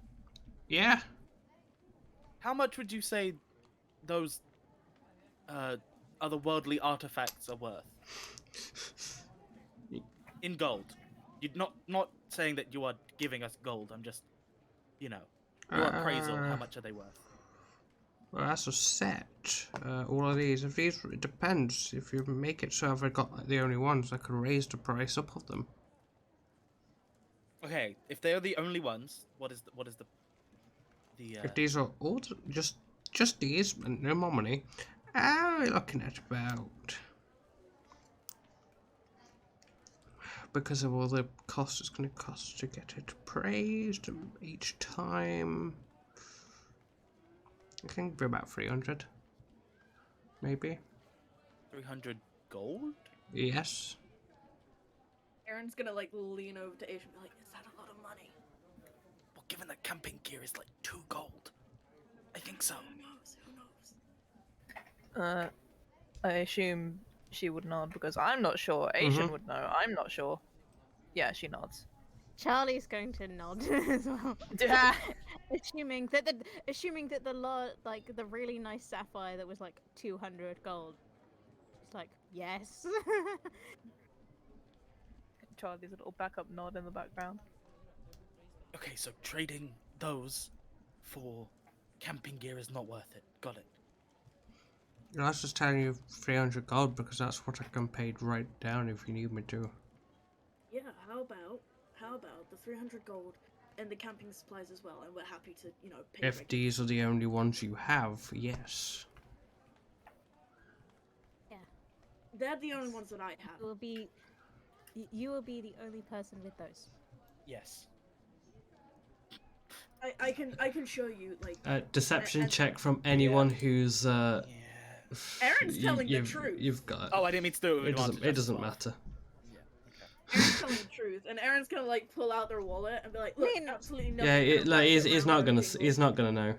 S1: Yeah.
S5: How much would you say those otherworldly artifacts are worth in gold? You're not saying that you are giving us gold. I'm just, your appraisal. How much are they worth?
S1: Well, that's a set. All of these. If these, it depends. If you make it so if I got like, the only ones, I can raise the price up of them.
S5: Okay, if they are the only ones, what is the
S1: If these are all just these and no more money, we're looking at about, because of all the costs it's going to cost to get it praised each time. I think be about 300, maybe.
S5: 300 gold?
S1: Yes.
S6: Aaron's gonna like lean over to Asia and be like, "Is that a lot of money?"
S5: Well, given that camping gear is like 2 gold, I think so.
S6: Who knows?
S4: I assume she would nod because I'm not sure. Asian would know. I'm not sure. Yeah, she nods.
S2: Charlie's going to nod as well. assuming that the lot, like the really nice sapphire that was like 200 gold. It's like, yes.
S4: Charlie's little backup nod in the background.
S5: Okay, so trading those for camping gear is not worth it. Got it.
S1: I was just telling you 300 gold because that's what I can pay right down if you need me to.
S6: Yeah, how about the 300 gold and the camping supplies as well, and we're happy to, pay.
S1: If these are the only ones you have, yes.
S2: Yeah.
S6: They're the only ones that I have.
S2: You will be the only person with those.
S5: Yes.
S6: I can show you like.
S1: Deception
S6: and-
S1: check from anyone who's
S5: Yeah.
S6: Aaron's telling the
S1: you've,
S6: truth.
S1: You've got.
S5: Oh, I didn't mean to do it with advantage,
S1: It doesn't
S5: as well.
S1: matter.
S5: Yeah. Okay.
S6: Aaron's telling the truth, and Aaron's gonna like pull out their wallet and be like, "Look, absolutely nothing."
S1: Yeah,
S6: comes
S1: like
S6: out of
S1: he's
S6: my
S1: not gonna
S6: wallet.
S1: he's not gonna know.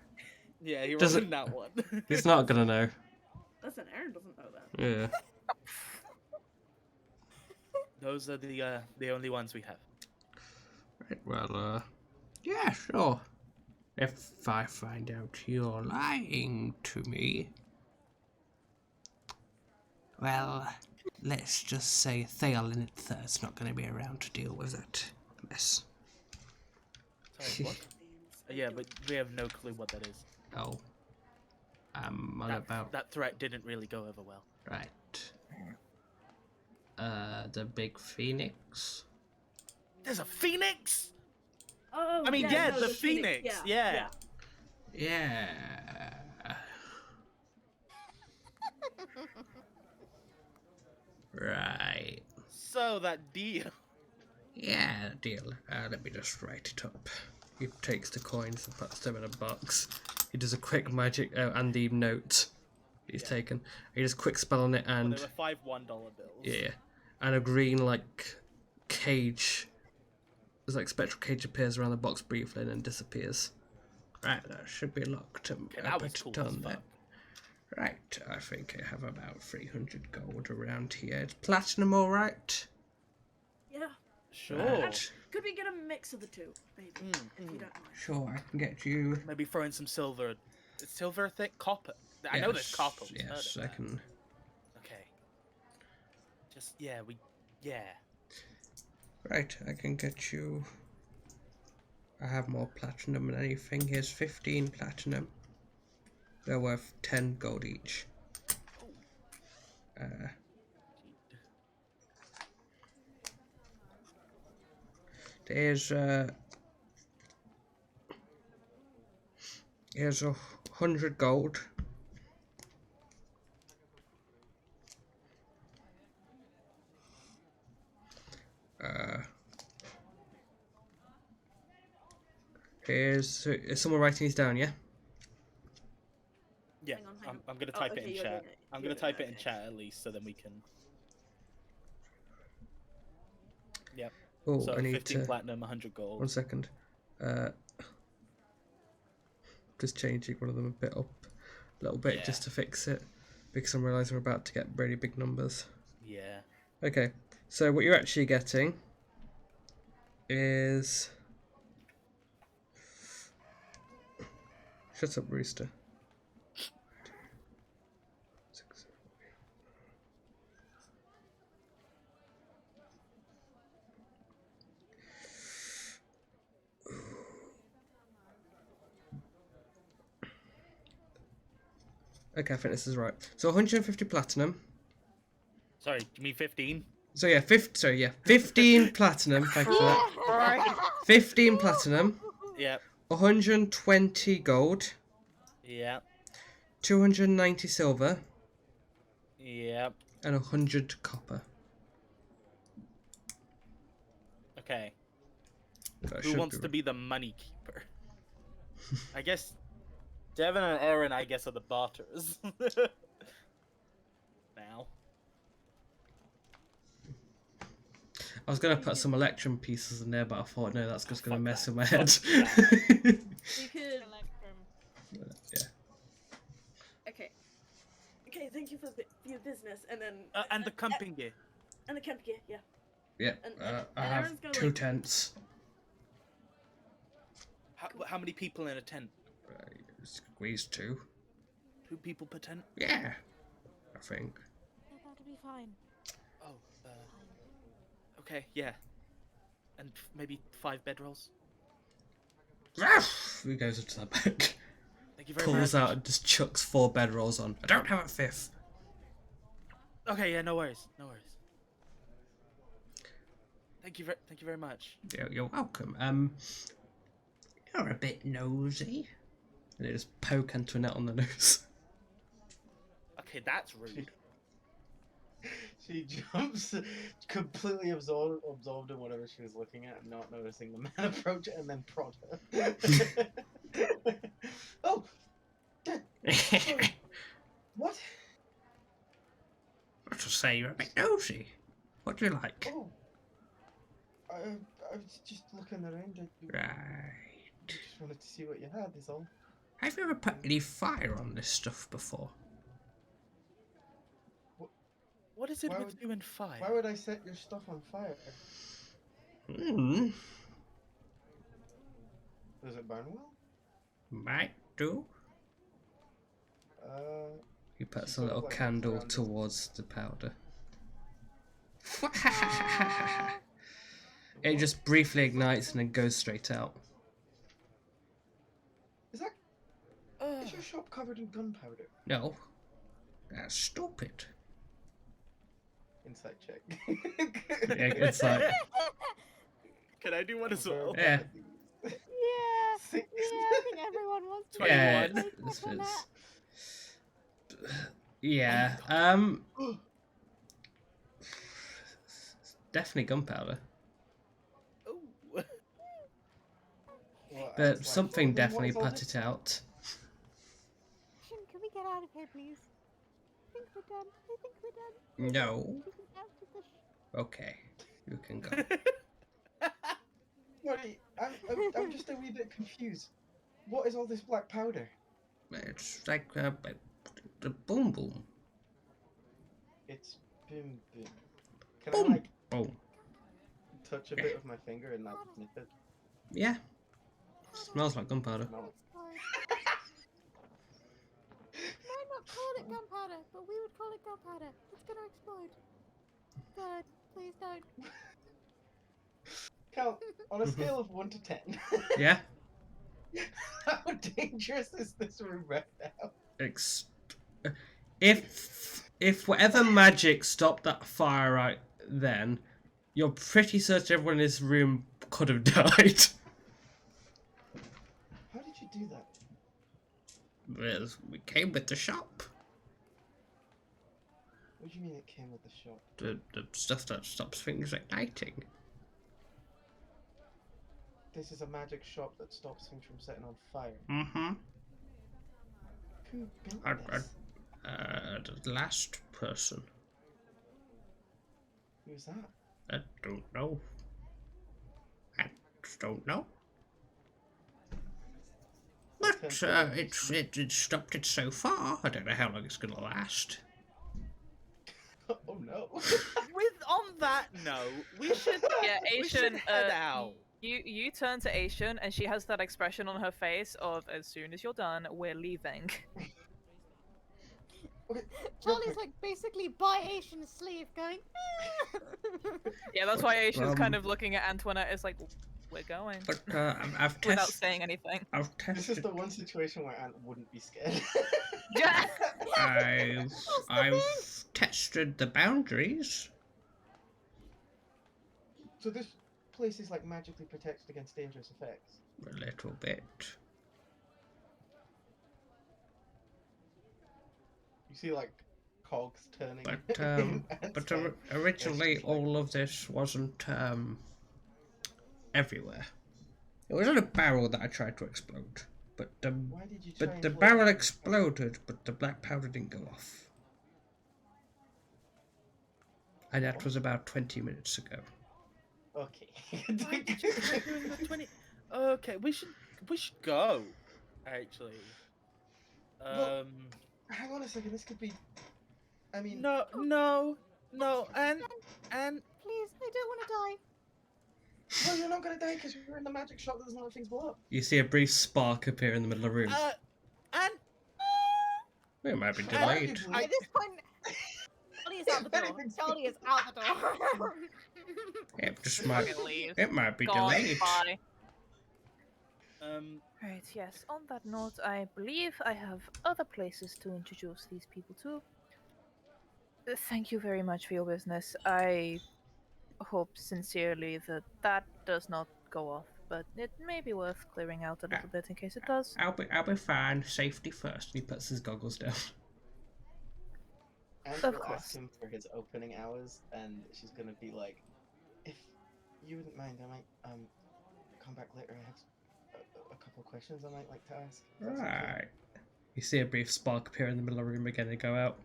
S5: Yeah, he
S1: Doesn't-
S5: wasn't that one.
S1: He's not gonna know.
S6: Listen, Aaron doesn't know that.
S1: Yeah.
S5: Those are the only ones we have.
S1: Right. Well. Yeah. Sure. If I find out you're lying to me, well, let's just say Theolinid III's not going to be around to deal with that mess.
S5: Sorry, what? Yeah, but we have no clue what that is.
S1: Oh. I'm on
S5: That,
S1: about.
S5: that threat didn't really go over well.
S1: Right. The big phoenix.
S5: There's a phoenix.
S6: Oh,
S5: I mean,
S6: yeah,
S5: yeah,
S6: no,
S5: the phoenix. Yeah.
S1: Yeah. Right.
S5: So that deal.
S1: Yeah, deal. Let me just write it up. He takes the coins and puts them in a box. He does a quick magic and the note he's taken. He does a quick spell on it
S5: Well,
S1: and
S5: there were 5 $1 bills.
S1: yeah, and a green like cage. There's like spectral cage appears around the box briefly and then disappears. Right, that should be locked.
S5: Okay, that was cool as fuck.
S1: Right, I think I have about 300 gold around here. Is platinum all right?
S6: Yeah.
S5: Sure.
S1: Right.
S6: Could we get a mix of the two, maybe, if you don't mind?
S1: Sure, I can get you.
S5: Maybe throw in some silver. Is silver a thing? Copper. I know there's copper. We've heard
S1: Yes,
S5: of
S1: I
S5: that.
S1: can.
S5: Okay. Just
S1: Right, I can get you. I have more platinum than anything. Here's 15 platinum. They're worth 10 gold each. Here's 100 gold. Is someone writing these down? Yeah.
S5: Yeah.
S6: Hang on.
S5: I'm gonna
S6: Oh,
S5: type
S6: okay,
S5: it in
S6: you're
S5: chat.
S6: doing it.
S5: I'm
S6: You're
S5: gonna
S6: doing
S5: type
S6: it,
S5: it in
S6: okay.
S5: chat at least so then we can. Yep.
S1: Oh,
S5: So
S1: I need
S5: 15
S1: to.
S5: platinum, 100 gold.
S1: 1 second. Just changing one of them a bit up, a little bit,
S5: Yeah.
S1: just to fix it, because I'm realizing we're about to get really big numbers.
S5: Yeah.
S1: Okay, so what you're actually getting is. Shut up, Rooster. Okay, I think this is right. So 150 platinum.
S5: Sorry, you mean 15?
S1: So yeah, 15 platinum. Thank you for that. 15 platinum.
S5: Yep.
S1: 120 gold.
S5: Yep.
S1: 290 silver.
S5: Yep.
S1: And 100 copper.
S5: Okay.
S1: That
S5: Who
S1: should
S5: wants
S1: be
S5: to be the money keeper? I guess Devin and Aaron, I guess, are the barters. Now.
S1: I was gonna put some electrum pieces in there, but I thought no, that's just gonna
S5: Fuck
S1: mess
S5: that.
S1: with my head.
S6: We could.
S1: Yeah.
S6: Okay. Okay, thank you for your business, and then.
S5: And the camping gear.
S6: And the camp gear, yeah.
S1: Yeah.
S6: And
S1: I have
S6: Aaron's gonna,
S1: 2
S6: like-
S1: tents.
S5: How many people in a tent?
S1: Squeeze 2.
S5: 2 people per tent?
S1: Yeah. I think.
S2: Yeah, that'll be fine.
S5: Oh, okay, yeah. And maybe 5 bedrolls?
S1: He goes into the back,
S5: Thank you very
S1: pulls
S5: much.
S1: out and just chucks 4 bedrolls on. I don't have a 5th.
S5: Okay, yeah, no worries. No worries. Thank you very much.
S1: You're welcome. You're a bit nosy. And they just poke Antoinette on the nose.
S5: Okay, that's rude.
S3: She jumps, completely absorbed in whatever she was looking at, not noticing the man approach and then prod her. Oh! What?
S1: What to say? You're a bit nosy. What do you like?
S3: Oh. I was just looking around. I
S1: Right.
S3: just wanted to see what you had, is all.
S1: Have you ever put any fire on this stuff before?
S5: What is it
S3: Why
S5: with
S3: would-
S5: you and fire?
S3: Why would I set your stuff on fire?
S1: Hmm.
S3: Does it burn well?
S1: Might do. He puts a
S3: sort of
S1: little
S3: like
S1: candle
S3: around it.
S1: towards the powder. It just briefly ignites and then goes straight out.
S3: Is your shop covered in gunpowder?
S1: No. That's stupid.
S3: insight check.
S1: Yeah, it's like,
S5: Can I do one as well?
S1: yeah,
S2: Yeah, yeah,
S3: Six.
S2: I think everyone wants to.
S1: yeah,
S5: 21.
S1: this
S2: on
S1: is,
S2: that.
S1: yeah,
S3: Oh
S1: definitely gunpowder,
S5: Ooh.
S3: Well,
S1: but
S3: it's like,
S1: something
S3: what
S1: definitely
S3: is all
S1: put
S3: this?
S1: it out.
S2: Can we get out of here, please? I think we're done. I think we're done.
S1: No,
S2: We can out of the
S1: okay, you can go.
S3: What are you, I'm just a wee bit confused. What is all this black powder?
S1: It's like the boom boom,
S3: It's boom boom. Can
S1: boom,
S3: I like
S1: boom.
S3: touch a bit of my finger and like nip it?
S1: Yeah, smells like gunpowder.
S3: No.
S2: Might not call it gunpowder, but we would call it gunpowder. It's gonna explode. God, please don't.
S3: Cal, on a scale of 1 to 10,
S1: Yeah,
S3: how dangerous is this room right now?
S1: ex- if whatever magic stopped that fire right then, you're pretty certain everyone in this room could have died.
S3: How did you do that?
S1: Well, we came with the shop.
S3: What do you mean it came with the shop?
S1: The stuff that stops things igniting.
S3: This is a magic shop that stops things from setting on fire.
S1: Mm-hmm.
S3: Who built this?
S1: The last person.
S3: Who's that?
S1: I don't know. I just don't know. But it stopped it so far. I don't know how long it's gonna last.
S3: Oh no.
S5: On that note, we should
S4: Yeah,
S5: we should
S4: Asian.
S5: head out.
S4: You turn to Asian, and she has that expression on her face of "as soon as you're done, we're leaving."
S3: Okay,
S2: Charlie's like basically by Asian's sleeve going.
S4: Yeah, that's why Asian's kind
S1: Um,
S4: of looking at Antoinette as like, "We're going,"
S1: But I've
S4: without
S1: tested.
S4: saying anything.
S1: I've
S3: this is
S1: tested.
S3: the one situation where Ant wouldn't be scared.
S1: I've tested the boundaries.
S3: So this place is like magically protected against dangerous effects.
S1: A little bit.
S3: You see like cogs turning.
S1: But
S3: in Ant's
S1: but
S3: head.
S1: originally
S3: It's just like-
S1: all of this wasn't everywhere. It was in a barrel that I tried to explode. But
S3: Why did you try
S1: but
S3: and
S1: the
S3: blow
S1: barrel
S3: it?
S1: exploded, but the black powder didn't go off. And that was about 20 minutes ago.
S3: Okay.
S5: Why did you try doing the 20? Okay, we should go. Actually.
S3: Well, Hang on a second. This could be. I mean.
S5: No, and
S2: Please, I don't want to die.
S3: No, you're not gonna die because you're in the magic shop that doesn't let things blow up.
S1: You see a brief spark appear in the middle of the room.
S5: and
S1: It might be
S3: Why
S1: delayed.
S3: did we-
S2: At this point, Charlie is out the door. Charlie is out the door.
S1: It just might.
S4: Fucking leave.
S1: It might be
S4: Gone.
S1: delayed.
S4: Bye.
S5: um,
S4: Right, yes. On that note, I believe I have other places to introduce these people to. Thank you very much for your business. I hope sincerely that that does not go off, but it may be worth clearing out a little bit in case it does.
S1: I'll be fine. Safety first. And he puts his goggles down.
S3: And
S4: Of
S3: will
S4: course.
S3: ask him for his opening hours, and she's gonna be like, "If you wouldn't mind, I might come back later. I have a couple of questions I might like to ask." If that's okay."
S1: Right. You see a brief spark appear in the middle of the room again and go out.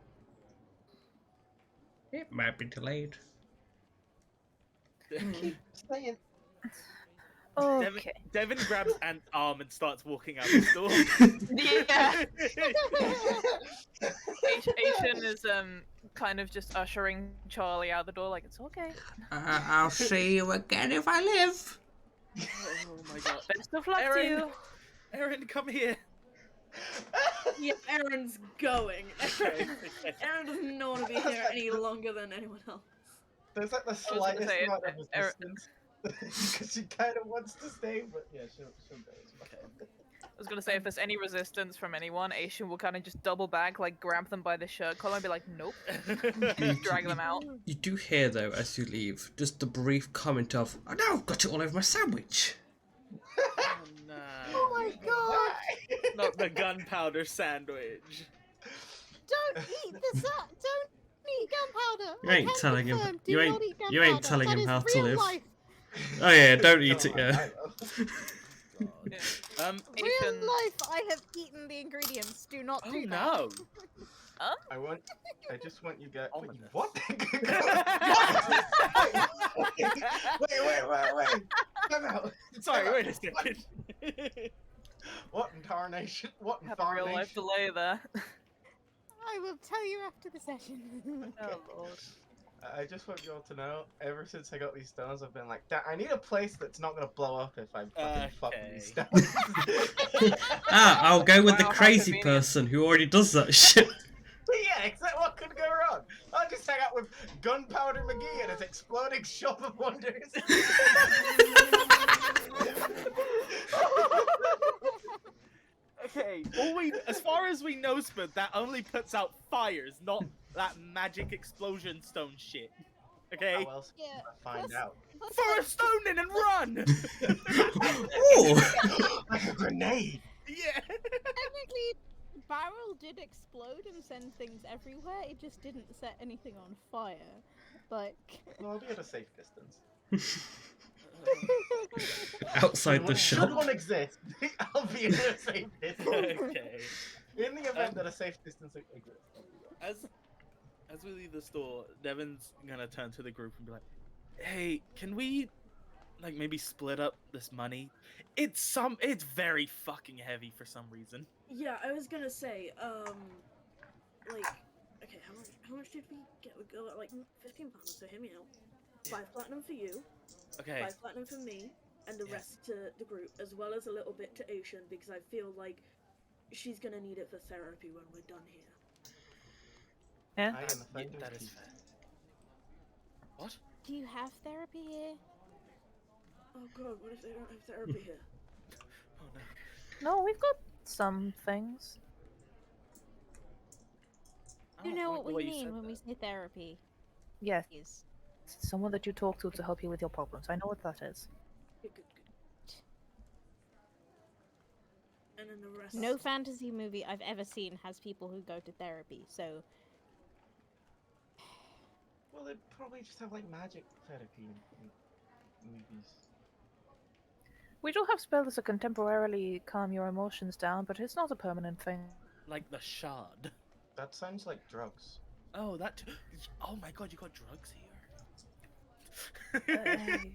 S1: It might be delayed.
S3: Keep saying.
S4: Okay.
S5: Devin grabs Ant's arm and starts walking out the store.
S4: Yeah. Asian is kind of just ushering Charlie out the door like it's okay.
S1: I'll see you again if I live.
S5: Oh my god.
S4: Best of luck to
S5: Aaron.
S4: you.
S5: Aaron, come here.
S6: Yeah, Aaron's going.
S5: Okay.
S6: Aaron does not want to be here any longer than anyone else.
S3: There's like the
S4: gonna
S3: slightest
S4: say,
S3: amount of
S4: Aaron-
S3: resistance Because she kind of wants to stay, but yeah, she'll go. It's fine.
S4: I was gonna say, if there's any resistance from anyone, Asian will kind of just double back, like grab them by the shirt collar and be like, nope, drag them out.
S1: You do hear, though, as you leave, just the brief comment of, "Oh no, got it all over my sandwich."
S5: Oh no.
S2: Oh my god!
S5: Not the gunpowder sandwich.
S2: Don't eat the don't eat gunpowder!
S1: You
S2: I
S1: ain't
S2: can
S1: telling him.
S2: confirm, do
S1: You ain't.
S2: not eat
S1: You ain't
S2: gunpowder.
S1: telling
S2: That
S1: him
S2: is
S1: how to
S2: real
S1: live.
S2: life.
S1: Oh yeah, don't eat
S3: Come
S1: it.
S3: on,
S1: Yeah.
S3: I know.
S5: God.
S2: Real
S4: Asian.
S2: life, I have eaten the ingredients. Do not
S5: Oh
S2: do that.
S5: no.
S3: I just want you guys. Wait,
S5: Ominous.
S3: what? wait. Time out.
S5: Sorry,
S3: Time
S5: wait a
S3: out.
S5: second.
S3: What in tarnation? What in
S4: Have a real life
S3: tarnation?
S4: delay there.
S2: I will tell you after the session.
S4: Oh lord.
S3: I just want you all to know, ever since I got these stones, I've been like, I need a place that's not gonna blow up if I fucking fuck with these stones.
S1: I'll go with the
S4: Wow, how
S1: crazy
S4: convenient.
S1: person who already does that shit.
S3: Yeah, exactly. What could go wrong? I'll just hang out with Gunpowder McGee and his exploding shop of wonders.
S5: Okay, as far as we know, Spud, that only puts out fires, not that magic explosion stone shit. Okay?
S3: How else
S2: Yeah,
S3: can I find
S2: plus-
S3: out?
S2: plus,
S5: Throw a
S2: like,
S5: stone in and run!
S1: Ooh.
S3: Like a grenade.
S5: Yeah.
S2: Technically, the barrel did explode and send things everywhere. It just didn't set anything on fire. Like,
S3: Well, I'll be at a safe distance.
S1: Outside the
S3: Should
S1: shop.
S3: one exist, I'll be at a safe distance.
S5: Okay.
S3: In the event that a safe distance exists.
S5: As we leave the store, Devin's gonna turn to the group and be like, "Hey, can we, like, maybe split up this money? It's very fucking heavy for some reason."
S6: Yeah, I was gonna say, like, okay, how much did we get? We got like £15, so hear me out. 5 platinum for you,
S5: Okay.
S6: 5 platinum for me, and the
S5: Yeah.
S6: rest to the group, as well as a little bit to Ocean, because I feel like she's gonna need it for therapy when we're done here.
S4: Yeah.
S3: I am
S5: Yeah,
S3: offended.
S5: that is fair. What?
S2: do you have therapy here?
S6: Oh god, what if they don't have therapy here?
S5: Oh no.
S4: No, we've got some things.
S2: You
S5: Oh,
S2: know
S5: I
S2: what
S5: like the
S2: we
S5: way you
S2: mean
S5: said
S2: when we
S5: that.
S2: say therapy.
S4: Yes,
S2: Is
S4: someone that you talk to help you with your problems. I know what that is.
S6: Good. And then the rest.
S2: no fantasy movie I've ever seen has people who go to therapy. So
S3: Well, they probably just have like magic therapy in movies.
S4: We do have spells that can temporarily calm your emotions down, but it's not a permanent thing.
S5: Like the shard.
S3: That sounds like drugs.
S5: Oh, that. Oh my god, you got drugs here.
S6: Can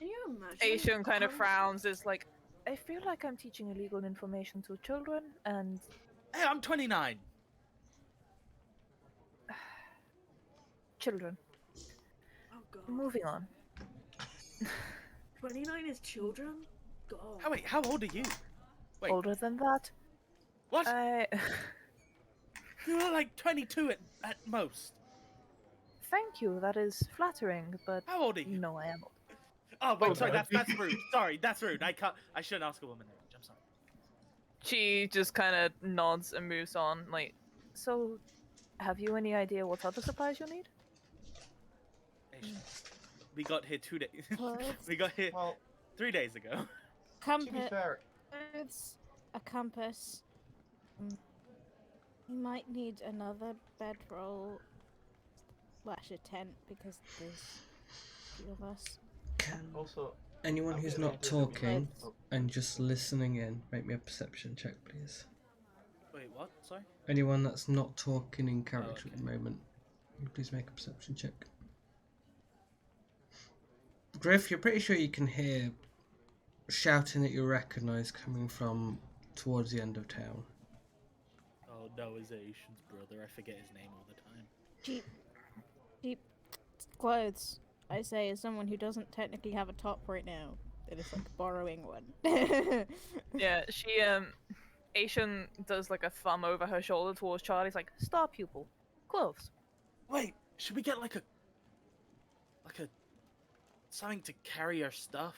S6: you imagine?
S4: Asian kind of
S6: how-
S4: frowns, is like, I feel like I'm teaching illegal information to children, and
S5: Hey, I'm 29.
S4: children.
S6: Oh god.
S4: Moving on.
S6: 29 is children? God.
S5: Oh wait, how old are you? Wait.
S4: Older than that.
S5: What?
S4: You
S5: You're like 22 at most.
S4: Thank you, that is flattering, but
S5: How old are you?
S4: no, I am old.
S5: Oh wait, sorry,
S3: God.
S5: that's rude. Sorry, that's rude. I shouldn't ask a woman their age. I'm sorry.
S4: She just kind of nods and moves on. Like, so, have you any idea what other supplies you need?
S5: Asian. We got here 2 days.
S2: Clothes.
S5: We got here
S3: Well,
S5: 3 days ago.
S3: to be
S2: compass,
S3: fair,
S2: a compass. You might need another bedroll slash a tent because there's a few of us.
S1: Can
S3: also,
S1: anyone
S3: I'm
S1: who's
S3: gonna
S1: not
S3: need to do
S1: talking
S3: my-
S1: and just listening in make me a perception check, please?
S5: Wait, what? Sorry?
S1: Anyone that's not talking in character at
S5: okay.
S1: the moment, can you please make a perception check. Griff, you're pretty sure you can hear shouting that you recognise coming from towards the end of town.
S5: Oh no, it's Asian's brother. I forget his name all the time.
S2: Cheap clothes. I say, as someone who doesn't technically have a top right now, that is like borrowing one.
S4: Yeah, she, Asian does like a thumb over her shoulder towards Charlie's like, star pupil. Clothes.
S5: Wait, should we get like a something to carry our stuff.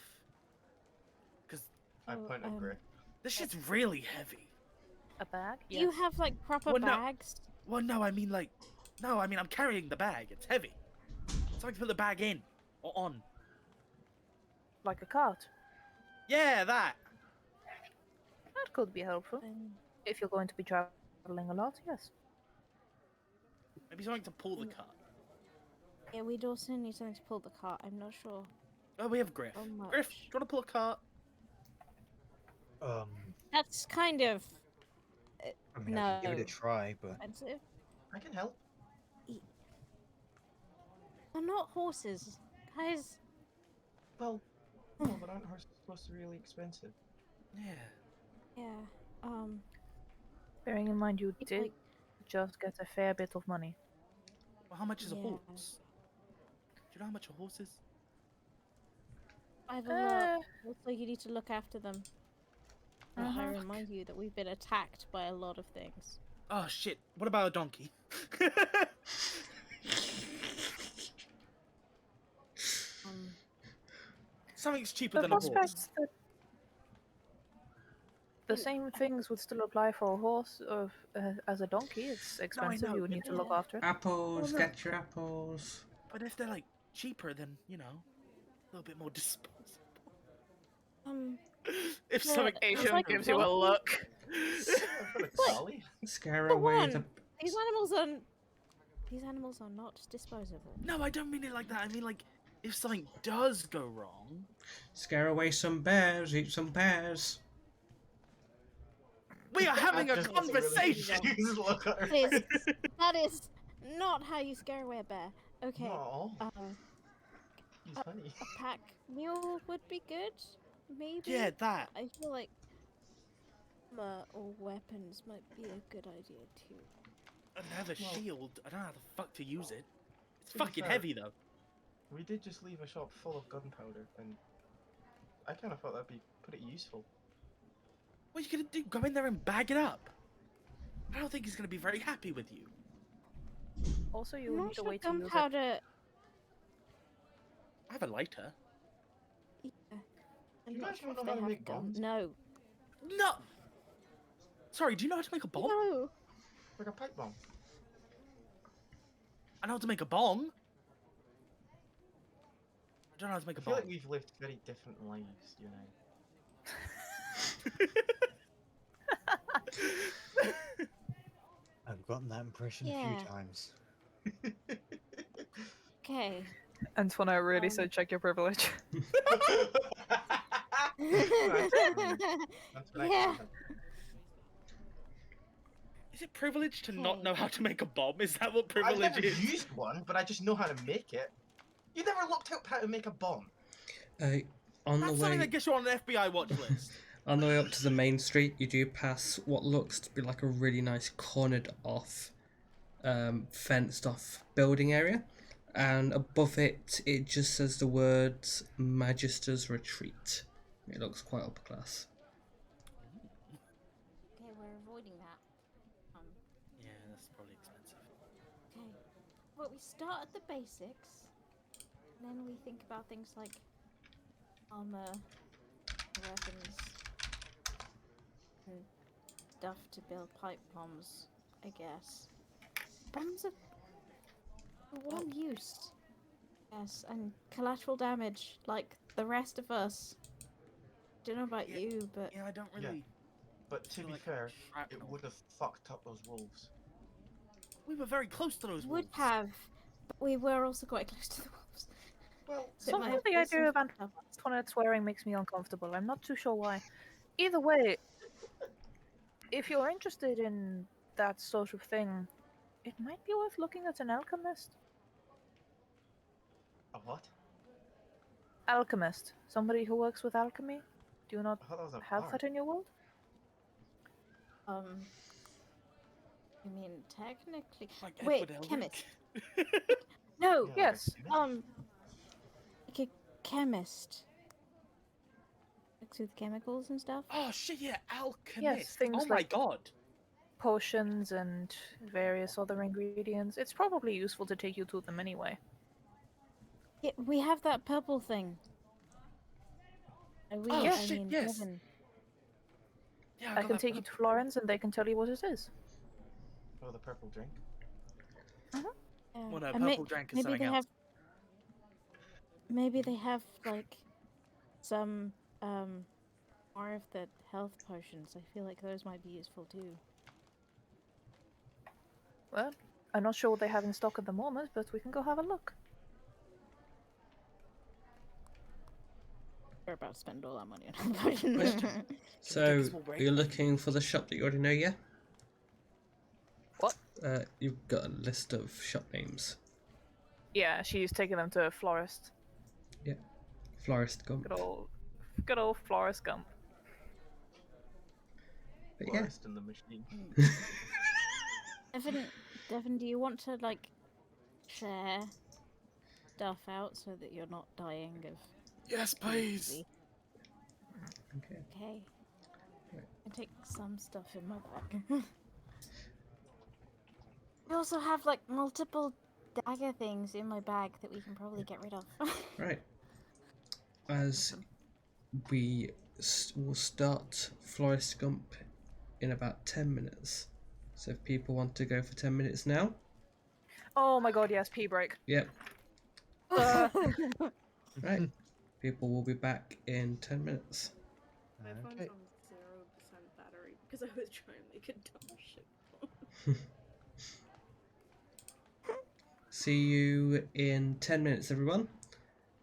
S5: Cause
S3: I
S2: Oh,
S3: point at Griff.
S5: this shit's really heavy.
S4: A bag?
S2: Do you
S4: Yes.
S2: have like proper
S5: Well, no.
S2: bags?
S5: Well, no, I mean like, no, I mean I'm carrying the bag. It's heavy. Something to put the bag in or on.
S4: Like a cart?
S5: Yeah, that.
S4: That could be helpful. If you're going to be traveling a lot, yes.
S5: Maybe something to pull the
S2: Mm.
S5: cart.
S2: Yeah, we'd also need something to pull the cart. I'm not sure.
S5: Oh, we have Griff.
S2: how much.
S5: Griff, do you want to pull a cart?
S2: That's kind of
S7: I mean, I can give it
S2: No.
S7: a try, but
S2: expensive.
S3: I can help.
S2: They're not horses, guys.
S3: Well, no, but aren't horses supposed to be really expensive?
S5: Yeah.
S2: Yeah.
S4: Bearing in mind you
S2: It's
S4: did
S2: like
S4: just get a fair bit of money.
S5: Well, how much is a
S2: Yeah.
S5: horse? Do you know how much a horse is?
S2: I don't know. Also, you need to look after them. And I
S4: Uh-huh.
S2: remind you that we've been attacked by a lot of things.
S5: Oh shit! What about a donkey? Something's cheaper
S4: The
S5: than a horse.
S4: prospects that the same things would still apply for a horse or as a donkey. It's expensive.
S5: know,
S4: You would
S5: but
S4: need to look
S2: yeah.
S4: after it.
S1: Apples,
S5: no.
S1: get your apples.
S5: But if they're like cheaper, then you know, a little bit more disposable. If
S2: Yeah,
S5: something
S2: it's
S4: Asian
S2: like a
S4: gives you a
S2: donkey.
S4: look.
S3: For the
S2: What?
S3: collie?
S1: Scare
S2: For
S1: away the.
S2: one, these animals are not disposable.
S5: No, I don't mean it like that. I mean like if something does go wrong.
S1: Scare away some bears, eat some pears.
S5: We are having a
S3: Just has really
S5: conversation.
S3: confused look at her
S2: Please.
S3: face.
S2: That is not how you scare away a bear. Okay.
S3: Aw,
S2: A
S3: he's funny.
S2: pack mule would be good, maybe.
S5: Yeah, that.
S2: I feel like armor or weapons might be a good idea too.
S5: I don't have a
S3: Well-
S5: shield. I don't know how the fuck to use it. It's
S3: To be
S5: fucking
S3: fair-
S5: heavy though.
S3: We did just leave a shop full of gunpowder, and I kind of thought that'd be pretty useful.
S5: What are you gonna do? Go in there and bag it up? I don't think he's gonna be very happy with you.
S4: Also, you
S2: I'm
S4: will
S2: not
S4: need a
S2: sure
S4: way to use it.
S2: gunpowder.
S5: I have a lighter.
S2: Yeah. I'm
S3: You
S2: not
S3: guys
S2: sure
S3: don't
S2: if
S3: know how
S2: they
S3: to
S2: have
S3: make
S2: gun.
S3: bombs?
S2: No.
S5: No. Sorry, do you know how to make a bomb?
S2: No.
S3: Like a pipe bomb.
S5: I know how to make a bong. I don't know how to make
S3: I
S5: a
S3: feel
S5: bomb.
S3: like we've lived very different lives, you and
S7: I've gotten that impression a
S2: Yeah.
S7: few times.
S3: I.
S2: Okay.
S4: Antoine really
S2: Um,
S4: said check your privilege.
S3: That's what I
S2: Yeah.
S3: said.
S5: Is it privilege to not
S2: Okay.
S5: know how to make a bomb? Is that what
S3: I've
S5: privilege
S3: never
S5: is?
S3: used one, but I just know how to make it. You never looked up how to make a bomb.
S1: On
S5: That's
S1: the
S5: something
S1: way,
S5: that gets you on an FBI watch list.
S1: on the way up to the main street, you do pass what looks to be like a really nice cornered off, fenced off building area, and above it, it just says the words "Magister's Retreat." It looks quite upper class.
S2: Okay, we're avoiding that.
S5: Yeah, that's probably expensive.
S2: Okay. Well, we start at the basics, and then we think about things like armor, weapons, and stuff to build pipe bombs, I guess. Bombs are for one use. Yes, and collateral damage, like the rest of us. Don't know about
S5: Yeah,
S2: you, but
S5: Yeah, I don't
S3: Yeah.
S5: really.
S3: But to
S5: feel
S3: be
S5: like
S3: fair, it
S5: shrapnel.
S3: would have fucked up those wolves.
S5: We were very close to those
S2: would
S5: wolves.
S2: have. But we were also quite close to the wolves.
S3: Well,
S2: So it
S4: Some
S2: might
S4: of
S2: have
S4: the
S2: caused some
S4: idea of
S2: fucked up-
S4: Antoinette swearing makes me uncomfortable. I'm not too sure why. Either way, if you're interested in that sort of thing, it might be worth looking at an alchemist.
S3: a what?
S4: Alchemist. Somebody who works with alchemy. Do you not
S3: I thought that was a
S4: have
S3: bar.
S4: that in your world?
S2: I mean, technically.
S5: Like
S2: Wait,
S5: Edward Elric.
S2: chemist. No,
S3: Yeah,
S4: Yes.
S2: like a chemist. Mix with chemicals and stuff.
S5: Oh shit! Yeah, alchemist.
S4: things
S5: Oh my
S4: like-
S5: god.
S4: Potions and various other ingredients. It's probably useful to take you to them anyway.
S2: Yeah, we have that purple thing.
S1: Oh,
S2: I
S1: shit,
S2: mean,
S1: yes.
S2: Devin.
S5: Yeah,
S4: I
S5: got
S4: can
S5: that
S4: take you to Florence and they can tell you what it is.
S3: Oh, the purple drink.
S5: Well, no,
S2: And
S5: purple drank is
S2: maybe
S5: something
S2: they
S5: else.
S2: have. Maybe they have like some more of the health potions. I feel like those might be useful too.
S4: Well, I'm not sure what they have in stock at the moment, but we can go have a look.
S2: We're about to spend all our money on health potions.
S1: Right.
S5: Take
S1: So,
S5: a small break.
S1: you're looking for the shop that you already know, yeah?
S4: What?
S1: You've got a list of shop names.
S4: Yeah, she's taking them to a florist.
S1: Yeah. Florist Gump.
S4: Good old florist Gump.
S1: But yeah.
S3: Forest in the machine.
S2: Devin, do you want to like share stuff out so that you're not dying of
S5: Yes, please.
S2: obesity?
S1: Okay.
S2: Okay.
S1: Right.
S2: I take some stuff in my bag. We also have like multiple dagger things in my bag that we can probably get rid of.
S1: Right. As we will start Florist Gump in about 10 minutes. So if people want to go for 10 minutes now,
S4: Oh my god, yes, pee break.
S1: yep.
S4: Uh,
S1: Right. People will be back in 10 minutes.
S6: My phone's
S7: Okay.
S6: on 0% battery because I was trying to make a dumb shit.
S1: See you in 10 minutes, everyone.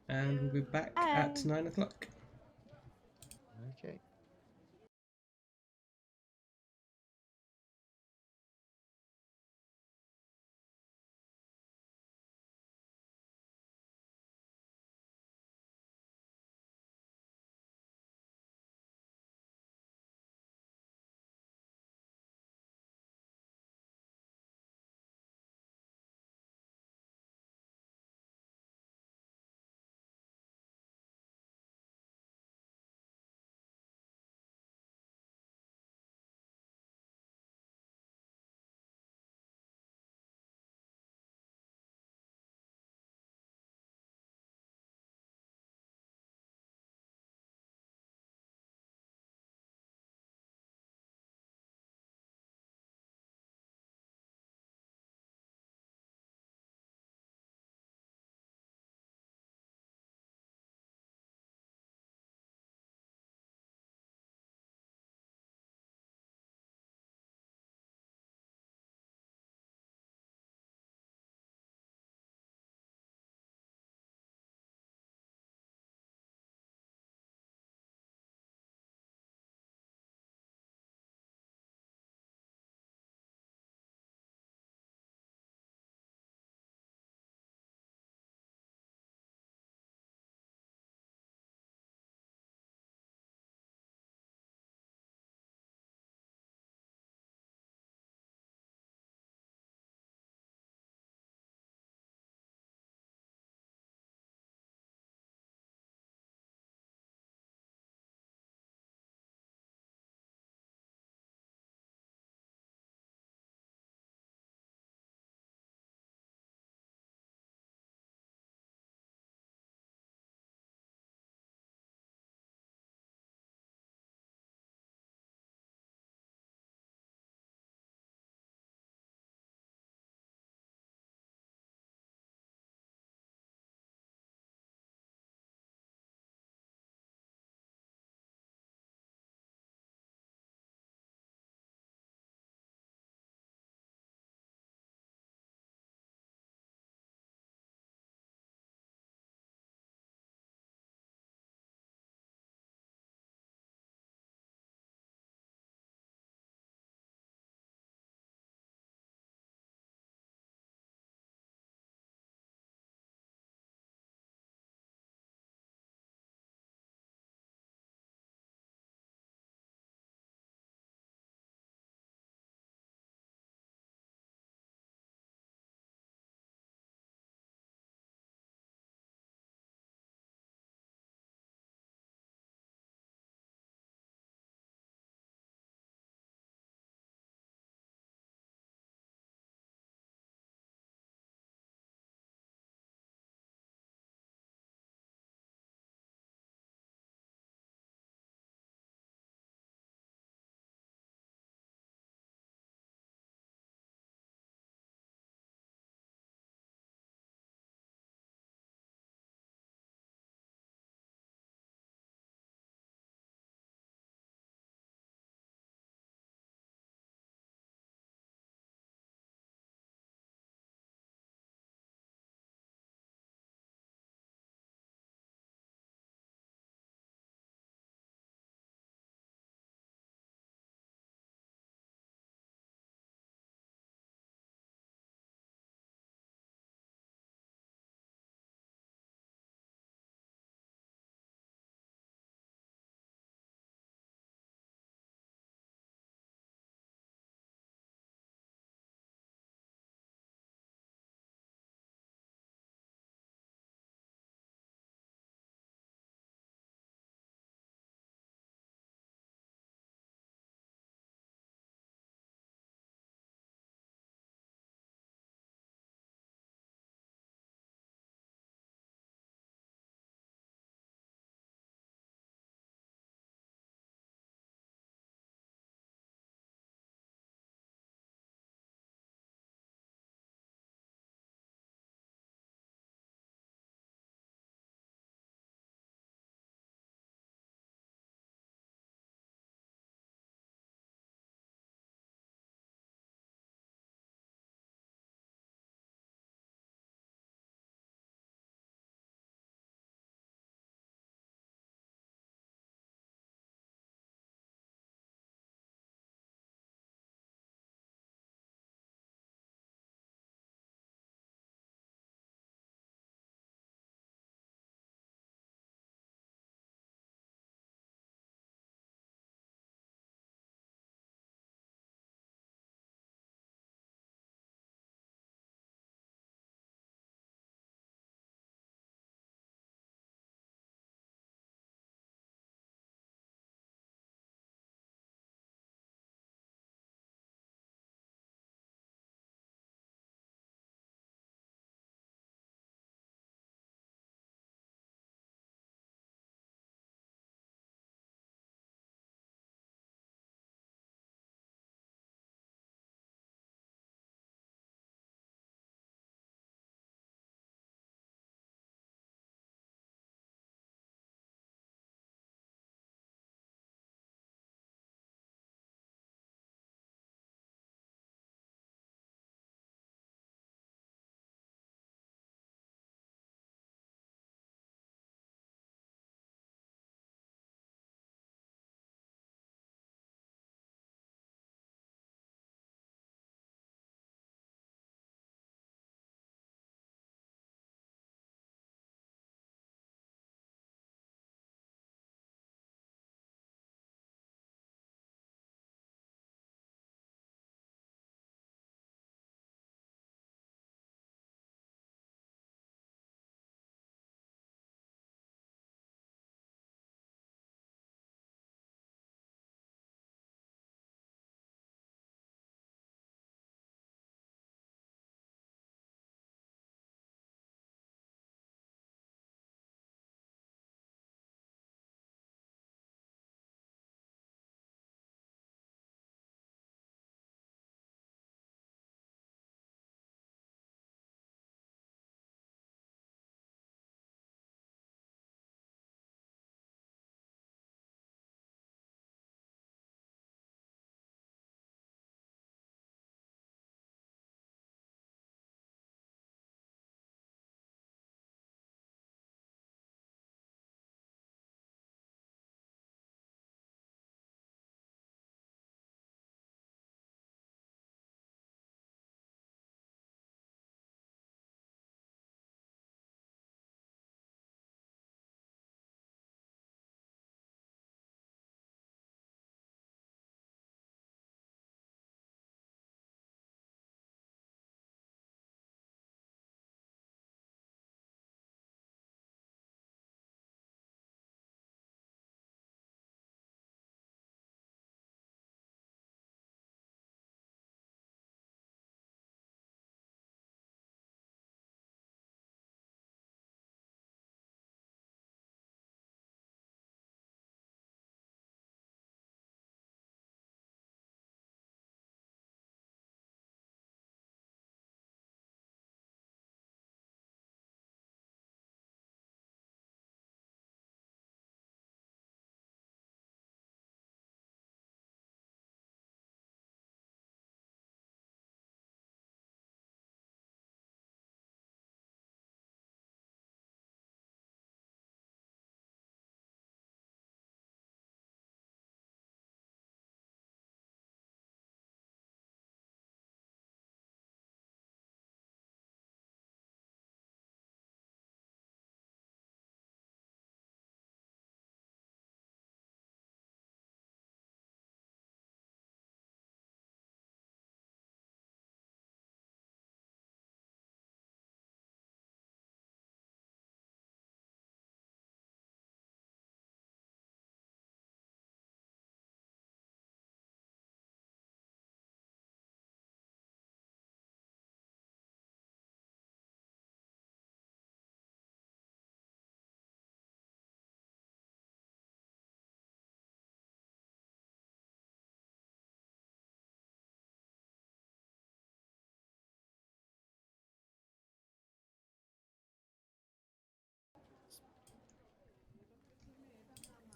S1: And we'll be back at
S2: Bye.
S1: 9 o'clock.
S7: Okay.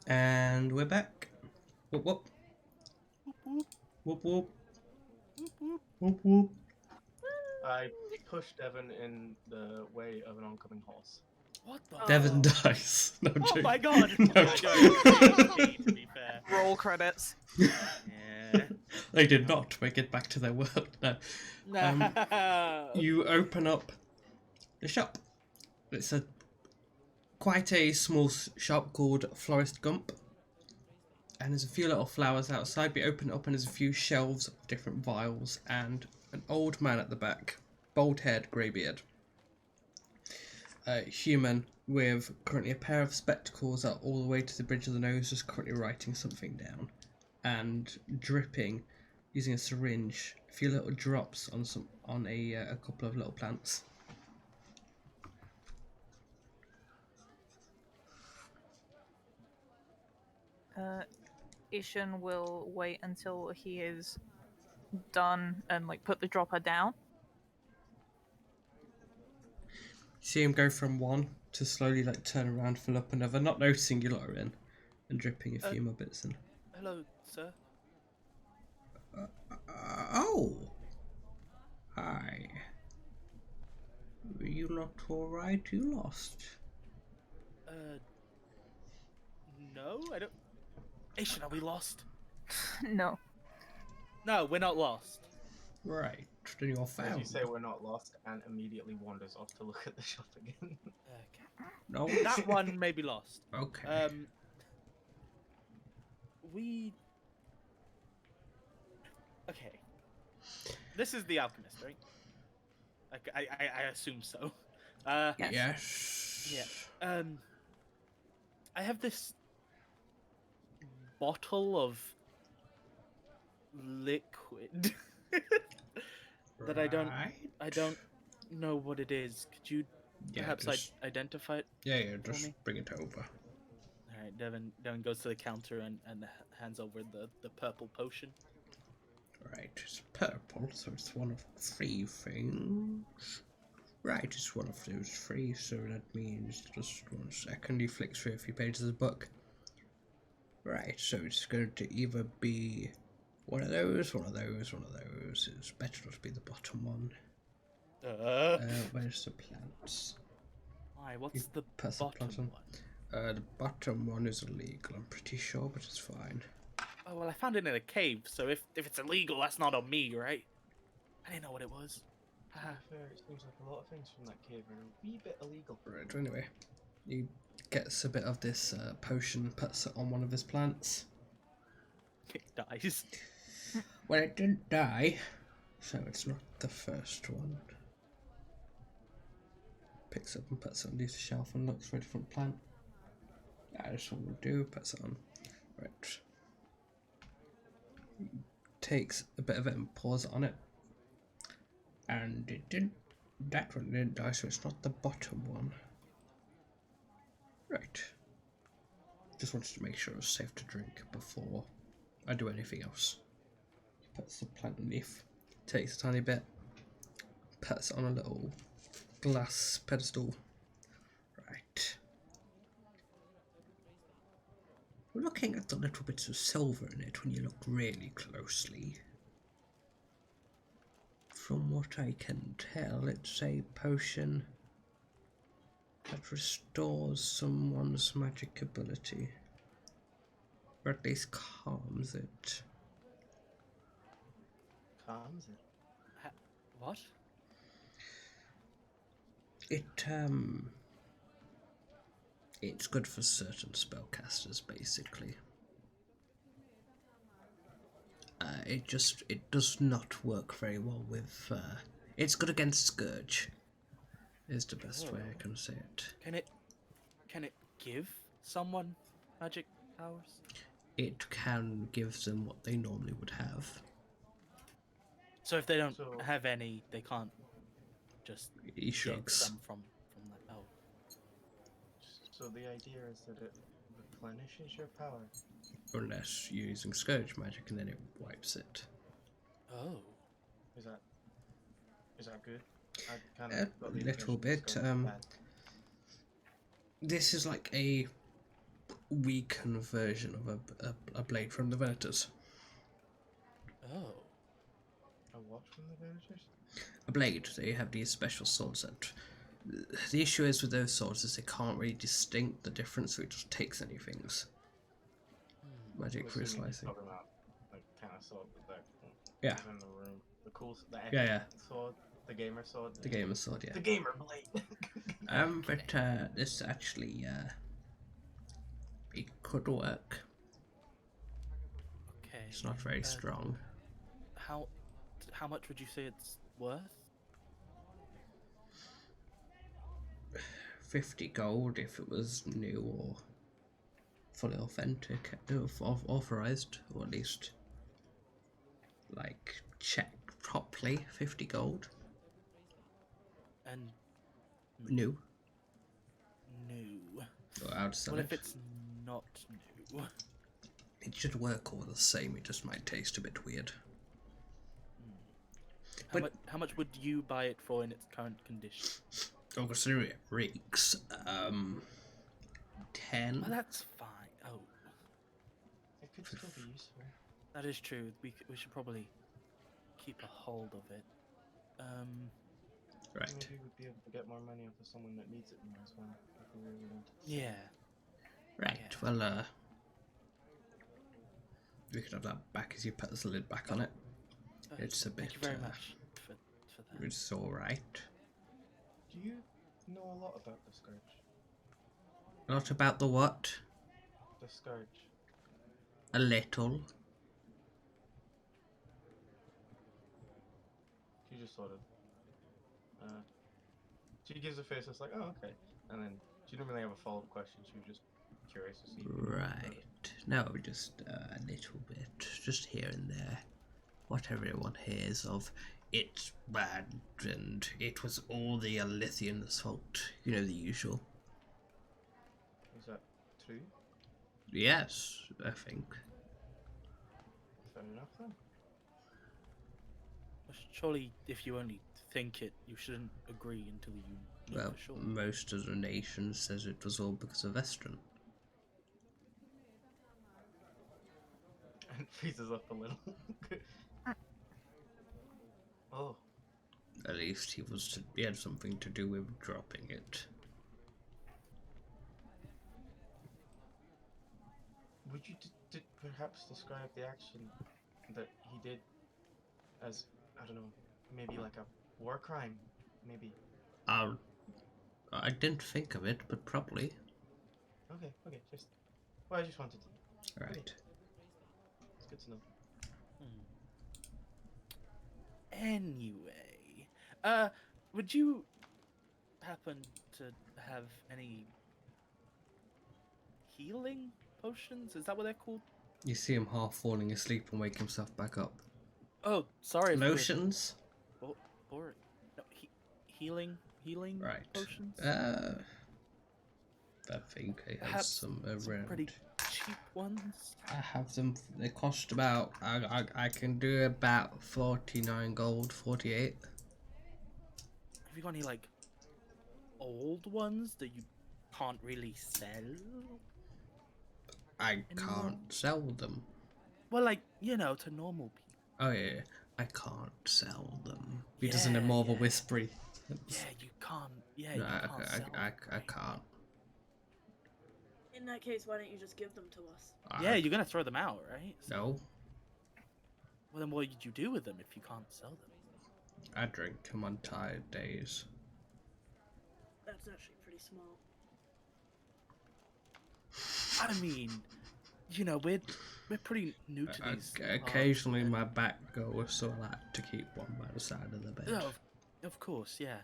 S1: And we're back. Whoop whoop. Whoop whoop. Whoop whoop.
S3: I pushed Devon in the way of an oncoming horse.
S5: What the?
S1: Devon
S4: Oh.
S1: dies. No, I'm
S5: Oh
S1: joking.
S5: my god!
S1: No,
S5: Yeah,
S1: I'm
S5: I
S1: joking.
S5: don't know, to be fair.
S4: Roll credits.
S5: Yeah.
S1: They did not make it back to their world. No.
S5: No.
S1: You open up the shop. It's quite a small shop called Florist Gump. And there's a few little flowers outside. We open it up and there's a few shelves of different vials and an old man at the back. Bald-haired, grey-beard. Human with currently a pair of spectacles that are all the way to the bridge of the nose, just currently writing something down. And dripping, using a syringe, a few little drops on a couple of little plants.
S4: Ishan will wait until he is done and like put the dropper down.
S1: See him go from one to slowly like turn around, fill up another, not noticing you lot are in, and dripping a few more bits in.
S5: Hello, sir.
S1: Oh! Hi. Were you not alright? You lost.
S5: No, I don't. Ishan, are we lost?
S4: No.
S5: No, we're not lost.
S1: Right, then you're
S3: As
S1: found.
S3: you say, we're not lost, and immediately wanders off to look at the shop again.
S5: Okay.
S1: No?
S5: That one may be lost.
S1: Okay.
S5: We. Okay. This is the alchemist, right? I assume so.
S1: Yes.
S5: Yeah. I have this bottle of liquid that I don't know what it is. Could you perhaps identify it?
S1: Yeah,
S5: for
S1: just
S5: me?
S1: bring it over.
S5: All right, Devon goes to the counter and hands over the purple potion.
S1: Right, it's purple, so it's one of 3 things. Right, it's one of those 3, so that means, just 1 second, he flicks through a few pages of the book. Right, so it's going to either be one of those, one of those, one of those. It's better not to be the bottom one. Where's the plants?
S5: Why? What's the
S1: Pass the
S5: bottom
S1: plant on.
S5: one?
S1: The bottom one is illegal, I'm pretty sure, but it's fine.
S5: Oh well, I found it in a cave, so if it's illegal, that's not on me, right? I didn't know what it was.
S3: Fair, it seems like a lot of things from that cave are a wee bit illegal.
S1: Right, anyway, he gets a bit of this potion, puts it on one of his plants.
S5: It dies.
S1: Well, it didn't die, so it's not the first one. Picks up and puts it on the shelf and looks for a different plant. Yeah, this one will do, puts it on. Right. Takes a bit of it and pours it on it. And it didn't. That one didn't die, so it's not the bottom one. Right. Just wanted to make sure it was safe to drink before I do anything else. Puts the plant underneath, takes a tiny bit, puts it on a little glass pedestal. Right. We're looking at the little bits of silver in it when you look really closely. From what I can tell, it's a potion that restores someone's magic ability. Or at least calms it.
S3: Calms it.
S5: What?
S1: It's good for certain spellcasters, basically. It does not work very well with, it's good against Scourge, is the best way I can say it.
S5: Can it give someone magic powers?
S1: It can give them what they normally would have.
S5: So if they don't
S3: So-
S5: have any, they can't just
S1: He
S5: get
S1: shrugs.
S5: some from that. Oh,
S3: So the idea is that it replenishes your power.
S1: Unless you're using Scourge magic and then it wipes it.
S5: oh.
S3: Is that good? I kind
S1: A
S3: got the
S1: little
S3: impression it's
S1: bit,
S3: going bad.
S1: This is like a weakened version of a blade from the villagers.
S5: Oh.
S3: A what from the villagers?
S1: A blade. They have these special swords that. The issue is with those swords is they can't really distinct the difference, so it just takes anything. Magic
S3: I'm
S1: for
S3: assuming he's
S1: slicing.
S3: talking about like kind of sword that
S1: Yeah.
S3: was in the room. The cool, the
S1: Yeah, yeah.
S3: sword, the gamer sword.
S1: The gamer sword, yeah.
S3: The gamer blade.
S1: But this actually it could work.
S5: Okay.
S1: It's not very strong.
S5: How much would you say it's worth?
S1: 50 gold if it was new or fully authentic, authorized, or at least like checked properly. 50 gold.
S5: And
S1: New.
S5: new.
S1: Or I would sell
S5: Well,
S1: it.
S5: if it's not new,
S1: It should work all the same, it just might taste a bit weird.
S5: how much would you buy it for in its current condition?
S1: Oh, considering it reeks, 10.
S5: Well, that's fine. Oh,
S3: It could still be useful.
S5: that is true. We should probably keep a hold of it.
S1: Right.
S3: Maybe we'd be able to get more money off of someone that needs it more as well. If we really wanted to.
S5: Yeah.
S1: Right,
S5: Yeah.
S1: well, we could have that back as you put the lid back on it. It's a bit,
S5: Thank you very much for that.
S1: It's alright.
S3: Do you know a lot about the scourge?
S1: Not about the what?
S3: The scourge.
S1: A little.
S3: She just sort of. She gives a face that's like, oh, okay. And then she didn't really have a follow up question. She was just curious to see.
S1: Right. No, just a little bit. Just here and there. What everyone hears of. It's bad and it was all the Alithians' fault. You know, the usual.
S3: Is that true?
S1: Yes, I think.
S3: Fair enough then.
S5: Surely, if you only think it, you shouldn't agree until you know
S1: Well,
S5: for sure.
S1: most of the nation says it was all because of Vestron.
S3: And freezes up a little. Oh.
S1: At least he had something to do with dropping it.
S3: Would you perhaps describe the action that he did as, I don't know, maybe like a war crime? Maybe.
S1: I didn't think of it, but probably.
S3: Okay, just. Well, I just wanted to.
S1: Right.
S3: It's good to know.
S5: Anyway, would you happen to have any healing potions? Is that what they're called?
S1: You see him half falling asleep and wake himself back up.
S5: Oh, sorry.
S1: Lotions?
S5: Or no, healing
S1: Right.
S5: potions.
S1: I think I have
S5: Perhaps
S1: some
S5: some
S1: around.
S5: pretty cheap ones.
S1: I have them. They cost about. I can do about 49 gold, 48.
S5: Have you got any like old ones that you can't really sell?
S1: I
S5: Anyone?
S1: can't sell them.
S5: Well, like to normal people.
S1: Oh yeah, I can't sell them. He doesn't have more of a
S5: Yeah.
S1: whispery.
S5: Yeah, you can't. Yeah,
S1: No,
S5: you can't sell them.
S1: I can't.
S6: In that case, why don't you just give them to us?
S5: Yeah, you're gonna throw them out, right?
S1: No,
S5: Well, then what did you do with them if you can't sell them?
S1: I drink them on tired days.
S6: That's actually pretty small.
S5: I mean, we're pretty new to these.
S1: Occasionally, my back goes, so I like to keep one by the side of the bed.
S5: Yeah, of course, yeah.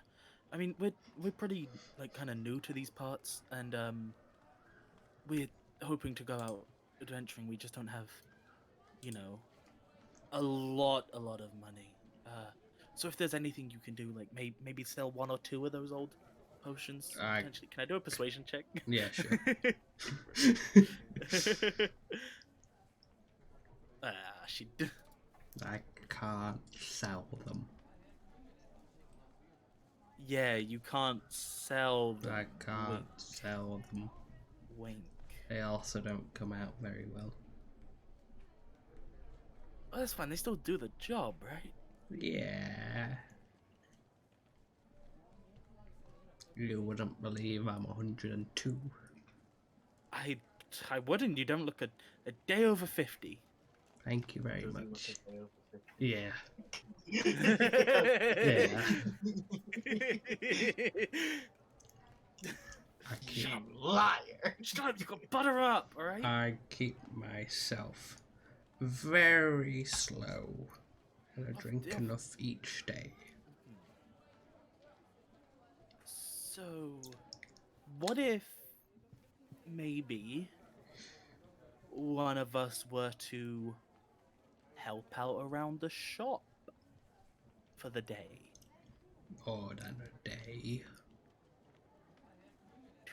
S5: I mean, we're pretty kind of new to these parts, and we're hoping to go out adventuring. We just don't have, a lot of money. So if there's anything you can do, like maybe sell one or two of those old potions. Potentially. Can I do a persuasion check?
S1: Yeah, sure.
S5: She.
S1: I can't sell them.
S5: Yeah, you can't sell them.
S1: I can't sell them.
S5: Wink.
S1: They also don't come out very well.
S5: Well, that's fine. They still do the job, right?
S1: Yeah. You wouldn't believe I'm 102.
S5: I wouldn't. You don't look a day over 50.
S1: Thank you very
S3: Does he look
S1: much.
S3: a day over 50?
S1: Yeah.
S5: Yeah.
S1: I keep,
S3: You liar!
S5: Shut up, you got butter up, alright?
S1: I keep myself very slow. And I drink
S5: yeah.
S1: enough each day.
S5: So, what if maybe one of us were to help out around the shop for the day?
S1: More than a day.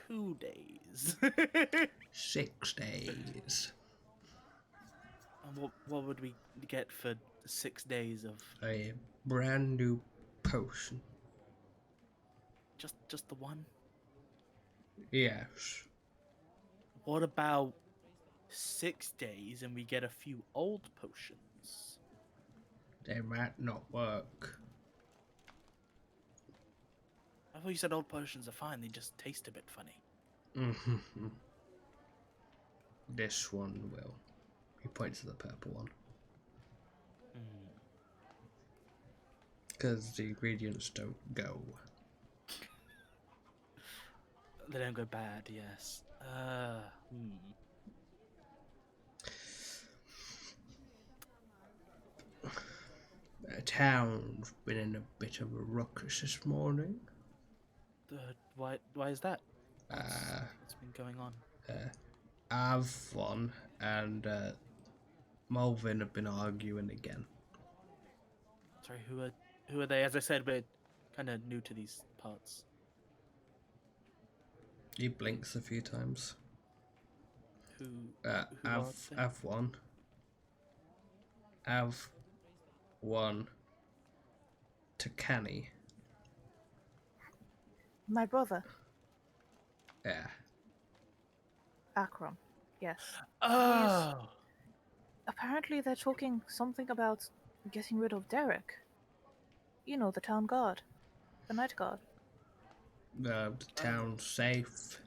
S5: 2 days.
S1: 6 days.
S5: And what would we get for 6 days of
S1: A brand new potion.
S5: just the one?
S1: Yes.
S5: What about 6 days and we get a few old potions?
S1: They might not work.
S5: I thought you said old potions are fine, they just taste a bit funny.
S1: Mm-hmm. This one will. He points to the purple one. Because the ingredients don't go.
S5: They don't go bad, yes.
S1: The town's been in a bit of a ruckus this morning.
S5: Why is that? What's been going on?
S1: Avon and Mulvin have been arguing again.
S5: Sorry, who are they? As I said, we're kind of new to these parts.
S1: He blinks a few times.
S5: Who are they?
S1: Avon. Av1 to Canny.
S4: My brother,
S1: Yeah.
S4: Akron. Yes.
S5: Oh!
S4: Apparently they're talking something about getting rid of Derek. You know, the town guard. The night guard.
S1: The town's safe.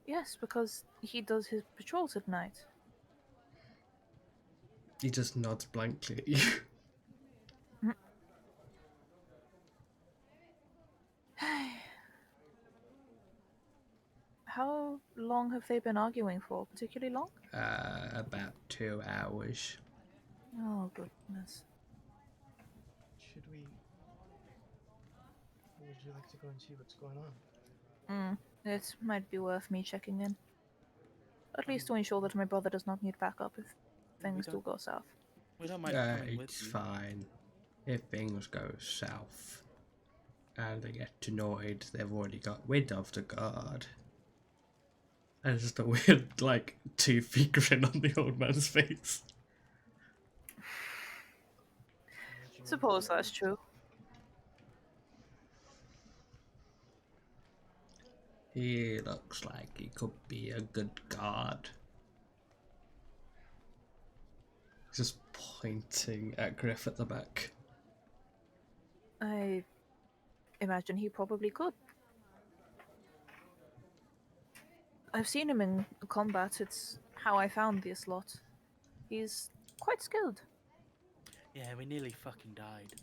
S4: Yes, because he does his patrols at night.
S1: He just nods blankly at you.
S4: How long have they been arguing for? Particularly long?
S1: About 2 hours.
S4: Oh, goodness.
S3: Should we... Would you like to go and see what's going on?
S4: It might be worth me checking in. At least to ensure that my brother does not need backup if things do go south.
S5: We don't mind coming with
S1: It's
S5: you.
S1: fine. If things go south and they get annoyed, they've already got wind of the guard. And it's just a weird, like, toothy grin on the old man's face.
S4: Suppose that's true.
S1: He looks like he could be a good guard. Just pointing at Griff at the back.
S4: I imagine he probably could. I've seen him in combat. It's how I found this lot. He's quite skilled.
S5: Yeah, we nearly fucking died.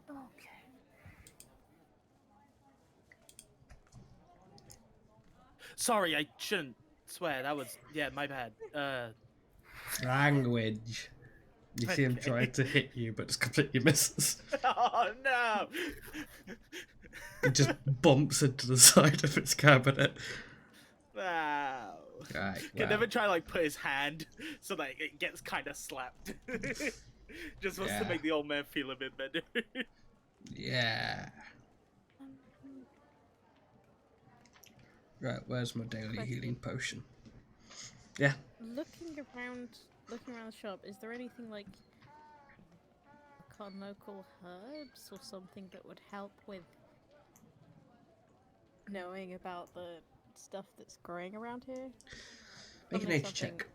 S4: Okay.
S5: Sorry, I shouldn't swear. That was my bad.
S1: Language. You see him
S5: Okay.
S1: trying to hit you, but just completely misses.
S5: Oh no!
S1: He just bumps into the side of its cabinet.
S5: Wow.
S1: Right,
S5: Can never try like put his hand so that it gets kind of slapped. Just wants to
S1: Yeah.
S5: make the old man feel a bit better.
S1: Yeah. Right, where's my daily
S2: Question.
S1: healing potion? Yeah.
S2: Looking around the shop, is there anything like local herbs or something that would help with knowing about the stuff that's growing around here.
S1: Make a
S2: Something,
S1: nature check.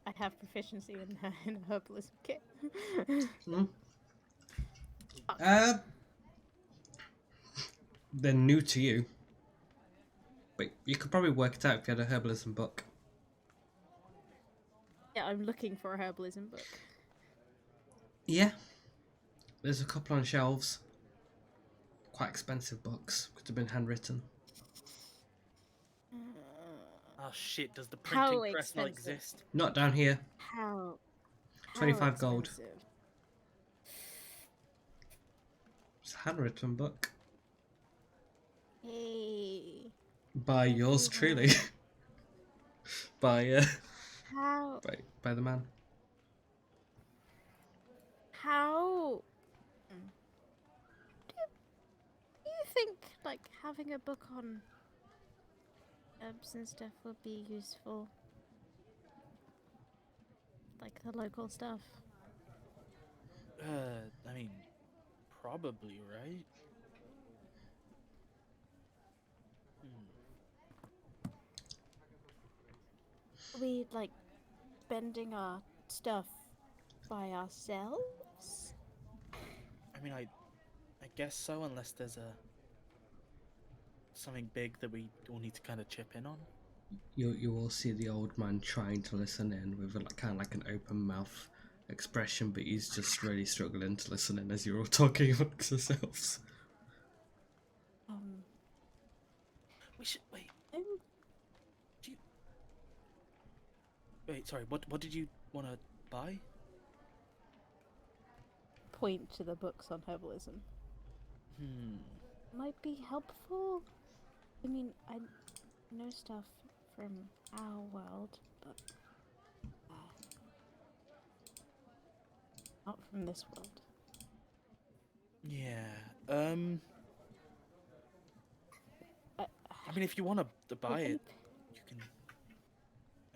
S2: I have proficiency in in a herbalism kit.
S1: Hmm? They're new to you. But you could probably work it out if you had a herbalism book.
S2: Yeah, I'm looking for a herbalism book.
S1: Yeah. There's a couple on shelves. Quite expensive books. Could have been handwritten.
S5: Oh shit, does the
S2: How
S5: printing press not
S2: expensive?
S5: exist?
S1: Not down here.
S2: How
S1: 25 gold.
S2: expensive?
S1: It's a handwritten book.
S2: Hey,
S1: By yours truly.
S2: everyone.
S1: by
S2: How
S1: by the man.
S2: how do you think like having a book on herbs and stuff would be useful? Like the local stuff.
S5: I mean, probably, right?
S2: Are we like spending our stuff by ourselves?
S5: I mean, I guess so, unless there's something big that we all need to kind of chip in on.
S1: You will see the old man trying to listen in with kind of like an open mouth expression, but he's just really struggling to listen in as you're all talking amongst yourselves.
S5: We should wait.
S2: I'm
S5: Wait, sorry. What did you want to buy?
S2: point to the books on herbalism. Might be helpful. I mean, I know stuff from our world, but not from this world.
S5: Yeah.
S2: I
S5: I mean, if you want to buy it, you can.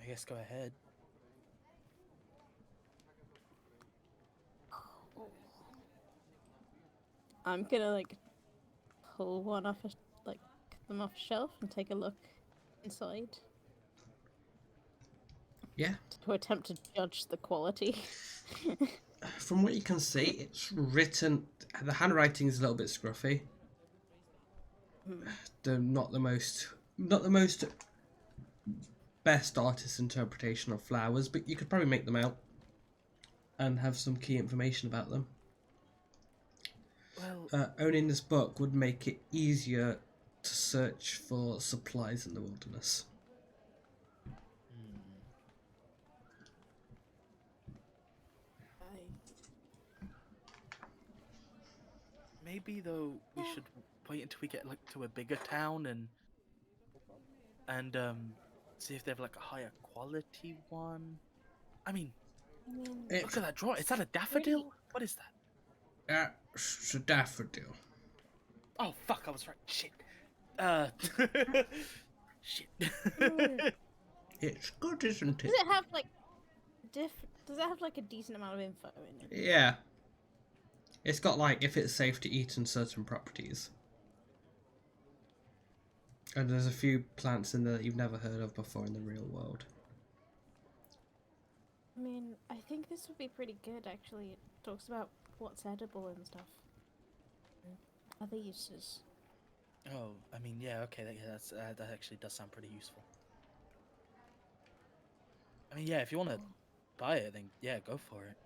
S5: I guess go ahead.
S2: I'm gonna like pull one off them off a shelf and take a look inside
S1: Yeah.
S2: to attempt to judge the quality.
S1: From what you can see, it's written. The handwriting is a little bit scruffy. They're not the most best artist interpretation of flowers, but you could probably make them out and have some key information about them.
S5: Well,
S1: Owning this book would make it easier to search for supplies in the wilderness.
S5: maybe though we should wait until we get like to a bigger town and see if they have like a higher quality one. I mean, look at that draw. Is that a daffodil? What is that?
S1: It's a daffodil.
S5: Oh fuck! I was right. Shit. Shit.
S1: It's good, isn't it?
S2: Does it have like Does it have like a decent amount of info in it?
S1: Yeah. It's got like if it's safe to eat and certain properties. And there's a few plants in there that you've never heard of before in the real world.
S2: I mean, I think this would be pretty good actually. It talks about what's edible and stuff. And other uses.
S5: Oh, I mean, yeah, okay, that actually does sound pretty useful. I mean, yeah, if you want to buy it, then yeah, go for it.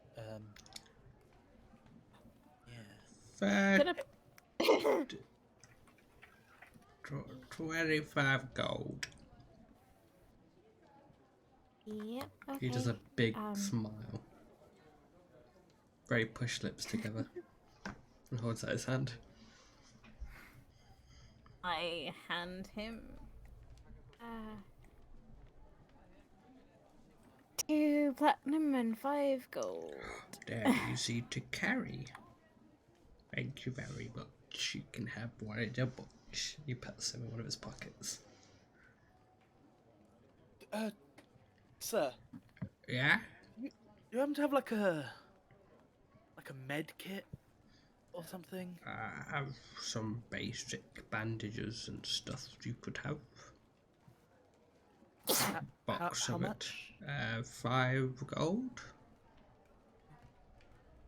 S5: Yeah.
S1: 25 gold.
S2: Yep. Okay.
S1: He does a big smile. Very push lips together. And holds out his hand.
S2: I hand him 2 platinum and 5 gold.
S1: They're easy to carry. Thank you very much. You can have one of the books. He puts him in one of his pockets.
S5: Sir,
S1: Yeah?
S5: you happen to have like a med kit or something?
S1: I have some basic bandages and stuff you could have. box
S5: how
S1: of it.
S5: much?
S1: 5 gold.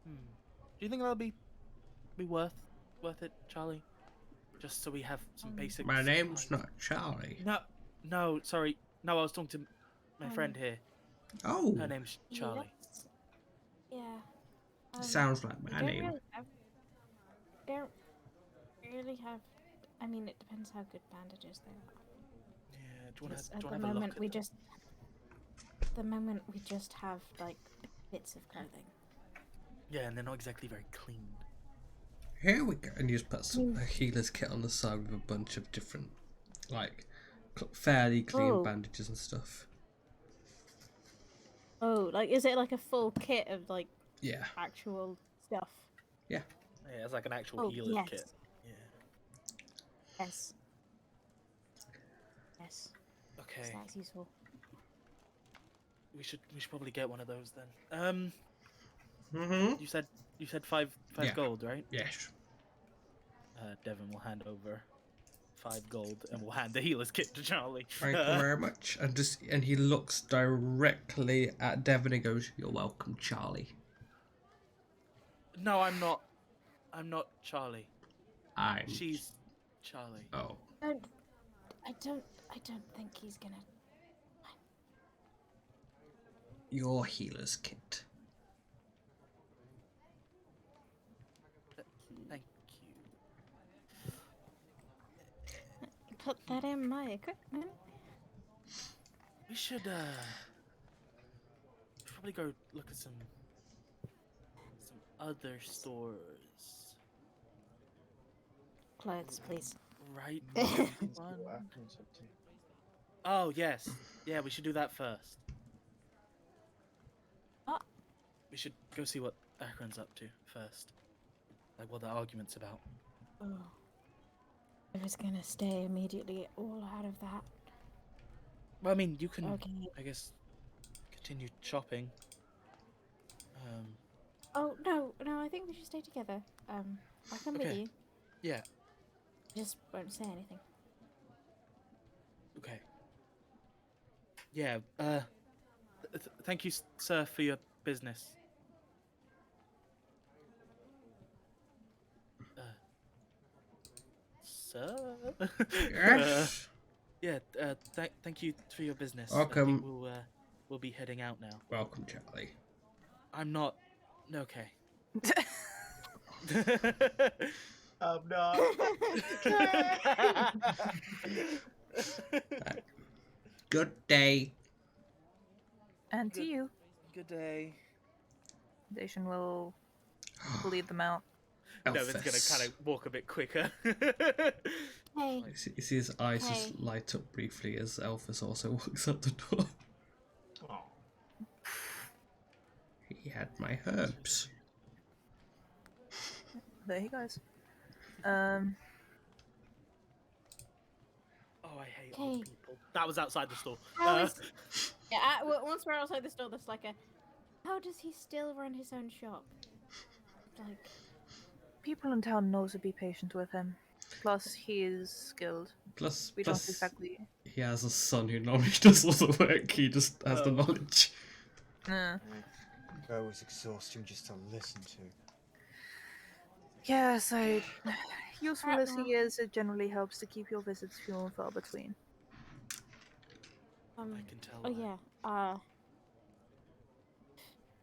S5: Do you think that'll be worth it, Charlie? Just so we have some basic.
S1: My name's
S5: supplies.
S1: not Charlie.
S5: No, sorry. No, I was talking to my friend here.
S1: Oh,
S5: Her name's Charlie.
S2: Yeah.
S1: sounds like
S2: We
S1: my
S2: don't
S1: name.
S2: don't really have. I mean, it depends how good bandages they are.
S5: Yeah, do you want
S2: Because
S5: to
S2: at the
S5: have a look
S2: moment
S5: at
S2: we
S5: them?
S2: just. The moment we just have like bits of clothing.
S5: Yeah, and they're not exactly very clean.
S1: Here we go. And you just put a healer's kit on the side with a bunch of different, like, fairly clean
S2: Oh.
S1: bandages and stuff.
S2: Oh, like is it like a full kit of like
S1: Yeah.
S2: actual stuff?
S5: Yeah, it's like an actual
S2: Oh,
S5: healer's
S2: yes.
S5: kit. Yeah.
S2: Yes. Yes.
S5: Okay.
S2: That's useful.
S5: We should probably get one of those then.
S1: Mm-hmm.
S5: You said 5
S1: Yeah.
S5: gold, right?
S1: Yes.
S5: Devin will hand over 5 gold, and we'll hand the healer's kit to Charlie.
S1: Thank you very much. And he looks directly at Devon and goes, "You're welcome, Charlie."
S5: No, I'm not. I'm not Charlie.
S1: I'm.
S5: She's Charlie.
S1: Oh.
S2: I don't think he's gonna.
S1: Your healer's kit.
S5: Thank you.
S2: Put that in my equipment.
S5: We should probably go look at some other stores.
S2: Clothes, please.
S5: Right.
S3: What happens up to?
S5: Oh yes. Yeah, we should do that first.
S2: What?
S5: We should go see what Akron's up to first. Like what the argument's about.
S2: Oh. I was gonna stay immediately all out of that.
S5: Well, I mean, you can,
S2: Okay.
S5: I guess, continue shopping.
S2: Oh no, I think we should stay together. I'll come with
S5: Okay.
S2: you.
S5: Yeah.
S2: Just won't say anything.
S5: Okay. Yeah. Thank you, sir, for your business. Sir.
S1: Yes.
S5: Yeah. Thank you for your business.
S1: Welcome.
S5: I think we'll be heading out now.
S1: Welcome, Charlie.
S5: I'm not. Okay.
S3: I'm not.
S1: Good day.
S4: And to
S5: Good.
S4: you.
S5: Good day.
S4: Dacian will lead them out.
S5: Devin's gonna
S1: Elphys.
S5: kind of walk a bit quicker.
S2: Hey.
S1: You see his eyes just
S2: Okay.
S1: light up briefly as Elphys also walks out the door.
S3: Aw.
S1: He had my herbs.
S4: There he goes.
S5: Oh, I hate old
S2: Okay.
S5: people. That was outside the store.
S2: How is- Yeah, once we're outside the store, there's like a. How does he still run his own shop? Like.
S4: People in town know to be patient with him. Plus, he is skilled.
S1: Plus,
S4: We don't
S1: plus
S4: exactly.
S1: he has a son who normally does all the work. He just has the
S5: Oh.
S1: knowledge.
S7: That was exhausting just to listen to.
S4: Yes, useful as he is, it generally helps to keep your visits few and far between.
S5: I can tell.
S2: Oh yeah.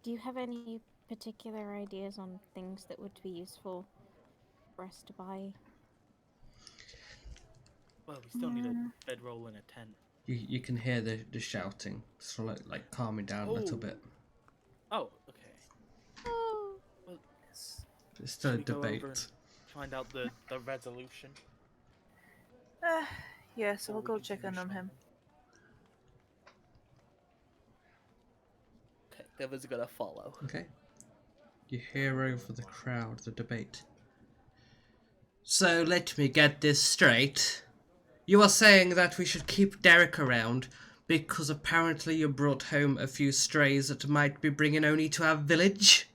S2: Do you have any particular ideas on things that would be useful for us to buy?
S5: Well, we still need a bedroll and a tent.
S1: You can hear the shouting, sort of like calming down a little
S5: Oh.
S1: bit.
S5: Oh, okay.
S2: Oh.
S1: It's still a
S5: Should we go over
S1: debate.
S5: and find out the resolution.
S4: Yeah, so
S5: Or
S4: we'll
S5: we
S4: go
S5: can
S4: check in
S5: finish
S4: on
S5: on-
S4: him.
S5: Okay, Devin's gonna follow.
S1: Okay. You hear over the crowd the debate. So let me get this straight. You are saying that we should keep Derek around because apparently you brought home a few strays that might be bringing only to our village?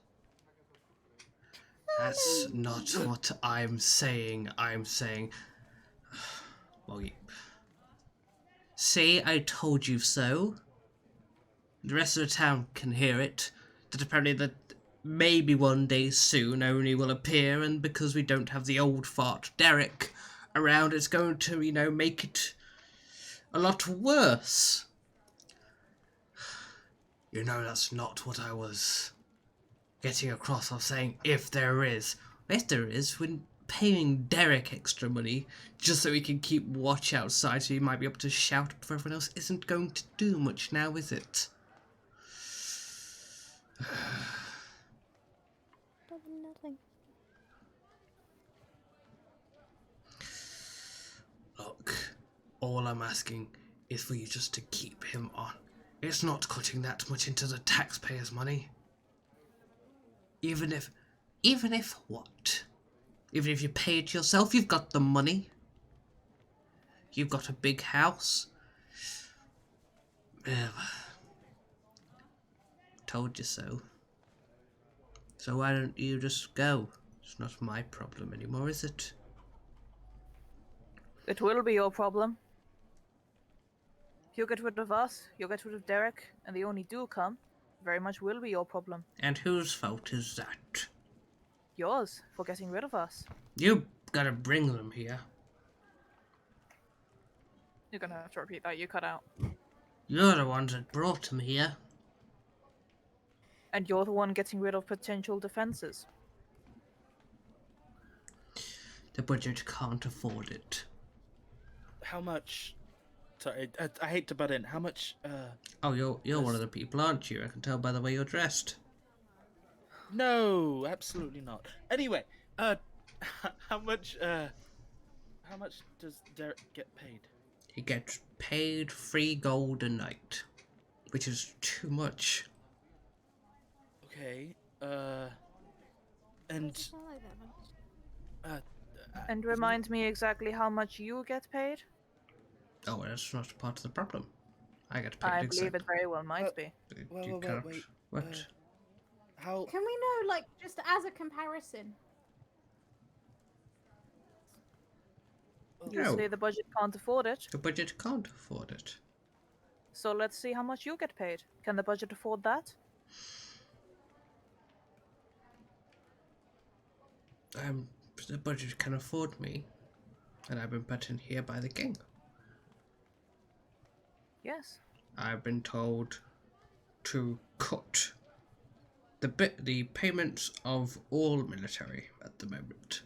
S1: That's not what I'm saying. I'm saying... Well, See, I told you so. The rest of the town can hear it. That apparently that maybe one day soon Oni will appear, and because we don't have the old fart Derek around, it's going to, make it a lot worse. That's not what I was getting across. I was saying if there is. If there is, we're paying Derek extra money just so he can keep watch outside so he might be able to shout for everyone else isn't going to do much now, is it?
S2: Nothing.
S1: Look, all I'm asking is for you just to keep him on. It's not cutting that much into the taxpayers' money. Even if what? Even if you pay it yourself, you've got the money. You've got a big house. Well, told you so. So why don't you just go? It's not my problem anymore, is it?
S4: It will be your problem. If you get rid of us, you'll get rid of Derek, and the only do come, very much will be your problem.
S1: And whose fault is that?
S4: Yours, for getting rid of us.
S1: You gotta bring them here.
S4: You're gonna have to repeat that, you cut out.
S1: You're the ones that brought them here.
S4: And you're the one getting rid of potential defenses.
S1: The budget can't afford it.
S5: How much? Sorry, I hate to butt in. How much?
S1: Oh, you're one of the people, aren't you? I can tell by the way you're dressed.
S5: No, absolutely not. Anyway, how much does Derek get paid?
S1: He gets paid 3 gold a night, which is too much.
S5: Okay, and
S2: It's not like that much.
S4: And remind me exactly how much you get paid?
S1: Oh, that's not part of the problem. I get paid
S4: I believe it very well might be.
S1: You
S5: Wait,
S1: can't.
S5: wait,
S1: What?
S5: how?
S2: Can we know, like, just as a comparison?
S4: You
S1: No.
S4: say the budget can't afford it,
S1: The budget can't afford it.
S4: so let's see how much you get paid. Can the budget afford that?
S1: The budget can afford me, and I've been put in here by the king.
S4: Yes.
S1: I've been told to cut the payments of all military at the moment.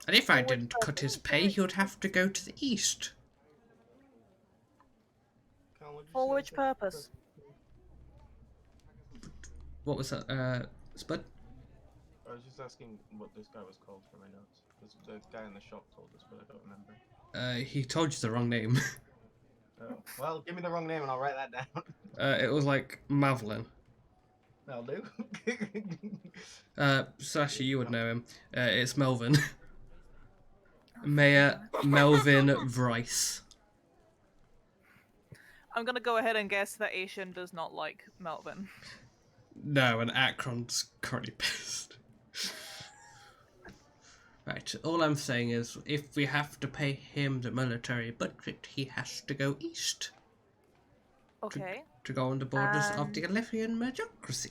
S1: And if I didn't cut his pay, he would have to go to the east.
S3: Colin, what'd you
S4: For
S3: say
S4: which
S3: about-
S4: purpose?
S1: What was that, Spud?
S3: I was just asking what this guy was called for my notes. Because the guy in the shop told us, but I don't remember.
S1: He told you the wrong name.
S3: Oh. Well, give me the wrong name and I'll write that down.
S1: It was like Mavlin.
S3: That'll do.
S1: Sashi, you would know him. It's Melvin. Mayor Melvin Vrice.
S4: I'm gonna go ahead and guess that Asian does not like Melvin.
S1: No, and Akron's currently pissed. Right, all I'm saying is, if we have to pay him the military budget, he has to go east
S4: Okay.
S1: to go on the borders of the Glyphian magocracy.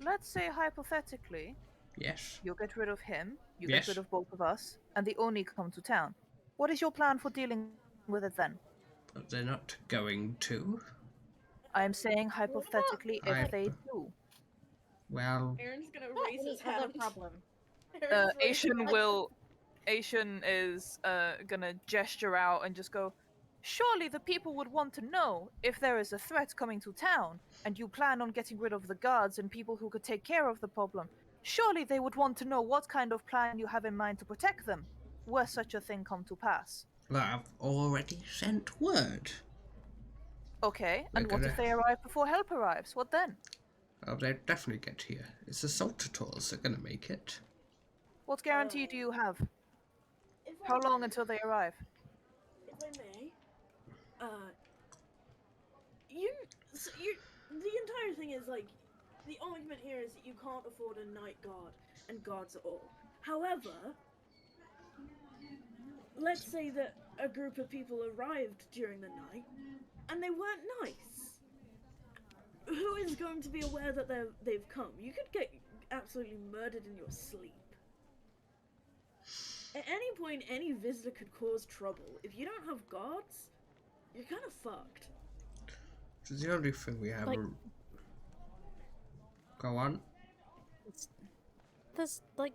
S4: Let's say hypothetically,
S1: Yes.
S4: you get rid of him, you
S1: Yes.
S4: get rid of both of us, and the Oni come to town. What is your plan for dealing with it then?
S1: But they're not going to.
S4: I'm saying hypothetically if they do.
S1: Well,
S6: Aaron's gonna
S2: Not
S6: raise
S2: any
S6: his
S2: other
S6: hand.
S2: problem.
S6: Aaron's raising
S4: Asian
S6: his
S4: will. Asian is gonna gesture out and just go. Surely the people would want to know if there is a threat coming to town, and you plan on getting rid of the guards and people who could take care of the problem. Surely they would want to know what kind of plan you have in mind to protect them, were such a thing come to pass.
S1: I've already sent word.
S4: Okay,
S1: We're
S4: and what
S1: gonna-
S4: if they arrive before help arrives? What then?
S1: Oh, they'll definitely get here. It's the Saltators, they're gonna make it.
S4: What guarantee do you have?
S6: If I
S4: How long
S6: may-
S4: until they arrive?
S6: If I may, the entire thing is like, the argument here is that you can't afford a night guard and guards at all. However, let's say that a group of people arrived during the night and they weren't nice. Who is going to be aware that they've come? You could get absolutely murdered in your sleep. At any point, any visitor could cause trouble. If you don't have guards, you're kind of fucked.
S1: It's the only thing we have.
S2: Like-
S1: Go on.
S2: There's like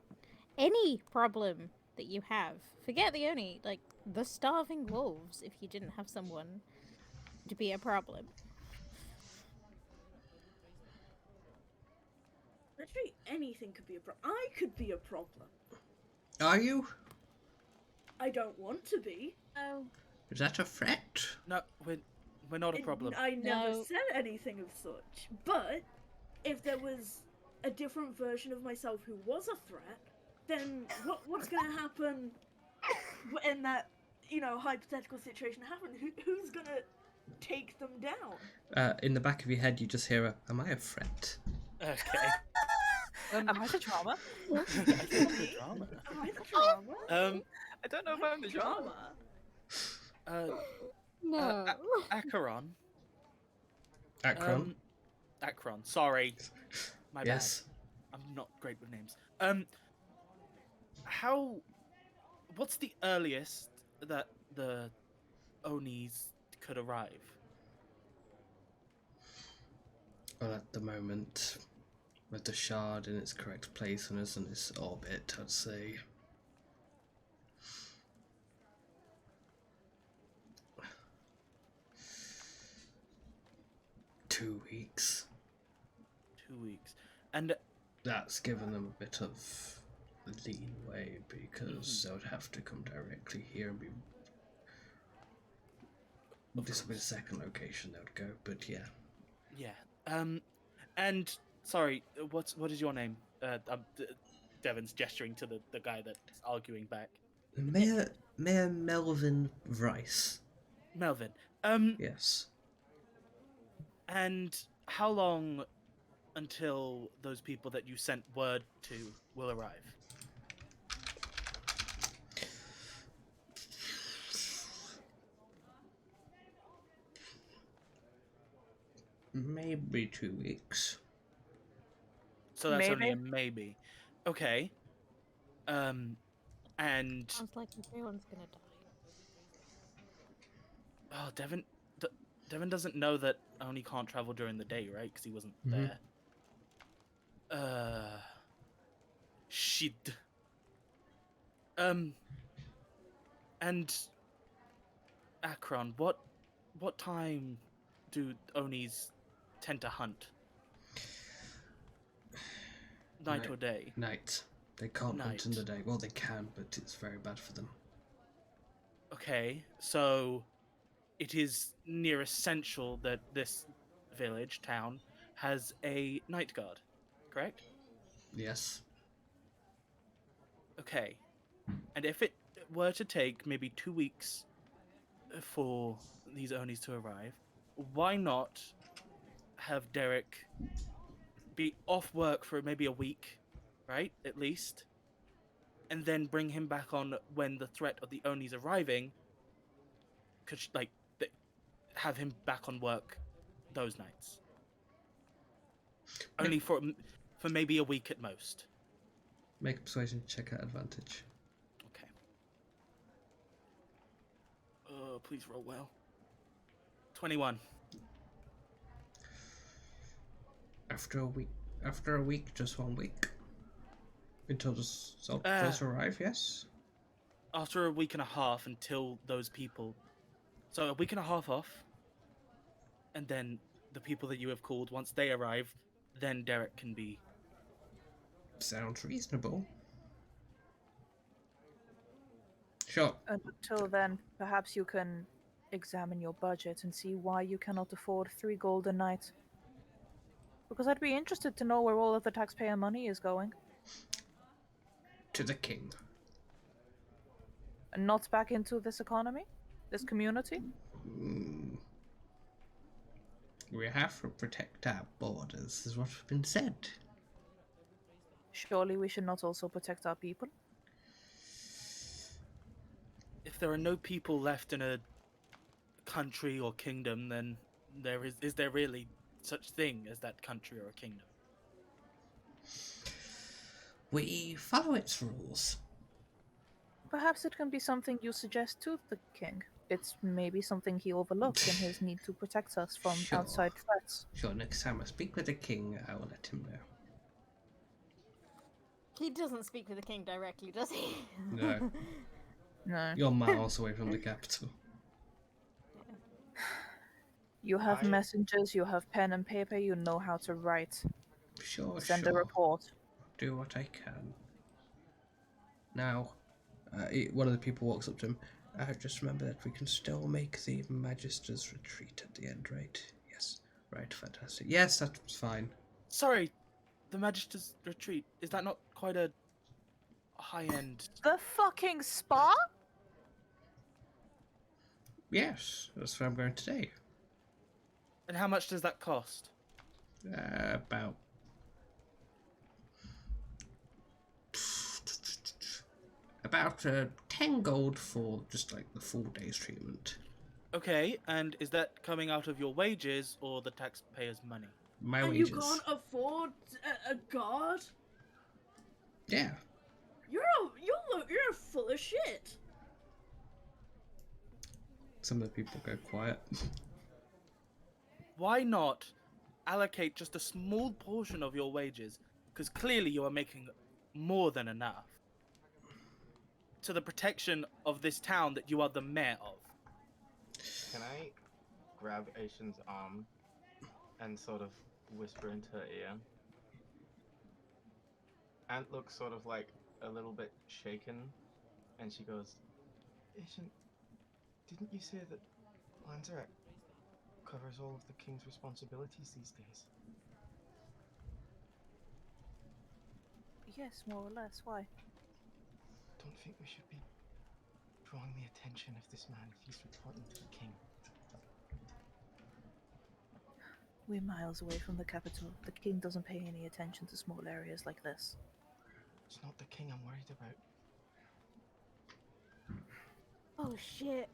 S2: any problem that you have. Forget the only like the starving wolves. If you didn't have someone to be a problem.
S6: Literally anything could be a problem. I could be a problem.
S1: Are you?
S6: I don't want to be.
S2: Oh.
S1: Is that a threat?
S5: No, we're not a problem.
S6: I never
S2: No.
S6: said anything of such. But if there was a different version of myself who was a threat, then what's going to happen when that, hypothetical situation happens? Who's going to take them down?
S1: In the back of your head, you just hear a, "Am I a threat?"
S5: Okay.
S4: Am I the drama?
S5: I think I'm the drama.
S6: Am I the drama?
S4: I don't know if I'm the drama.
S2: No.
S5: Acheron.
S1: Akron.
S5: Akron. Sorry, my
S1: Yes.
S5: bad. I'm not great with names. What's the earliest that the Onis could arrive?
S1: Well, at the moment, with the shard in its correct place and is in its orbit, I'd say 2 weeks.
S5: 2 weeks. And
S1: That's given them a bit of leeway because they would have to come directly here and be. This will be the second location they would go, but yeah.
S5: yeah. And sorry, what is your name? Devon's gesturing to the guy that's arguing back.
S1: Mayor Melvin Rice.
S5: Melvin.
S1: Yes.
S5: And how long until those people that you sent word to will arrive?
S1: Maybe 2 weeks.
S5: So that's only a
S4: Maybe.
S5: maybe. Okay. And
S2: Sounds like everyone's gonna die.
S5: oh, Devon doesn't know that Oni can't travel during the day, right? Because he wasn't
S1: Mhm.
S5: there. Shit. And Akron, what time do Onis tend to hunt? Night or day?
S1: Night. They can't hunt in
S5: Night.
S1: the day. Well, they can, but it's very bad for them.
S5: Okay, so it is near essential that this village, town, has a night guard, correct?
S1: Yes.
S5: Okay. And if it were to take maybe 2 weeks for these Onis to arrive, why not have Derek be off work for maybe a week, right? At least. And then bring him back on when the threat of the Onis arriving could, have him back on work those nights. Only for maybe a week at most.
S1: Make a persuasion check at advantage.
S5: Okay. Please roll well. 21.
S1: After a week, just 1 week. Until the soldiers arrive, yes?
S5: After a week and a half until those people. So a week and a half off. And then the people that you have called, once they arrive, then Derek can be.
S1: Sounds reasonable. Sure.
S4: And until then, perhaps you can examine your budget and see why you cannot afford 3 gold a night. Because I'd be interested to know where all of the taxpayer money is going.
S1: To the king.
S4: And not back into this economy? This community?
S1: We have to protect our borders, is what's been said.
S4: Surely we should not also protect our people?
S5: If there are no people left in a country or kingdom, then is there really such thing as that country or a kingdom?
S1: We follow its rules.
S4: Perhaps it can be something you suggest to the king. It's maybe something he overlooked in his need to protect us from
S1: Sure.
S4: outside threats.
S1: Sure, next time I speak with the king, I will let him know.
S2: He doesn't speak with the king directly, does he?
S1: No.
S4: No.
S1: You're miles away from the capital.
S4: You have
S3: I-
S4: messengers, you have pen and paper, you know how to write.
S1: Sure,
S4: Send
S1: sure.
S4: a report.
S1: Do what I can. Now, one of the people walks up to him. Just remember that we can still make the Magister's retreat at the end, right? Yes. Right, fantastic. Yes, that's fine.
S5: Sorry, the Magister's retreat, is that not quite a high-end?
S4: The fucking spa?
S1: Yes, that's where I'm going today.
S5: And how much does that cost?
S1: About... About 10 gold for just like the full day's treatment.
S5: Okay, and is that coming out of your wages or the taxpayers' money?
S1: My
S6: And
S1: wages.
S6: you can't afford a guard?
S1: Yeah.
S6: You're full of shit.
S1: Some of the people go quiet.
S5: Why not allocate just a small portion of your wages, because clearly you are making more than enough, to the protection of this town that you are the mayor of?
S3: Can I grab Asian's arm and sort of whisper into her ear? Ant looks sort of like a little bit shaken, and she goes, Asian, didn't you say that Lanzarak covers all of the king's responsibilities these days?
S4: Yes, more or less. Why?
S3: Don't think we should be drawing the attention of this man if he's reporting to the king.
S4: We're miles away from the capital. The king doesn't pay any attention to small areas like this.
S3: It's not the king I'm worried about.
S2: Oh shit.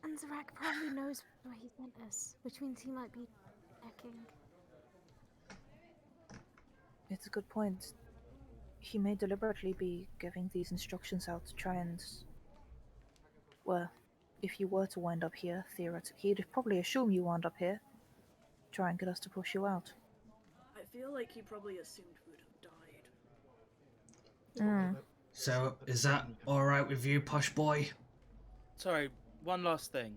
S2: And Zarak probably knows where he sent us, which means he might be checking.
S4: It's a good point. He may deliberately be giving these instructions out to try and... Well, if you were to wind up here, theoretically, he'd probably assume you wound up here. Try and get us to push you out.
S6: I feel like he probably assumed we would have died.
S1: So, is that alright with you, posh boy?
S5: Sorry, one last thing.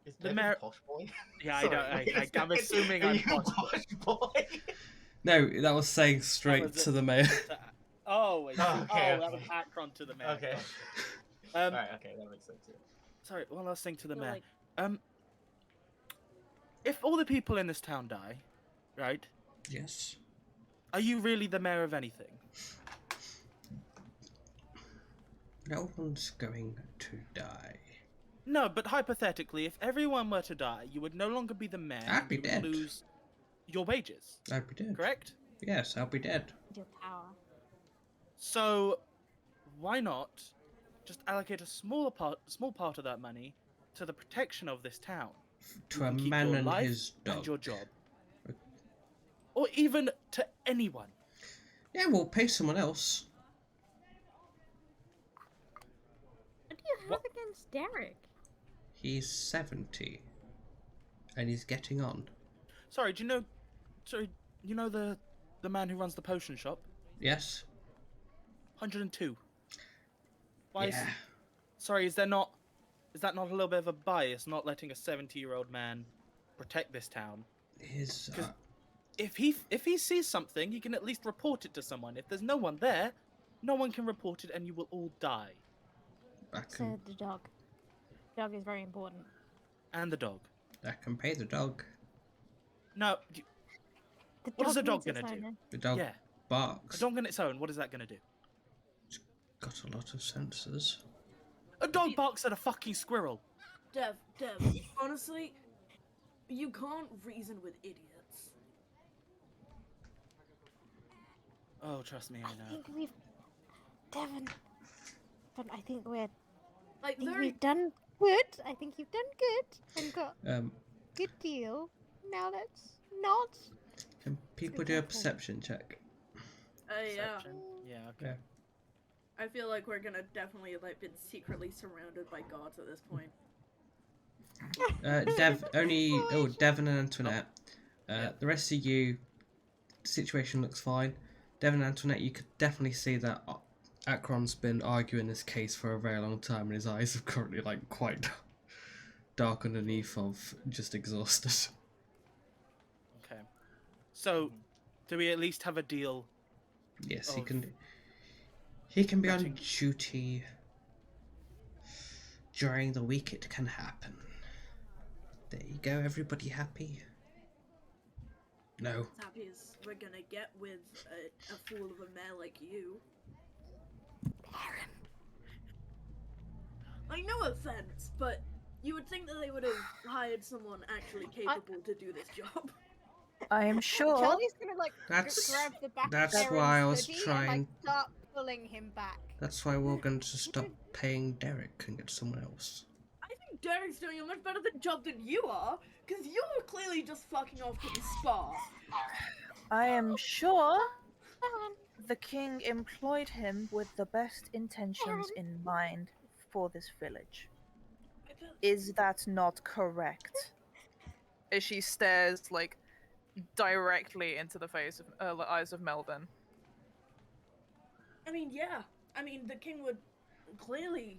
S3: Is
S5: The
S3: Devin
S5: mayor-
S3: posh boy?
S5: Yeah,
S3: Sorry,
S5: I'm assuming
S3: are
S5: I'm
S3: you
S5: posh.
S3: boy?
S1: No, that was saying straight
S5: was
S1: to
S5: it.
S1: the mayor.
S5: Oh, wait.
S3: Oh, okay,
S5: that was
S3: okay.
S5: Akron to the mayor.
S3: Okay. Alright, okay, that makes sense. Yeah.
S5: Sorry, one last thing to the
S6: Feel
S5: mayor.
S6: like-
S5: If all the people in this town die, right?
S1: Yes.
S5: Are you really the mayor of anything?
S1: No one's going to die.
S5: No, but hypothetically, if everyone were to die, you would no longer be the mayor.
S1: I'd
S5: and
S1: be
S5: you would
S1: dead.
S5: lose your wages.
S1: I'd be dead.
S5: Correct?
S1: Yes, I'll be dead.
S2: Your power.
S5: So, why not just allocate a small part of that money to the protection of this town?
S1: To
S5: You
S1: a
S5: can keep
S1: man
S5: your
S1: and
S5: life
S1: his dog.
S5: and your job, or even to anyone.
S1: Yeah, we'll pay someone else.
S2: What do you have
S5: What-
S2: against Derek?
S1: He's 70. And he's getting on.
S5: Sorry, do you know? Sorry, you know the man who runs the potion shop?
S1: Yes?
S5: 102. Why?
S1: Yeah.
S5: Sorry, is that not a little bit of a bias, not letting a 70-year-old man protect this town?
S1: His,
S5: 'Cause if he sees something, he can at least report it to someone. If there's no one there, no one can report it, and you will all die.
S1: I
S2: So
S1: can,
S2: the dog. Dog is very important.
S5: And the dog.
S1: I can pay the dog.
S5: No,
S2: The
S5: What is a dog
S2: needs its
S5: gonna do?
S2: owner.
S1: The dog
S5: yeah, a
S1: barks.
S5: dog on its own. What is that gonna do?
S1: Got a lot of sensors.
S5: A dog barks at a fucking squirrel.
S6: Dev, honestly, you can't reason with idiots.
S5: Oh, trust me, I
S2: I
S5: know.
S2: think we've... Devon, But I think we're.
S6: Like,
S2: I think
S6: very.
S2: we've done good. I think you've done good and got
S1: Um,
S2: good deal. Now let's not.
S1: can people
S2: be
S1: do a
S2: careful.
S1: perception check?
S6: Yeah.
S5: Perception? Yeah, okay.
S1: Yeah.
S6: I feel like we're gonna definitely, like, been secretly surrounded by guards at this point.
S1: Devon and Antoinette.
S5: Yeah.
S1: The rest of you, the situation looks fine. Devon and Antoinette, you could definitely see that Akron's been arguing this case for a very long time, and his eyes are currently like quite dark underneath of just exhausted.
S5: Okay. So, do we at least have a deal?
S1: Yes, he
S5: Of
S1: can. He can be on
S5: letting-
S1: duty during the week. It can happen. There you go. Everybody happy? No.
S6: As happy as we're gonna get with a fool of a mayor like you. Like, no offense, but you would think that they would have hired someone actually capable to do this job.
S4: I am sure.
S2: Charlie's gonna like
S1: That's-
S2: grab the back
S1: that's
S2: of Aaron's
S1: why I was
S2: hoodie and,
S1: trying-
S2: like, start pulling him back.
S1: That's why we're going to stop paying Derek and get someone else.
S6: I think Derek's doing a much better job than you are, because you're clearly just fucking off to the spa.
S4: I am sure the king employed him with the best intentions in mind for this village. Is that not correct?
S8: As she stares like directly into the face of the eyes of Melvin.
S6: I mean, yeah. I mean, the king would clearly,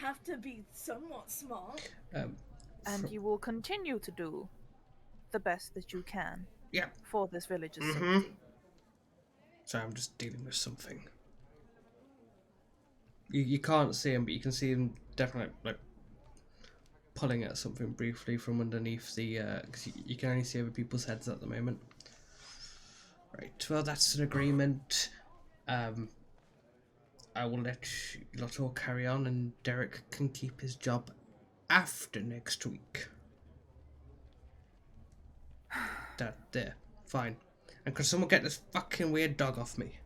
S6: have to be somewhat smart.
S4: And you will continue to do the best that you can
S1: Yeah.
S4: for this village's
S1: Mhm.
S4: safety.
S1: So I'm just dealing with something. You can't see him, but you can see him definitely like pulling at something briefly from underneath the. Because you can only see over people's heads at the moment. Right. Well, that's an agreement. I will let you lot all carry on, and Derek can keep his job after next week. There. Fine. And can someone get this fucking weird dog off me?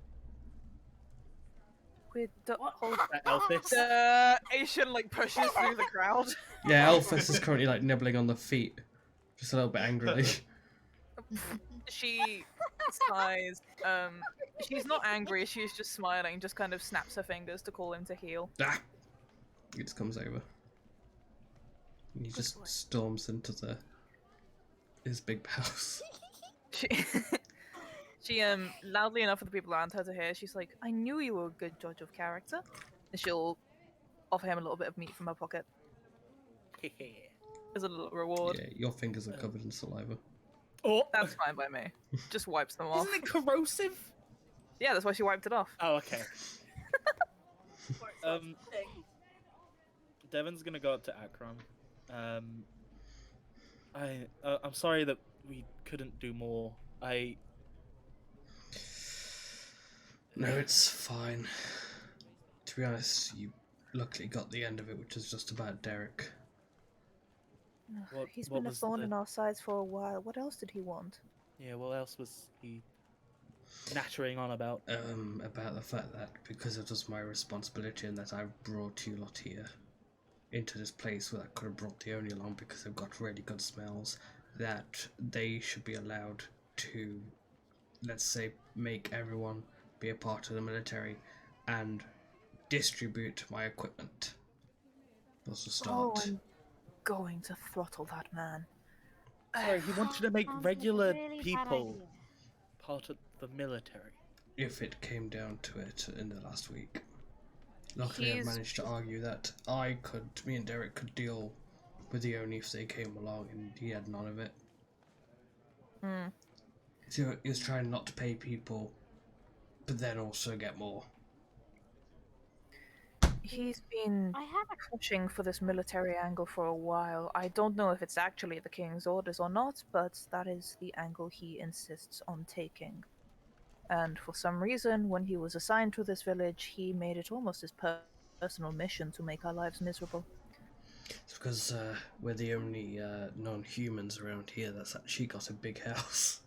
S4: With the whole
S5: Elphys.
S8: Asian like pushes through the crowd.
S1: Yeah, Elphys is currently like nibbling on the feet, just a little bit angrily.
S8: She sighs. She's not angry. She's just smiling. Just kind of snaps her fingers to call him to heel.
S1: Ah! He just comes over. And he just
S4: boy.
S1: storms into his big house.
S8: She loudly enough for the people around her to hear. She's like, "I knew you were a good judge of character." And she'll offer him a little bit of meat from her pocket as a little reward.
S1: Yeah, your fingers are covered in saliva.
S5: Oh,
S8: That's fine by me. Just wipes them off.
S5: isn't it corrosive?
S8: Yeah, that's why she wiped it off.
S5: Oh, okay. Devon's gonna go up to Akron. I'm sorry that we couldn't do more.
S1: No, it's fine. To be honest, you luckily got the end of it, which is just about Derek.
S5: What-
S4: He's
S5: what
S4: been a
S5: was
S4: thorn
S5: the-
S4: in our sides for a while. What else did he want?
S5: Yeah, what else was he nattering on about?
S1: About the fact that because it was my responsibility and that I brought you lot here into this place where I could have brought the Oni along because they've got really good smells, that they should be allowed to, let's say, make everyone be a part of the military and distribute my equipment. Was the
S4: Oh,
S1: start.
S4: I'm going to throttle that man.
S5: Sorry, he wanted to make
S2: Sounds like a
S5: regular
S2: really bad
S5: people
S2: idea.
S5: part of the military.
S1: If it came down to it in the last week. Luckily, I
S8: He's-
S1: managed to argue that me and Derek could deal with the Oni if they came along, and he had none of it.
S8: Hmm.
S1: So he was trying not to pay people, but then also get more.
S4: He's been
S2: I have a
S4: pushing for this military angle for a while. I don't know if it's actually the king's orders or not, but that is the angle he insists on taking. And for some reason, when he was assigned to this village, he made it almost his personal mission to make our lives miserable.
S1: It's because we're the only non-humans around here that's actually got a big house.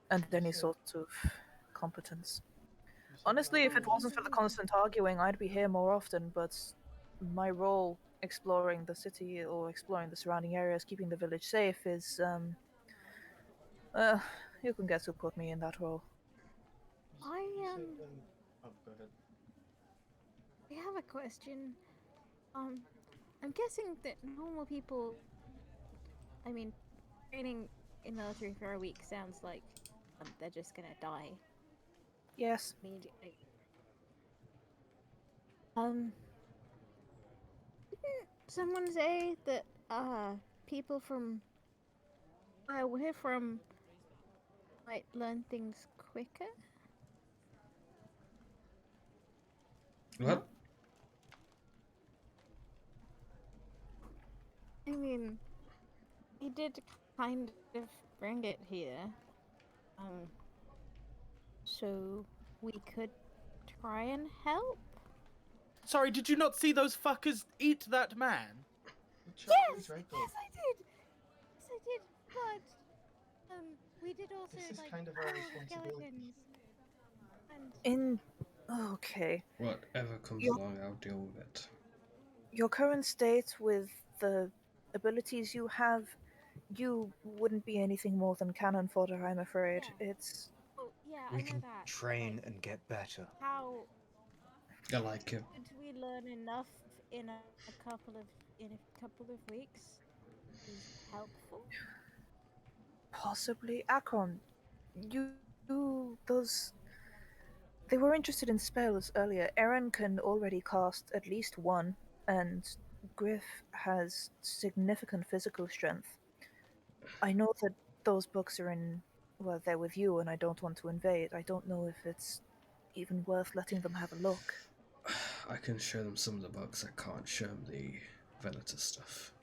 S4: And any sort of competence.
S8: Honestly, if it wasn't for the constant arguing, I'd be here more often, but my role exploring the city or exploring the surrounding areas, keeping the village safe is, you can guess who put me in that role.
S3: You said when... Oh, go ahead.
S2: I have a question. I'm guessing that normal people, I mean, training in military for a week sounds like they're just gonna die
S8: Yes.
S2: immediately. Didn't someone say that people from where we're from might learn things quicker?
S1: What?
S2: I mean, he did kind of bring it here. So we could try and help?
S5: Sorry, did you not see those fuckers eat that man?
S3: Charlie's right, though.
S2: Yes, I did. Yes, I did. But we did also
S3: This is
S2: like
S3: kind of our
S2: kill
S3: responsibility.
S2: skeletons. And
S8: In. Okay.
S1: Whatever comes
S8: You're-
S1: along, I'll deal with it.
S8: Your current state with the abilities you have, you wouldn't be anything more than cannon fodder, I'm afraid.
S2: Yeah.
S8: It's.
S2: oh yeah,
S7: We
S2: I know
S7: can
S2: that. but,
S7: train
S2: like,
S7: and get better.
S2: how
S1: I like it.
S2: could we learn enough in a couple of weeks? Is helpful.
S8: Possibly. Akron, those. They were interested in spells earlier. Eren can already cast at least one, and Griff has significant physical strength. I know that those books are in. Well, they're with you, and I don't want to invade. I don't know if it's even worth letting them have a look.
S1: I can show them some of the books. I can't show them the Venator stuff.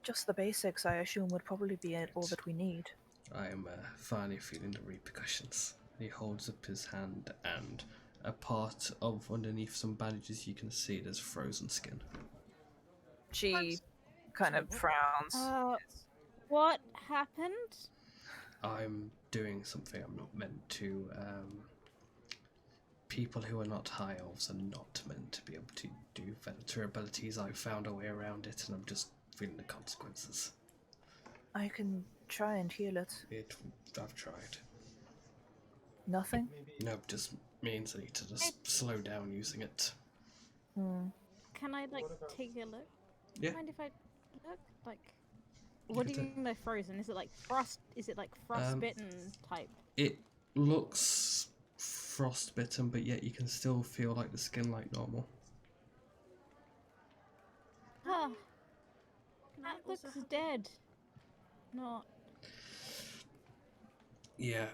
S8: Just the basics, I assume, would probably be all that we need.
S1: I am finally feeling the repercussions. He holds up his hand, and a part of underneath some bandages you can see there's frozen skin.
S8: She kind of frowns.
S2: What happened?
S1: I'm doing something I'm not meant to. People who are not high elves are not meant to be able to do Venator abilities. I found a way around it, and I'm just feeling the consequences.
S8: I can try and heal it.
S1: I've tried.
S8: Nothing?
S3: Maybe
S1: No, just means I need to just slow down using it.
S2: Can I like
S3: What about-
S2: take a look?
S1: Yeah.
S2: Mind if I look? Like, what do you mean by frozen? Is it like frost? Is it like frostbitten type?
S1: It looks frostbitten, but yet you can still feel like the skin like normal.
S2: Huh.
S6: Can I
S2: That
S6: also
S2: looks
S6: have
S2: dead. Not.
S1: Yeah,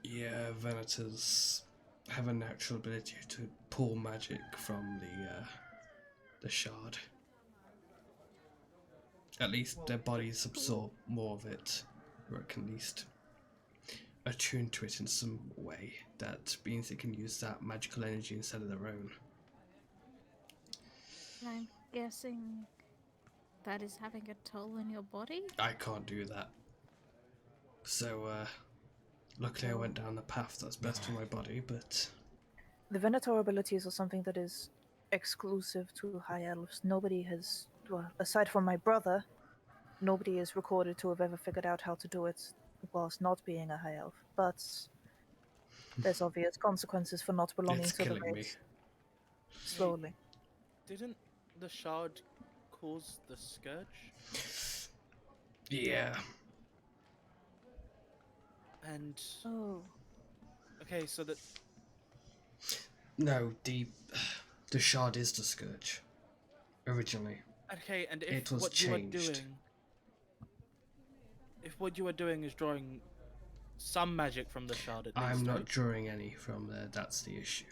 S1: yeah, Venators have a natural ability to pull magic from the shard. At least their bodies absorb more of it, or it can at least attune to it in some way. That means it can use that magical energy instead of their own.
S2: I'm guessing that is having a toll on your body?
S1: I can't do that. So, luckily I went down the path that's best for my body, but...
S8: The Venator abilities are something that is exclusive to High Elves. Nobody has, well, aside from my brother, nobody is recorded to have ever figured out how to do it whilst not being a High Elf. But there's obvious consequences for not belonging
S1: It's
S8: to the
S1: killing me.
S8: race. Slowly.
S5: Didn't the shard cause the scourge?
S1: Yeah.
S5: And
S2: Oh.
S5: okay, so that
S1: No, the shard is the scourge. Originally.
S5: okay, and if
S1: It was
S5: what you are
S1: changed.
S5: doing, if what you are doing is drawing some magic from the shard, at least,
S1: I'm not
S5: right?
S1: drawing any from there, that's the issue.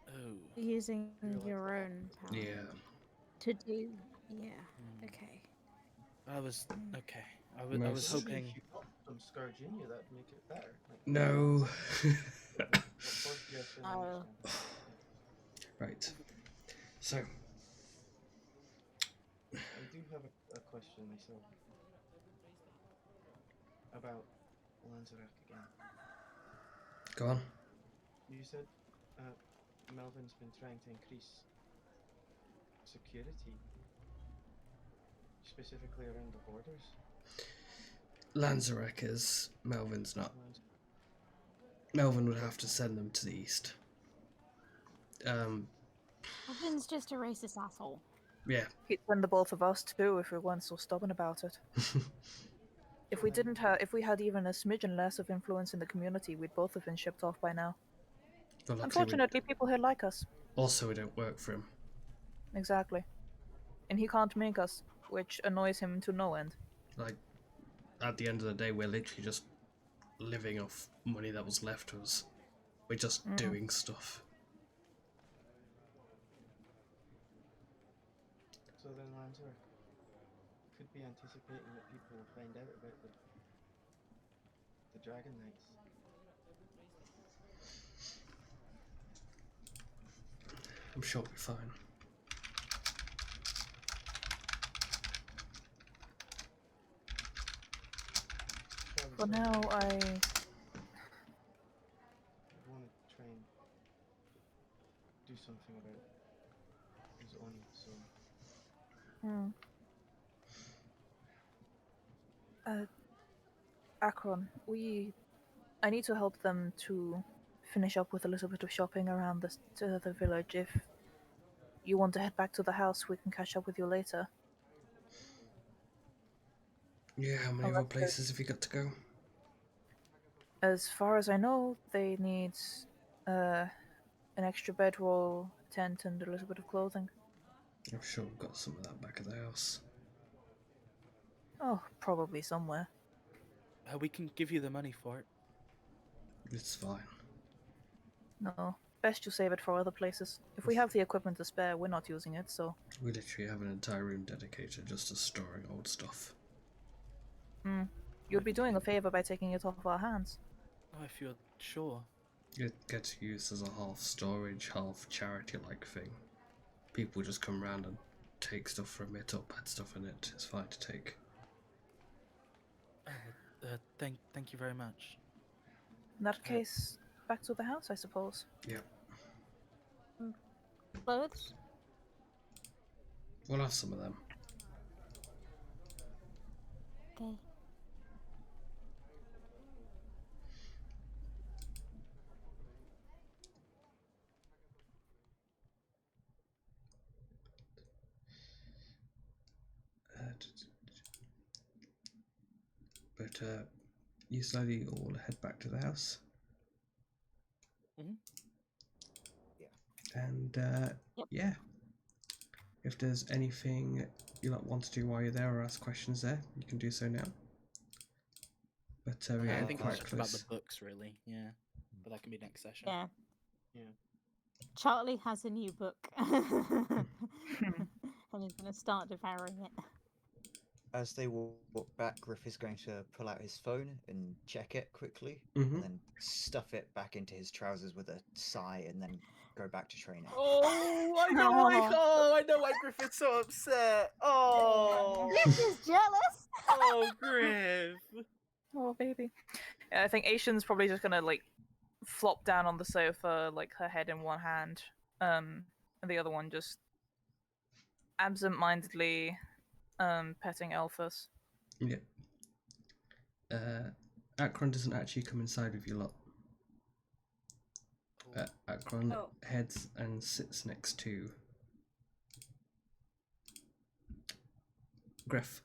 S5: Oh.
S2: Using your own power.
S1: Yeah.
S2: To do. Yeah. Okay.
S5: I was okay. I was
S1: Most-
S5: hoping.
S3: If you got some scourge in you, that'd make it better. Like,
S1: No.
S3: of course, yes, I
S2: Oh.
S3: understand.
S1: Right. So,
S3: I do have a question myself about Lanzarak again.
S1: Go on.
S3: You said Melvin's been trying to increase security, specifically around the borders.
S1: Lanzarak is. Melvin's not.
S3: Lanz-
S1: Melvin would have to send them to the east.
S2: Robin's just a racist asshole.
S1: Yeah.
S8: He'd send the both of us too if we weren't so stubborn about it. If we didn't have, if we had even a smidgen less of influence in the community, we'd both have been shipped off by now.
S1: But luckily
S8: Unfortunately, people here like us.
S1: also, we don't work for him.
S8: Exactly. And he can't make us, which annoys him to no end.
S1: Like, at the end of the day, we're literally just living off money that was left to us. We're just doing stuff.
S3: So then, Lanzarak could be anticipating that people will find out about the Dragon Knights.
S1: I'm sure we'll be fine.
S8: For now, I
S3: want to try and do something about his own, so
S8: Akron, I need to help them to finish up with a little bit of shopping around the village. If you want to head back to the house, we can catch up with you later.
S1: Yeah, how many other places have you got to go?
S8: As far as I know, they need an extra bedroll, tent, and a little bit of clothing.
S1: I'm sure we've got some of that back at the house.
S8: Oh, probably somewhere.
S5: We can give you the money for it.
S1: It's fine.
S8: No, best you save it for other places. If we have the equipment to spare, we're not using it, so...
S1: We literally have an entire room dedicated just to storing old stuff.
S8: You'd be doing a favor by taking it off our hands.
S5: Oh, if you're sure.
S1: It gets used as a half storage, half charity-like thing. People just come around and take stuff from it or put stuff in it. It's fine to take.
S5: Thank you very much.
S8: In that case, back to the house, I suppose.
S1: Yep.
S2: Clothes?
S1: We'll have some of them.
S2: Okay.
S1: But you slowly all head back to the house.
S5: Mhm.
S1: And
S2: Yep.
S1: yeah, if there's anything you want to do while you're there or ask questions there, you can do so now. But we're
S5: I
S1: getting
S5: think
S1: quite
S5: it's just about
S1: close.
S5: the books, really. Yeah, but that can be next session.
S2: Yeah.
S3: Yeah.
S2: Charlie has a new book. And he's going to start devouring it.
S7: As they walk back, Griff is going to pull out his phone and check it quickly,
S1: Mhm.
S7: and then stuff it back into his trousers with a sigh, and then go back to training.
S5: Oh, I know I know why Griffith's so upset. Oh,
S2: Griff is jealous.
S5: oh, Griff.
S8: Oh, baby. Yeah, I think Asian's probably just gonna, like, flop down on the sofa, like, her head in one hand, and the other one just absent-mindedly petting Elphus.
S1: Yeah. Akron doesn't actually come inside with you lot. Akron
S6: Oh.
S1: heads and sits next to Griff.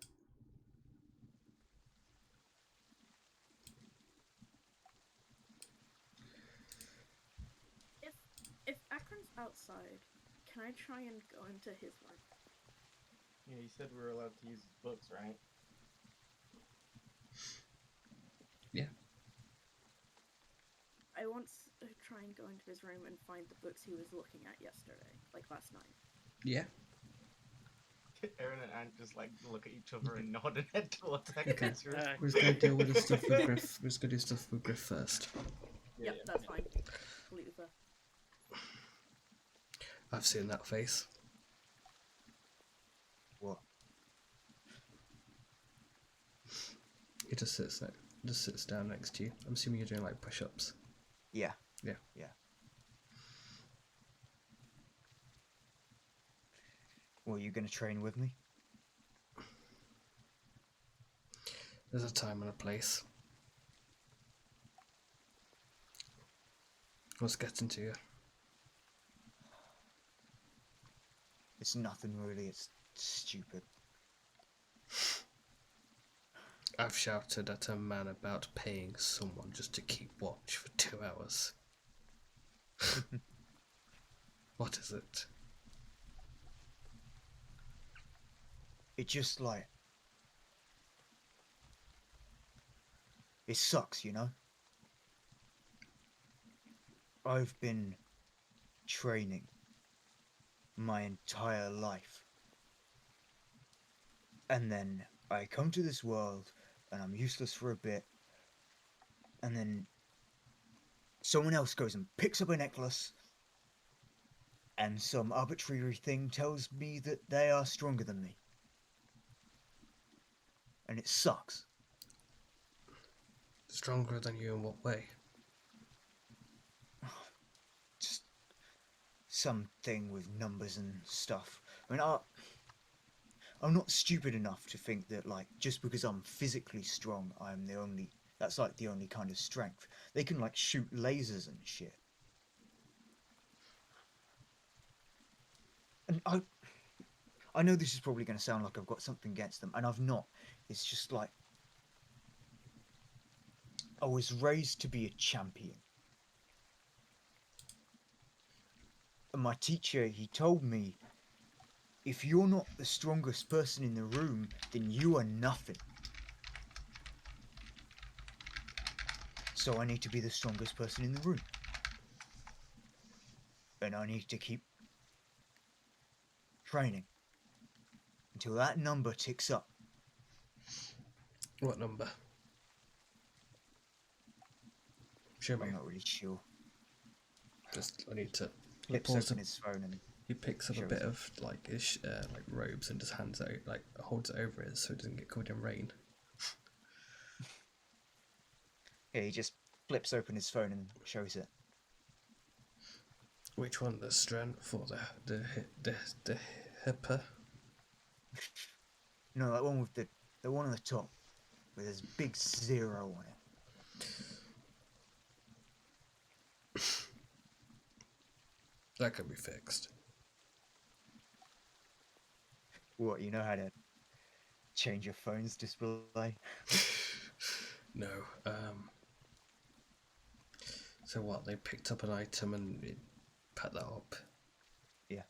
S6: If Akron's outside, can I try and go into his room?
S3: Yeah, you said we were allowed to use his books, right?
S1: Yeah.
S6: I want to try and go into his room and find the books he was looking at yesterday, like last night.
S1: Yeah.
S3: Aaron and Ant just like look at each other and nod and head towards
S1: Okay.
S3: Akron's room.
S1: We're just going to deal with the stuff with Griff. We're just going to do stuff with Griff first.
S6: Yep, that's fine. Completely fair.
S1: I've seen that face.
S7: What?
S1: He just sits there. just sits down next to you. I'm assuming you're doing like push-ups.
S7: Yeah.
S1: Yeah.
S7: Yeah. Well, are you going to train with me?
S1: There's a time and a place. What's getting to you?
S7: It's nothing really, it's stupid.
S1: I've shouted at a man about paying someone just to keep watch for 2 hours. What is it?
S7: It just like... It sucks, you know? I've been training my entire life. And then I come to this world and I'm useless for a bit. And then someone else goes and picks up a necklace and some arbitrary thing tells me that they are stronger than me. And it sucks.
S1: Stronger than you in what way?
S7: Just something with numbers and stuff. I mean, I'm not stupid enough to think that, like, just because I'm physically strong, I'm the only... That's, like, the only kind of strength. They can, like, shoot lasers and shit. And I know this is probably going to sound like I've got something against them, and I've not. It's just, like... I was raised to be a champion. And my teacher, he told me, if you're not the strongest person in the room, then you are nothing. So I need to be the strongest person in the room. And I need to keep training until that number ticks up.
S1: What number? Show me.
S7: I'm not really sure.
S1: Just, I need to...
S7: Flips
S1: pause
S7: open
S1: it.
S7: his phone and
S1: He picks up a
S7: shows
S1: bit
S7: it.
S1: of like his like robes and just hands out, like holds it over it so it doesn't get covered in rain.
S7: Yeah, he just flips open his phone and shows it.
S1: Which one? The strength or the hipper?
S7: No, that one with the one on the top with this big 0 on it.
S1: That can be fixed.
S7: What, you know how to change your phone's display?
S1: No. So what? They picked up an item and it put that up.
S7: Yeah.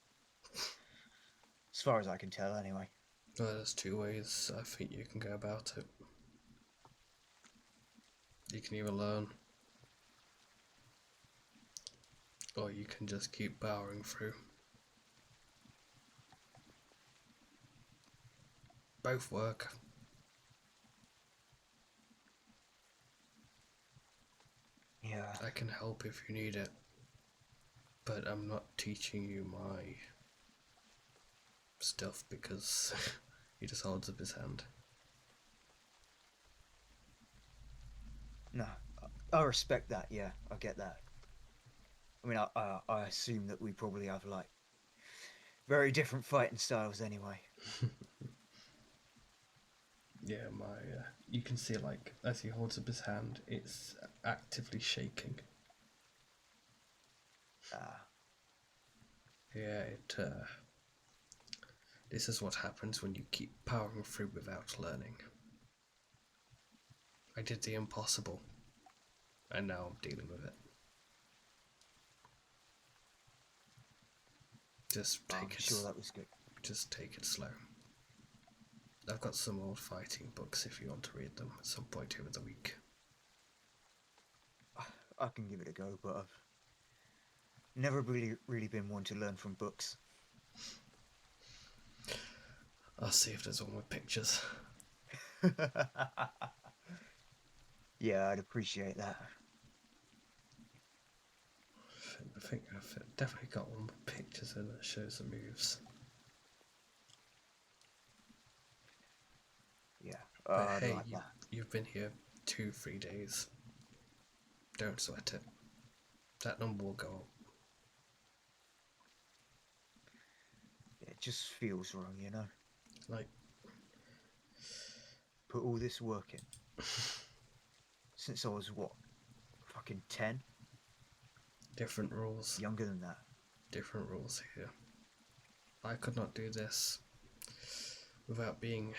S7: As far as I can tell, anyway.
S1: Well, there's 2 ways I think you can go about it. You can either learn, or you can just keep powering through. Both work.
S7: Yeah.
S1: I can help if you need it, but I'm not teaching you my stuff because he just holds up his hand.
S7: No, I respect that, yeah, I get that. I mean, I assume that we probably have, like, very different fighting styles anyway.
S1: Yeah, you can see, like, as he holds up his hand, it's actively shaking. Yeah, this is what happens when you keep powering through without learning. I did the impossible, and now I'm dealing with it. Just take
S7: I'm
S1: it.
S7: sure that was good.
S1: Just take it slow. I've got some old fighting books if you want to read them at some point over the week.
S7: I can give it a go, but I've never really been one to learn from books.
S1: I'll see if there's one with pictures.
S7: Yeah, I'd appreciate that.
S1: I think I've definitely got one with pictures in that shows the moves.
S7: Yeah,
S1: But
S7: I'd
S1: hey,
S7: like that.
S1: you've been here 2-3 days. Don't sweat it. That number will go up.
S7: It just feels wrong, you know?
S1: Like,
S7: Put all this work in. Since I was, what, fucking 10?
S1: different rules.
S7: Younger than that.
S1: Different rules here. I could not do this without being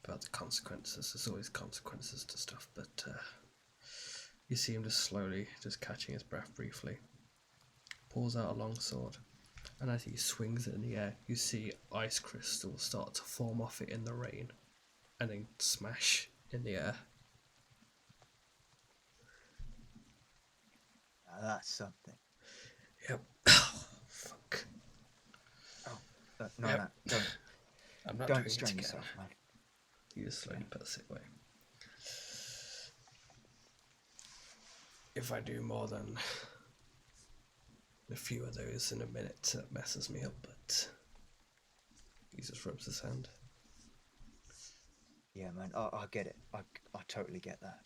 S1: about the consequences. There's always consequences to stuff, but you see him just slowly, just catching his breath briefly. Pulls out a long sword, and as he swings it in the air, you see ice crystals start to form off it in the rain, and then smash in the air.
S7: Now that's something.
S1: Yep. Oh, fuck.
S7: No,
S1: Yep.
S7: no, don't.
S1: I'm not
S7: Don't
S1: doing it
S7: strain
S1: again.
S7: yourself, man.
S1: He just slowly puts it away. If I do more than a few of those in a minute, it messes me up, but he just rubs his hand.
S7: Yeah, man, I get it. I totally get that.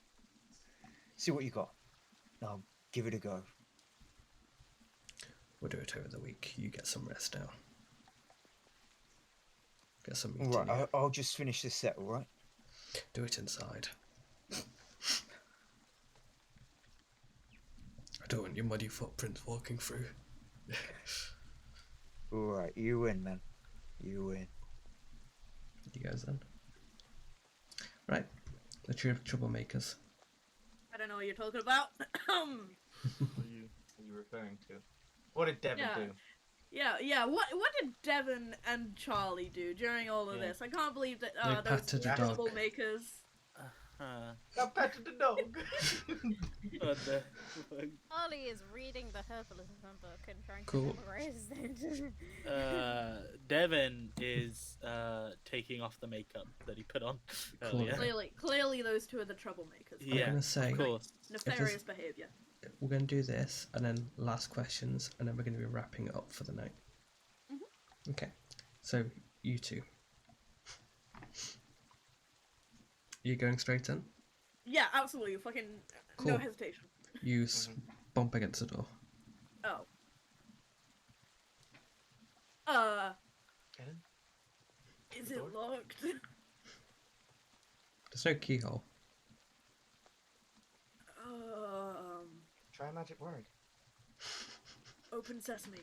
S7: See what you got. I'll give it a go.
S1: We'll do it over the week. You get some rest now. Get some
S7: All
S1: meat in
S7: right,
S1: you.
S7: I'll just finish this set, all right?
S1: Do it inside. I don't want your muddy footprints walking through.
S7: All right, you win, man. You win.
S1: You guys then? Right. The troublemakers.
S6: I don't know what you're talking about.
S3: What are you referring to? What did Devin
S6: Yeah.
S3: do?
S6: Yeah. What did Devin and Charlie do during all of
S5: Yeah.
S6: this? I can't believe that
S1: They
S6: those
S1: patted
S3: a dog.
S6: troublemakers.
S3: I petted the dog.
S5: What the fuck?
S2: Ollie is reading the Herbalism book and trying
S1: Cool.
S2: to memorize it.
S5: Devin is taking off the makeup that he put on
S1: Cool.
S5: earlier.
S6: Clearly, those two are the troublemakers.
S1: I'm
S5: Yeah,
S1: gonna say
S5: of course.
S6: Nefarious behavior.
S1: we're gonna do this, and then last questions, and then we're gonna be wrapping it up for the night. Okay. So you two. You going straight in?
S6: Yeah, absolutely. Fucking
S1: Cool.
S6: no hesitation.
S1: You bump against the door.
S6: Oh.
S3: Get in.
S6: Is
S3: Door?
S6: it locked?
S1: There's no keyhole.
S3: Try a magic word.
S6: Open sesame.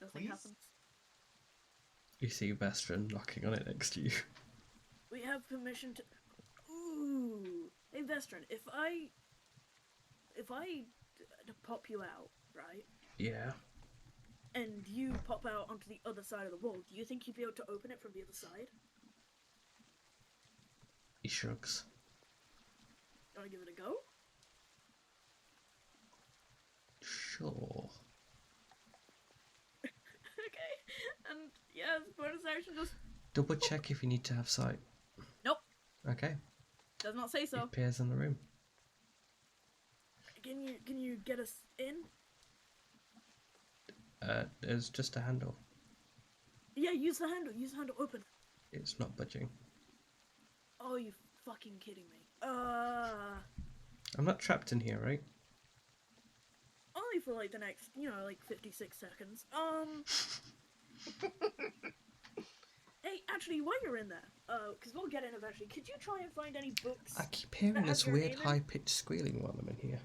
S6: Nothing
S3: Please?
S6: happens.
S1: You see Vestron knocking on it next to you.
S6: We have permission to. Ooh. Hey, Vestron, if I pop you out, right?
S1: Yeah.
S6: And you pop out onto the other side of the wall, do you think you'd be able to open it from the other side?
S1: He shrugs.
S6: You wanna give it a go?
S1: Sure.
S6: Okay. And yeah, bonus action just
S1: Double check if you need to have sight.
S6: nope.
S1: Okay.
S6: Does not say
S1: He
S6: so.
S1: appears in the room.
S6: Can you get us in?
S1: There's just a handle.
S6: Yeah, use the handle. Use the handle. Open.
S1: It's not budging.
S6: Oh, you fucking kidding me?
S1: I'm not trapped in here, right?
S6: Only for like the next, 56 seconds. Hey, actually, while you're in there, because we'll get in eventually, could you try and find any books?
S1: I keep hearing
S6: That has
S1: this
S6: your
S1: weird
S6: name in?
S1: high-pitched squealing while I'm in here.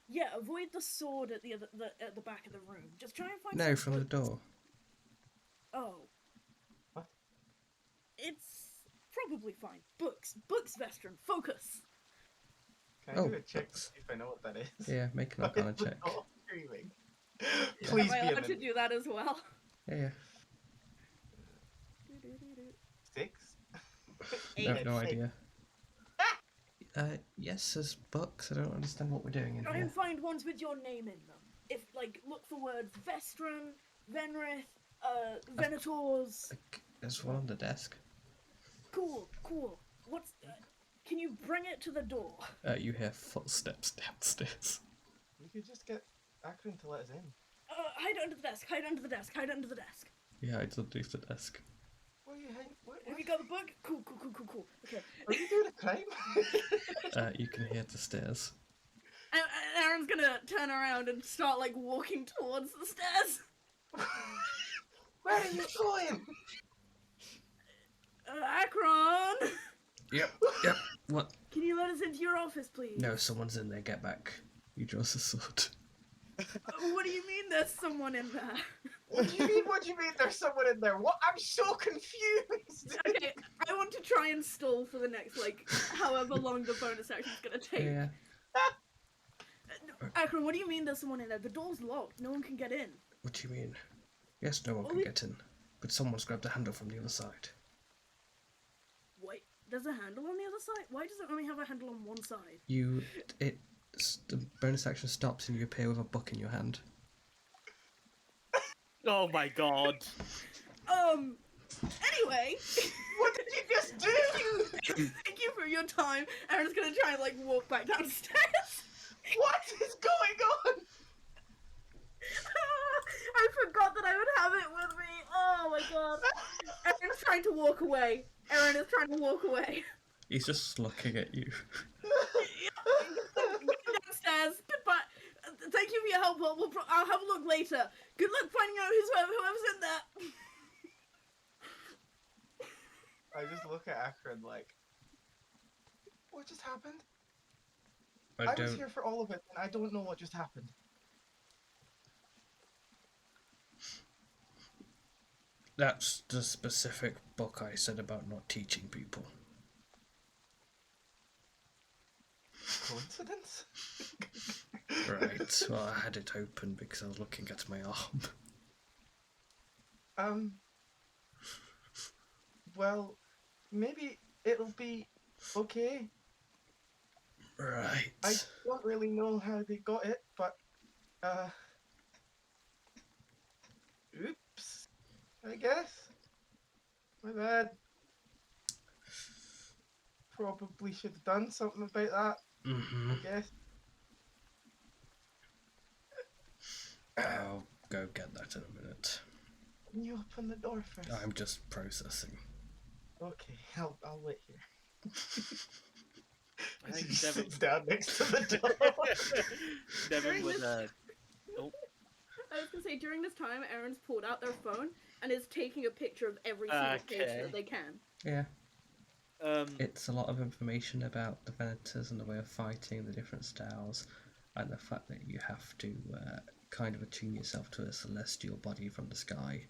S6: Yeah, avoid the sword at at the back of the room. Just try and find.
S1: No,
S6: some
S1: from the
S6: books.
S1: door.
S6: Oh.
S3: What?
S6: It's probably fine. Books, Vestron, focus.
S3: Can I
S1: Oh,
S3: do a check to
S1: books.
S3: see if I know what that is?
S1: Yeah, make an arcana check.
S3: Oh, screaming. Please
S6: Am I
S3: be
S6: allowed
S3: a
S6: to do that as well?
S1: Yeah.
S3: 6.
S1: No,
S6: Eight.
S1: no idea. Yes, there's books. I don't understand what we're doing in
S6: Try
S1: here.
S6: and find ones with your name in them. If look for words Vestron, Venrith, Venators.
S1: There's one on the desk.
S6: Cool. What's? Can you bring it to the door?
S1: You hear footsteps downstairs.
S3: We could just get Akron to let us in.
S6: Hide under the desk. Hide under the desk.
S1: Yeah, it's underneath the desk.
S3: What are you hang? What
S6: Have you got the book? Cool, cool, cool, cool, cool. Okay.
S3: are you doing a crime?
S1: You can hear the stairs.
S6: And Aaron's gonna turn around and start like walking towards the stairs.
S3: Where are you going?
S6: Akron,
S1: Yep. What?
S6: can you let us into your office, please?
S1: No, someone's in there. Get back. He draws a sword.
S6: What do you mean there's someone in there?
S3: What do you mean? What do you mean? There's someone in there? What? I'm so confused.
S6: Okay, I want to try and stall for the next, like, however long the bonus action's gonna take.
S1: Yeah.
S6: Akron, what do you mean there's someone in there? The door's locked. No one can get in.
S1: What do you mean? Yes, no one can get in, but someone's grabbed a handle from the other side.
S6: Wait, there's a handle on the other side? Why does it only have a handle on one side?
S1: The bonus action stops and you appear with a book in your hand.
S5: Oh my god.
S6: Anyway.
S3: What did you just do?
S6: Thank you for your time. Aaron's gonna try and, like, walk back downstairs.
S3: What is going on?
S6: I forgot that I would have it with me. Oh my god. Aaron's trying to walk away. Aaron is trying to walk away.
S1: He's just looking at you.
S6: Downstairs. Goodbye. Thank you for your help. I'll have a look later. Good luck finding out whoever's in there.
S3: I just look at Akron like, what just happened?
S1: I
S3: was
S1: don't.
S3: here for all of it, and I don't know what just happened.
S1: That's the specific book I said about not teaching people.
S3: Coincidence?
S1: Right. Well, I had it open because I was looking at my arm.
S3: Well, maybe it'll be okay.
S1: Right.
S3: I don't really know how they got it, but, oops, I guess. My bad. Probably should have done something about that,
S1: Mm-hmm.
S3: I guess.
S1: I'll go get that in a minute.
S3: Can you open the door first?
S1: I'm just processing.
S3: Okay, I'll wait here.
S5: I think
S3: He
S5: Devin,
S3: sits down next to the door.
S5: Devin would,
S6: I was gonna say, during this time, Aaron's pulled out their phone and is taking a picture of every single page
S5: Okay.
S6: that they can.
S1: Yeah.
S5: um,
S1: It's a lot of information about the Venators and the way of fighting, the different styles, and the fact that you have to kind of attune yourself to a celestial body from the sky.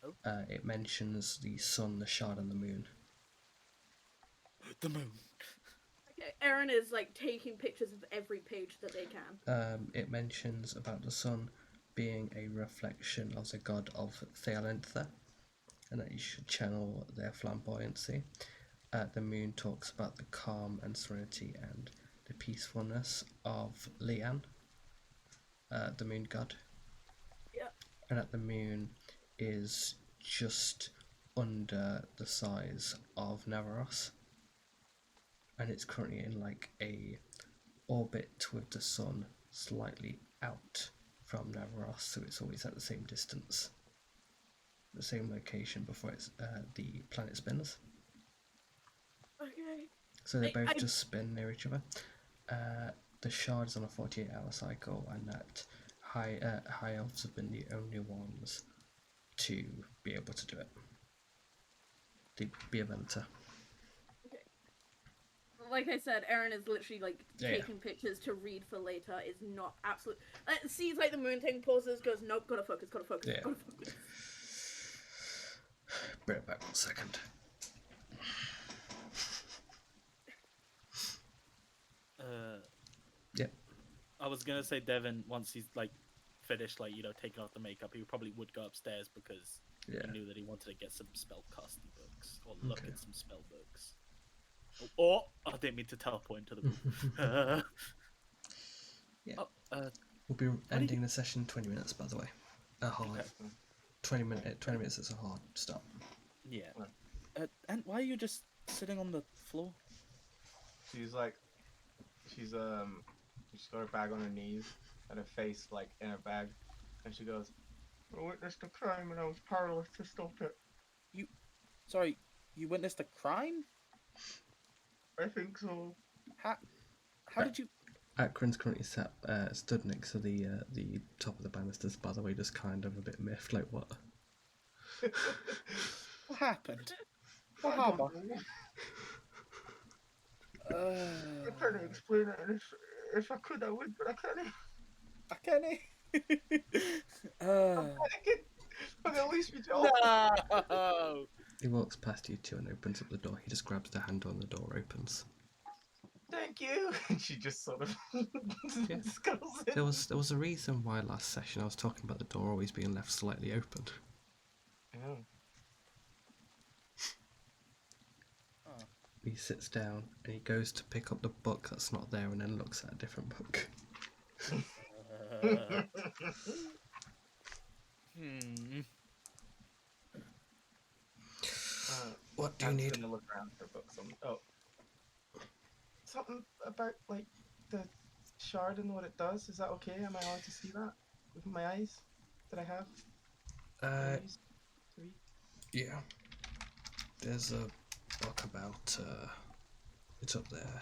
S5: Oh.
S1: It mentions the sun, the shard, and the moon.
S5: the moon.
S6: Okay, Aaron is like taking pictures of every page that they can.
S1: It mentions about the sun being a reflection of the god of Thealentha, and that you should channel their flamboyancy. The moon talks about the calm and serenity and the peacefulness of Lian, the moon god.
S6: Yeah.
S1: And that the moon is just under the size of Navaros, and it's currently in like a orbit with the sun slightly out from Navaros, so it's always at the same distance, the same location before it's the planet spins.
S6: Okay.
S1: So they both
S6: I-
S1: just spin near each other. The shard's on a 48-hour cycle, and that high elves have been the only ones to be able to do it. To be a Ventor.
S6: Like I said, Aaron is literally like
S1: Yeah.
S6: taking pictures to read for later. Is not absolute. Sees like the moon thing, pauses, goes, nope, gotta focus, gotta focus,
S1: Yeah.
S6: gotta focus.
S1: Bring it back 1 second. Yep.
S5: I was gonna say Devin, once he's like finished, like, you know, taking off the makeup, he probably would go upstairs because
S1: Yeah.
S5: he knew that he wanted to get some spellcasting books or look
S1: Okay.
S5: at some spell books. Oh, I didn't mean to teleport into the room.
S1: Yeah.
S5: Oh,
S1: We'll be ending the session in 20 minutes, by the way. A hard
S5: Okay.
S1: 20 minutes is a hard stop.
S5: yeah. And why are you just sitting on the floor?
S3: She's got her bag on her knees and her face like in her bag, and she goes, "I witnessed a crime and I was powerless to stop it."
S5: Sorry, you witnessed a crime?
S3: I think so.
S5: How did you?
S1: Akron's currently stood next to the top of the banisters. By the way, just kind of a bit miffed, like what?
S5: What happened?
S3: I
S5: What
S3: don't
S5: happened?
S3: know. I'm trying to explain it, and if I could, I would, but I can't.
S5: I can't.
S3: I'm panicking. But at least be joking.
S5: No.
S1: He walks past you two and opens up the door. He just grabs the handle and the door opens.
S3: Thank you. And she just sort of
S1: Yeah.
S3: scuttles in.
S1: There was a reason why last session I was talking about the door always being left slightly open.
S3: Oh.
S1: He sits down and he goes to pick up the book that's not there and then looks at a different book. What do you
S3: I'm
S1: need?
S3: gonna look around for books. Oh, something about like the shard and what it does. Is that okay? Am I allowed to see that with my eyes that I have? That I use to read?
S1: Yeah. There's a book about, it's up there.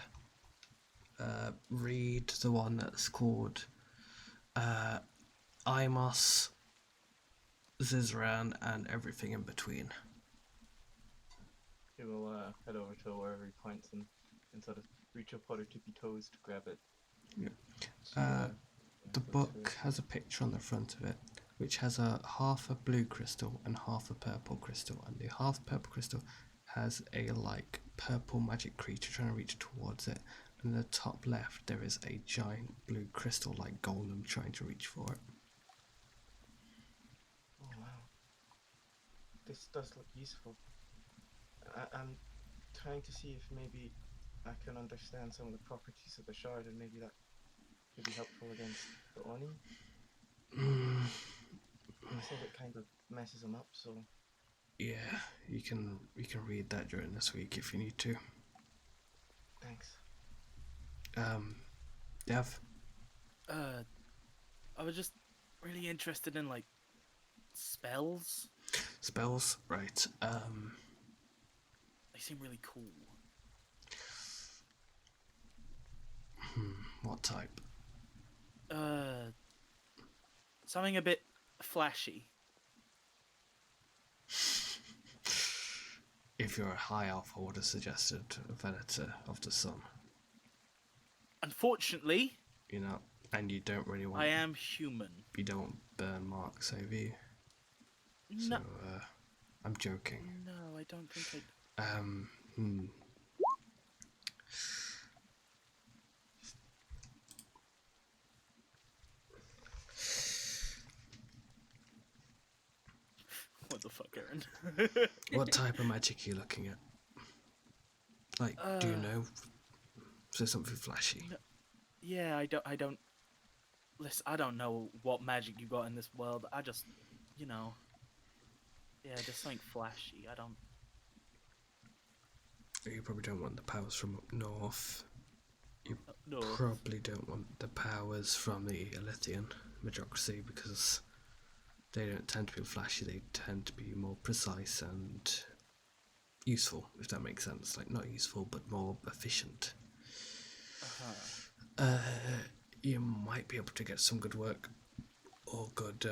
S1: Read the one that's called Imos, Zizran, and everything in between.
S3: He will head over to wherever he points and sort of reach up on her tippy toes to grab it.
S1: Yep.
S3: She,
S1: The
S3: looks
S1: book
S3: through it.
S1: has a picture on the front of it, which has a half a blue crystal and half a purple crystal, and the half purple crystal has a like purple magic creature trying to reach towards it, and in the top left there is a giant blue crystal like golem trying to reach for it.
S3: Oh wow, this does look useful. I'm trying to see if maybe I can understand some of the properties of the shard, and maybe that could be helpful against the Oni. You said it kind of messes them up, so
S1: Yeah, you can read that during this week if you need to.
S3: thanks.
S1: Dev?
S5: I was just really interested in like spells.
S1: Spells? Right.
S5: They seem really cool.
S1: What type?
S5: Something a bit flashy.
S1: If you're a high elf, I would have suggested Venator of the Sun.
S5: Unfortunately,
S1: You know, and you don't really want.
S5: I am human.
S1: You don't want burn marks over you.
S5: No,
S1: So, I'm joking.
S5: no, I don't think What the fuck, Aaron?
S1: What type of magic are you looking at? Like, do you know? So something flashy.
S5: No. Yeah, I don't. Listen, I don't know what magic you got in this world. I just, you know. Yeah, just something flashy. I don't.
S1: You probably don't want the powers from up north. You
S5: No.
S1: probably don't want the powers from the Elythian Majocracy because they don't tend to be flashy. They tend to be more precise and useful, if that makes sense. Like, not useful, but more efficient. You might be able to get some good work or good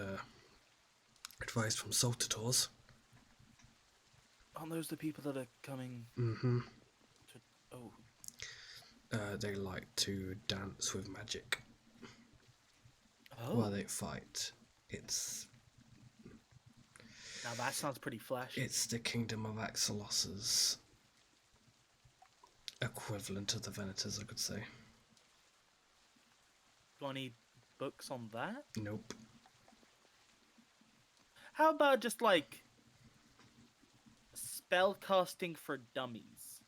S1: advice from Saltators.
S5: Aren't those the people that are coming
S1: Mm-hmm.
S5: to? Oh,
S1: They like to dance with magic
S5: oh.
S1: while they fight. It's
S5: Now that sounds pretty flashy.
S1: It's the Kingdom of Axelos's equivalent of the Venators, I could say.
S5: Got any books on that?
S1: Nope.
S5: How about just like spell casting for dummies?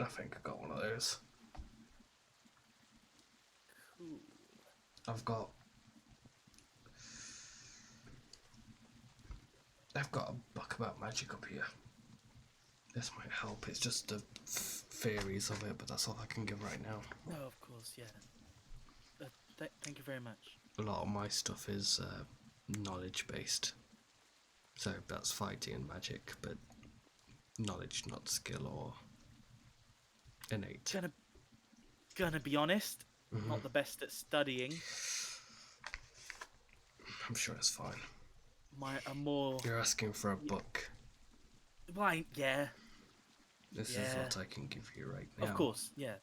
S1: I think I got one of those.
S5: Cool.
S1: I've got a book about magic up here. This might help. It's just the theories of it, but that's all I can give right now.
S5: No, of course, yeah. Thank you very much.
S1: A lot of my stuff is knowledge based, So that's fighting and magic, but knowledge, not skill or innate.
S5: Gonna be honest,
S1: Mhm.
S5: not the best at studying.
S1: I'm sure it's fine.
S5: A more
S1: You're asking for a book.
S5: why? Yeah,
S1: This is
S5: Yeah.
S1: what I can give you right now.
S5: of course. Yeah.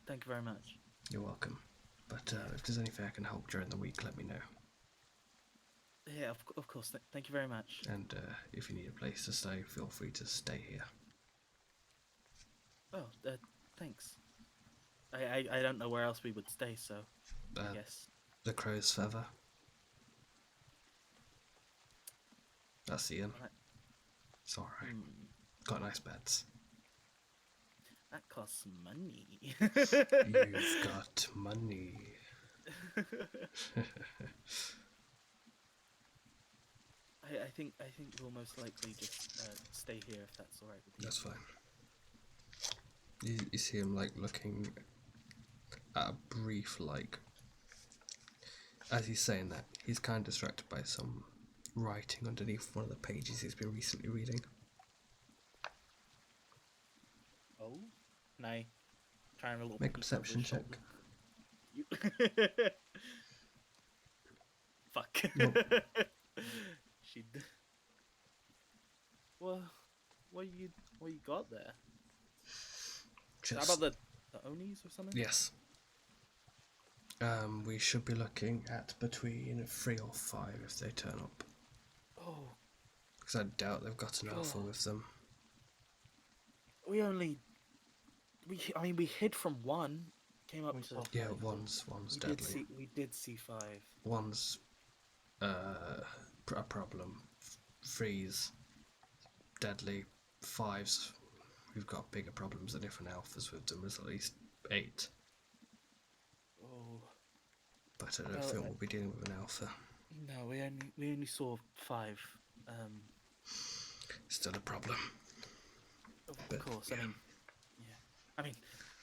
S5: Thank you very much.
S1: You're welcome. But if there's anything I can help during the week, let me know.
S5: Yeah, of course. Thank you very much.
S1: And if you need a place to stay, feel free to stay here.
S5: Oh, thanks. I don't know where else we would stay, so I
S1: Uh,
S5: guess.
S1: the Crow's Feather. That's the inn.
S5: Right.
S1: It's alright.
S5: Hmm,
S1: Got nice beds.
S5: that costs money.
S1: You've got money.
S5: I think we'll most likely just stay here if that's all right with you.
S1: That's fine. You see him like looking at a brief as he's saying that, he's kind of distracted by some writing underneath one of the pages he's been recently reading.
S5: Oh, can I try and a little
S1: Make a
S5: peek over
S1: perception
S5: his
S1: check.
S5: shoulder? You... Fuck.
S1: Nope.
S5: She. Well, what you got there? How
S1: Just,
S5: about the Onis or something?
S1: yes. We should be looking at between 3 or 5 if they turn up.
S5: Oh,
S1: Because I doubt they've got an alpha
S5: God.
S1: with them.
S5: we hid from one. Came up
S3: We
S5: to.
S3: saw
S1: Yeah,
S3: five.
S1: one's deadly.
S5: We did see 5.
S1: One's a problem. 3's deadly. 5's, we've got bigger problems than different alphas with them. There's at least 8.
S5: Oh
S1: But I don't
S5: Well,
S1: think we'll be dealing with an alpha.
S5: no, we only saw 5.
S1: Still a problem.
S5: Of
S1: But,
S5: course.
S1: yeah.
S5: I mean,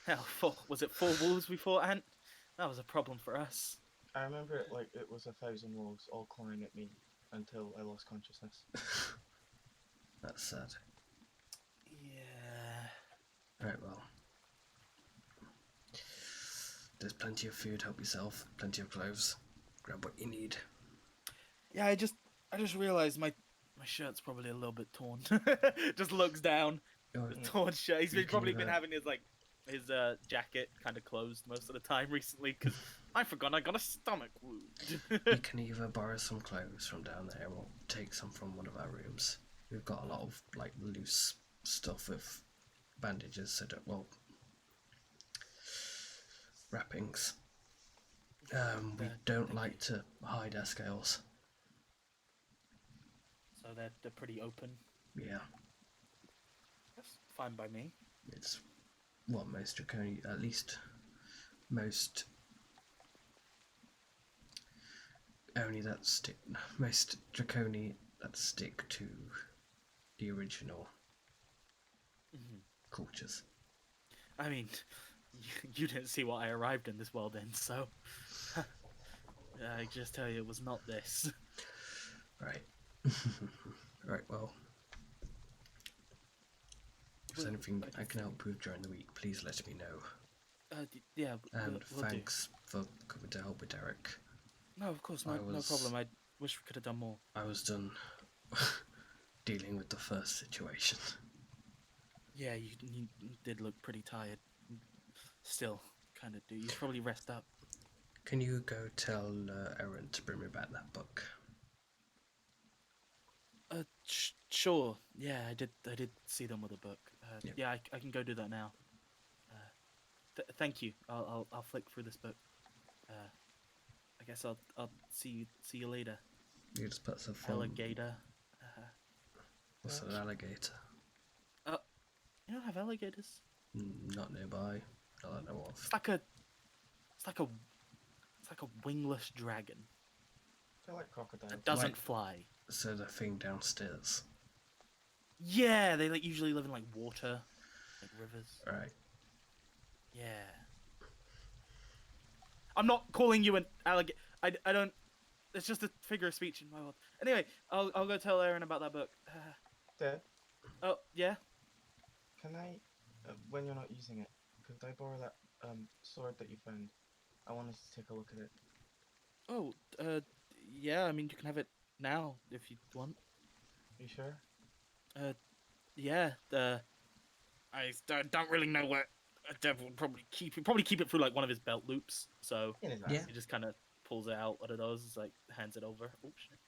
S5: hell, was it 4 wolves we fought, Ant? That was a problem for us.
S3: I remember it like it was 1,000 wolves all clawing at me until I lost consciousness.
S1: That's sad.
S5: Yeah.
S1: Right, well. There's plenty of food, help yourself. Plenty of clothes. Grab what you need.
S5: Yeah, I just realised my shirt's probably a little bit torn. Just looks down.
S1: You're-
S5: The torn shirt. He's
S1: You
S5: been, probably
S1: can,
S5: been having his jacket kind of closed most of the time recently because I forgot I got a stomach wound.
S1: You can either borrow some clothes from down there or take some from one of our rooms. We've got a lot of loose stuff with bandages, wrappings. We don't like to hide our scales.
S5: So they're pretty open.
S1: Yeah,
S5: That's fine by me.
S1: it's what most draconian, at least most most draconi that stick to the original
S5: Mhm.
S1: cultures.
S5: I mean, you didn't see what I arrived in this world in, so I just tell you it was not this.
S1: Right. Right, well. If there's
S5: Well,
S1: anything
S5: I
S1: I can help with during the week, please let me know.
S5: Yeah,
S1: And
S5: we'll do.
S1: thanks for coming to help with Derek.
S5: No, of course, no
S1: I
S5: problem. I wish we could have done more.
S1: I was done dealing with the first situation.
S5: Yeah, you did look pretty tired. Still, kind of do. You should probably rest up.
S1: Can you go tell Erin to bring me back that book?
S5: Sure. Yeah, I did see them with a book.
S1: Yep.
S5: Yeah, I can go do that now. Thank you. I'll flick through this book. I guess I'll see you later.
S1: You just put some film.
S5: Alligator.
S1: What's an alligator?
S5: You don't have alligators?
S1: Not nearby. Not that I know of.
S5: It's like a wingless dragon
S3: They're like crocodiles.
S5: that doesn't
S1: Like-
S5: fly.
S1: So the thing downstairs.
S5: Yeah, they usually live in water, rivers.
S1: Right.
S5: Yeah. I'm not calling you an alligator. I don't. it's just a figure of speech in my world. Anyway, I'll go tell Aaron about that book.
S3: Dad,
S5: Oh yeah.
S3: can I, when you're not using it, could I borrow that sword that you found? I wanted to take a look at it.
S5: Oh, yeah. I mean, you can have it now if you want.
S3: Are you sure?
S5: Yeah. I don't really know where Dev would probably keep it. Probably keep it through like one of his belt loops. So
S3: In his
S1: Yeah.
S3: ass.
S5: he just kind of pulls it out. What it does is like hands it over. Oh shit.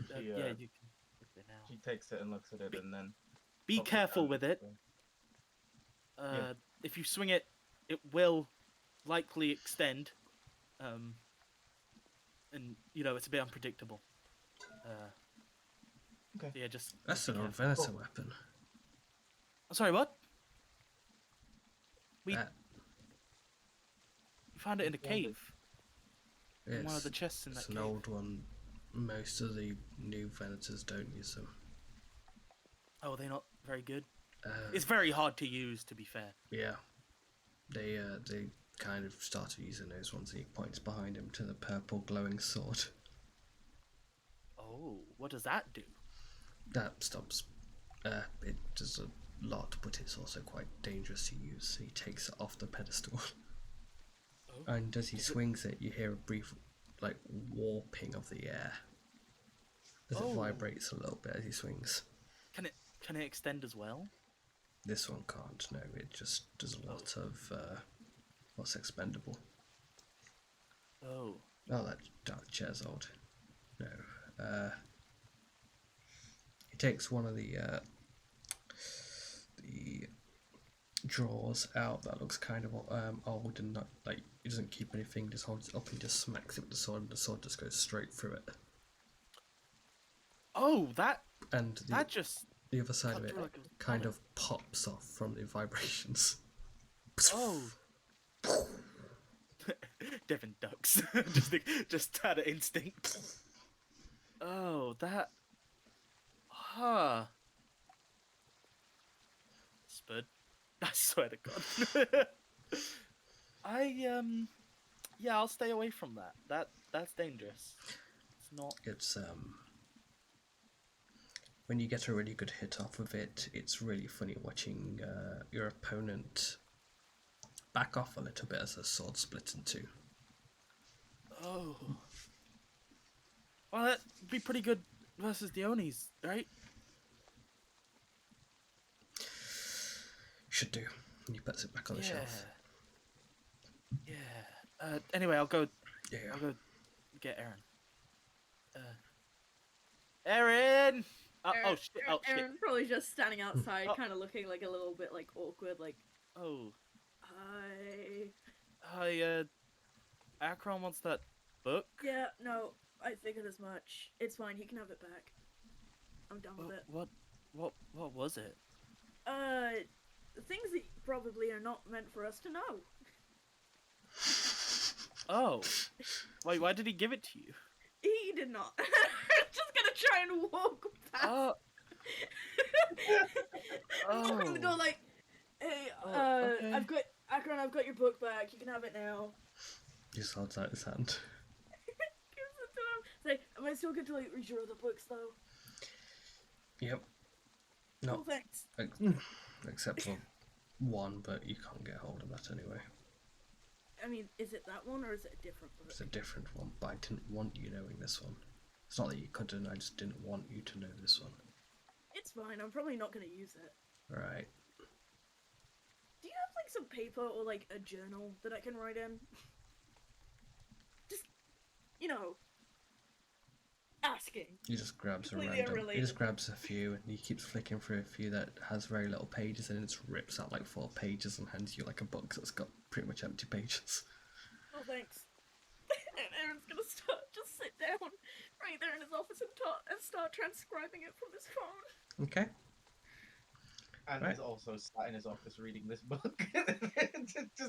S3: She,
S5: Yeah, you can look at it now.
S3: She takes it and looks at it, and then.
S5: Be
S3: pops
S5: careful
S3: down
S5: with
S3: and
S5: it.
S3: goes, Yeah.
S5: If you swing it, it will likely extend. And you know it's a bit unpredictable.
S3: Okay.
S5: Yeah, just.
S1: That's
S5: be
S1: an old
S5: careful.
S1: Venator weapon.
S5: I'm sorry, what? We
S1: That
S5: found it in a
S3: Yeah, but-
S5: cave. In one of
S1: is
S5: the chests in
S1: it's
S5: that
S1: an
S5: cave.
S1: old one. Most of the new Venators don't use them.
S5: Oh, they're not very good.
S1: Uh,
S5: It's very hard to use, to be fair.
S1: yeah, they kind of started using those ones. And he points behind him to the purple glowing sword.
S5: Oh, what does that do?
S1: That stops. It does a lot, but it's also quite dangerous to use. He takes it off the pedestal,
S5: Oh.
S1: and as he
S5: Does it-
S1: swings it, you hear a brief, like, warping of the air as it
S5: Oh.
S1: vibrates a little bit as he swings.
S5: Can it extend as well?
S1: This one can't. No, it just does a lot of what's expendable.
S5: Oh.
S1: Oh, that chair's old. No. He takes one of the drawers out that looks kind of old and not like he doesn't keep anything. Just holds it up and just smacks it with the sword, and the sword just goes straight through it.
S5: Oh, that
S1: And
S5: just.
S1: the other side of
S5: cut
S1: it
S5: through like a
S1: kind
S5: bullet.
S1: of pops off from the vibrations.
S5: Oh. Devin ducks. just had an instinct. Oh, that. Huh. Spud. I swear to God. Yeah, I'll stay away from that. That's dangerous. It's not.
S1: It's when you get a really good hit off of it, it's really funny watching your opponent back off a little bit as the sword splits in two.
S5: Oh. Well, that'd be pretty good versus the Onis, right?
S1: Should do. And he puts it back on the shelf.
S5: Yeah. Anyway, I'll go
S1: Yeah.
S5: get Aaron. Aaron! Oh shit! Oh shit!
S6: Aaron probably just standing outside,
S5: Oh.
S6: kind of looking like a little bit like awkward, like,
S5: Oh.
S6: hi.
S5: Akron wants that book.
S6: Yeah, no, I figured as much. It's fine, he can have it back. I'm done with it.
S5: What was it?
S6: Things that probably are not meant for us to know.
S5: Oh. Wait, why did he give it to you?
S6: He did not. Just gonna try and walk past.
S5: Oh.
S6: I'm gonna go like, hey,
S5: okay.
S6: I've got your book back. You can have it now.
S1: He just holds out his hand.
S6: Gives it to him. Say, am I still good to like read your other books though?
S1: Yep.
S6: Oh,
S1: No,
S6: thanks.
S1: except for one, but you can't get hold of that anyway.
S6: I mean, is it that one or is it a different book?
S1: It's a different one, but I didn't want you knowing this one. It's not that you couldn't, I just didn't want you to know this one.
S6: It's fine. I'm probably not gonna use it.
S1: Right.
S6: Do you have like some paper or like a journal that I can write in? Just, you know, asking.
S1: He just grabs a
S6: Completely
S1: random. He
S6: unrelated.
S1: just grabs a few, and he keeps flicking through a few that has very little pages, and it just rips out like 4 pages and hands you like a book that's got pretty much empty pages.
S6: Oh, thanks. And Aaron's gonna just sit down right there in his office and start transcribing it from his phone.
S1: Okay.
S3: And
S1: Right.
S3: he's also sat in his office reading this book.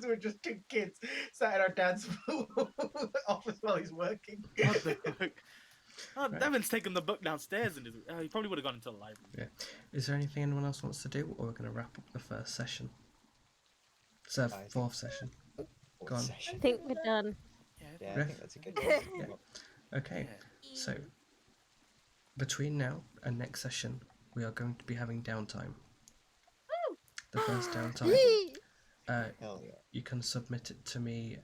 S3: We're just two kids sat in our dad's office while he's working.
S5: What the fuck? Oh,
S1: Right.
S5: Devin's taken the book downstairs and he probably would have gone into the library.
S1: Yeah. Is there anything anyone else wants to do, or we're going to wrap up the first session? It's our
S7: I-
S1: 4th session. Go on.
S2: I think we're done.
S7: Yeah, I
S1: Riff?
S7: think that's a good one.
S1: Yeah. Okay.
S5: Yeah.
S1: So, between now and next session, we are going to be having downtime. The first downtime,
S7: Hell yeah.
S1: you can submit it to me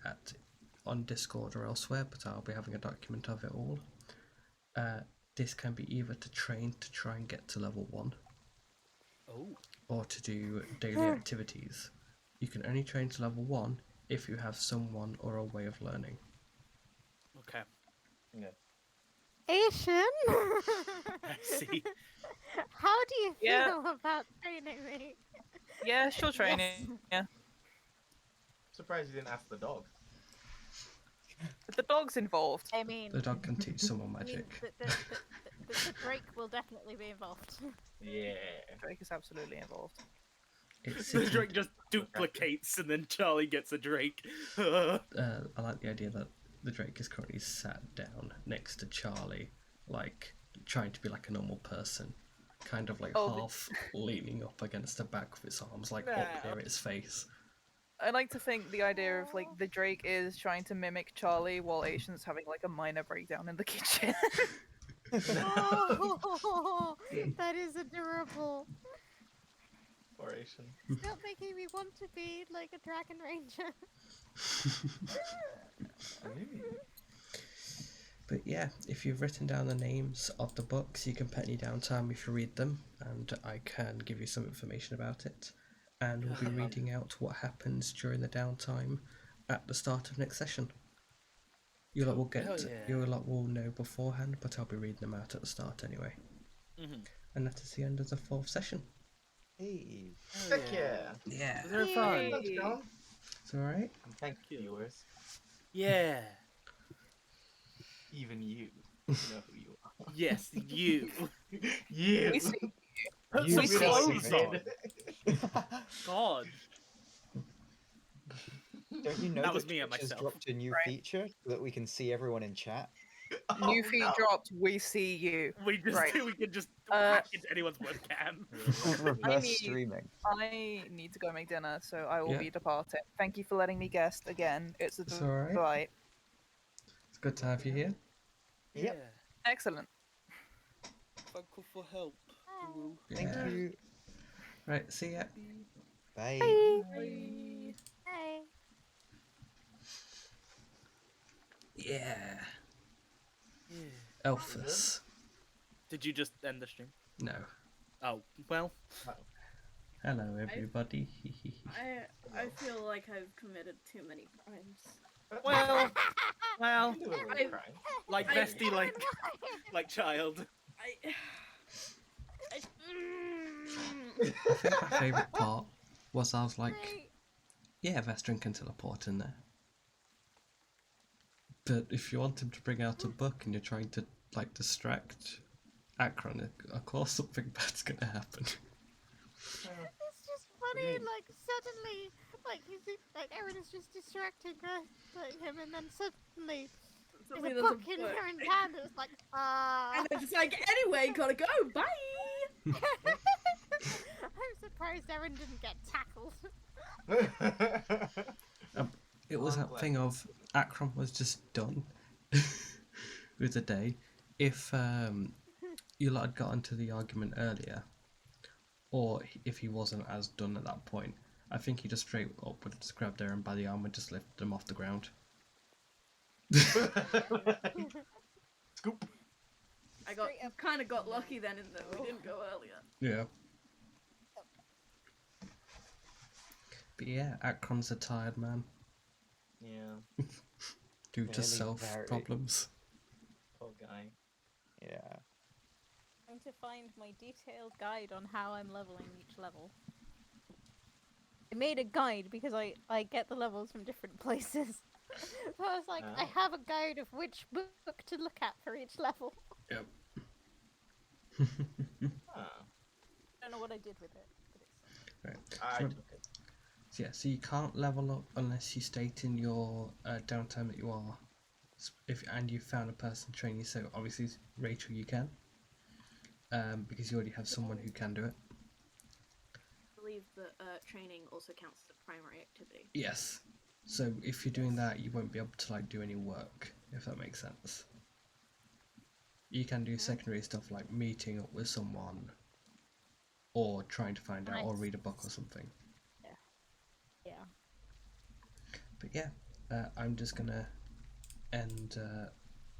S1: on Discord or elsewhere, but I'll be having a document of it all. This can be either to train to try and get to level 1,
S5: Oh.
S1: or to do daily activities. You can only train to level 1 if you have someone or a way of learning.
S5: Okay.
S2: Asian.
S5: I see.
S2: How do you feel
S4: Yeah.
S2: about training me?
S4: Yeah, she'll train
S2: Yes.
S4: it. Yeah.
S3: Surprised you didn't ask the dog.
S4: But the dog's involved.
S2: I mean,
S1: The dog can teach someone
S2: I mean,
S1: magic.
S2: the Drake will definitely be involved.
S3: Yeah.
S4: Drake is absolutely involved.
S1: It's
S5: The
S1: sitting,
S5: Drake just duplicates, and then Charlie gets a Drake.
S1: I like the idea that the Drake is currently sat down next to Charlie, like trying to be like a normal person, kind of like half leaning up against the back with its arms like up near its face.
S4: I like to think the idea of like the Drake is trying to mimic Charlie while Asian's having like a minor breakdown in the kitchen.
S2: Oh, that is adorable.
S3: Oration.
S2: Stop making me want to be like a dragon ranger.
S1: But yeah, if you've written down the names of the books, you can pet any downtime if you read them, and I can give you some information about it. And we'll be reading out what happens during the downtime at the start of next session. You lot will you lot will know beforehand, but I'll be reading them out at the start anyway.
S5: Mhm.
S1: And that is the end of the 4th session.
S7: Hey.
S3: Heck yeah.
S1: Yeah,
S5: Was it fun?
S3: Thanks, John.
S1: it's alright.
S3: And thank you, viewers.
S5: Yeah.
S3: Even you know who you are.
S5: Yes, you.
S3: You.
S4: We see-
S5: Put
S7: You
S5: some
S7: see
S5: clothes
S7: it.
S5: on. God.
S7: Don't you know
S5: That was
S7: that
S5: me and
S7: Twitch has
S5: myself.
S7: dropped a new
S4: Right.
S7: feature so that we can see everyone in chat?
S4: New
S3: Oh,
S4: feed
S3: no.
S4: dropped. We see you.
S5: We just
S4: Right.
S5: we can just
S4: Uh,
S5: hack into anyone's webcam.
S7: Reverse
S4: need-
S7: streaming.
S4: I need to go make dinner, so I will
S1: Yeah.
S4: be departing. Thank you for letting me guest again. It's a
S1: It's alright.
S4: delight.
S1: It's good to have you here.
S7: Yep.
S4: Excellent.
S5: Thank you for help.
S7: Thank
S1: Yeah.
S7: you.
S1: Right, see ya.
S7: Bye.
S2: Hey.
S1: Yeah.
S5: Yeah.
S1: Elphus.
S5: Did you just end the stream?
S1: No.
S5: Oh, well.
S1: Hello, everybody.
S6: I feel like I've committed too many crimes.
S5: Well,
S3: I can do a little
S6: I-
S3: crying.
S5: like
S6: I-
S5: Vesty, like child.
S6: I
S1: I think my favourite part was I was like,
S2: Wait.
S1: yeah, Vestrin can teleport in there. But if you want him to bring out a book and you're trying to like distract Akron, of course something bad's gonna happen.
S2: It's just funny, like suddenly, like Erin is just distracting him, and then suddenly there's a book in Erin's hand. It was like,
S6: And it's just like, anyway, gotta go, bye!
S2: I'm surprised Erin didn't get tackled.
S1: It was
S3: I'm
S1: that
S3: glad.
S1: thing of Akron was just done with the day. If you lot had got into the argument earlier, or if he wasn't as done at that point, I think he just straight up would have just grabbed Erin by the arm and just lifted him off the ground.
S3: Scoop.
S6: I kind of got lucky then in that we didn't go earlier.
S1: Yeah. But yeah, Akron's a tired man
S3: Yeah,
S1: due to
S7: Very,
S1: self
S7: very.
S1: problems.
S3: poor guy.
S7: Yeah.
S2: Trying to find my detailed guide on how I'm leveling each level. I made a guide because I get the levels from different places. So I was like, I
S3: Oh.
S2: have a guide of which book to look at for each level.
S1: Yep.
S3: Ah,
S2: I don't know what I did with it. But it's...
S1: Right.
S3: I
S1: So-
S3: took it.
S1: So yeah, so you can't level up unless you state in your downtime that you are, and you found a person training. So obviously, Rachel, you can, because you already have someone who can do it.
S6: I believe that training also counts as a primary activity.
S1: Yes. So if you're doing that, you won't be able to like do any work, if that makes sense. You can do secondary stuff like meeting up with someone, or trying to find out, or read a book or something.
S2: Yeah.
S1: But yeah, I'm just gonna end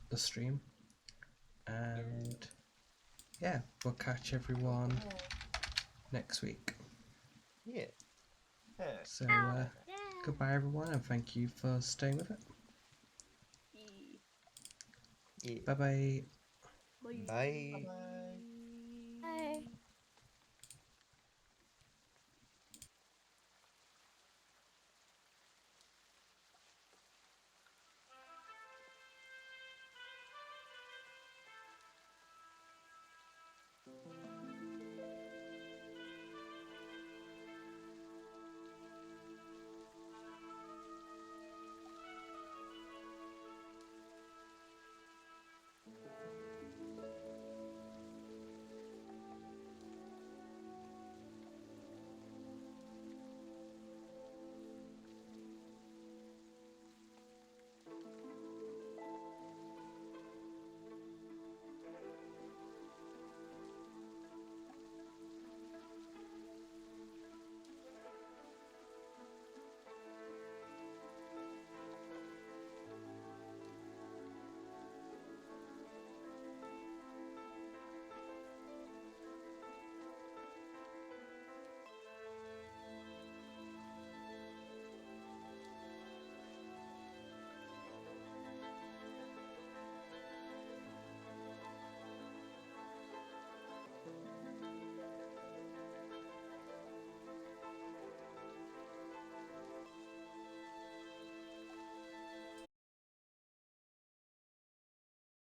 S1: the stream, and yeah, we'll catch everyone next week.
S7: Yeah.
S3: Yeah.
S1: So goodbye everyone, and thank you for staying with it.
S7: Yeah.
S1: Bye bye.
S6: Bye.
S7: Bye.
S3: Bye.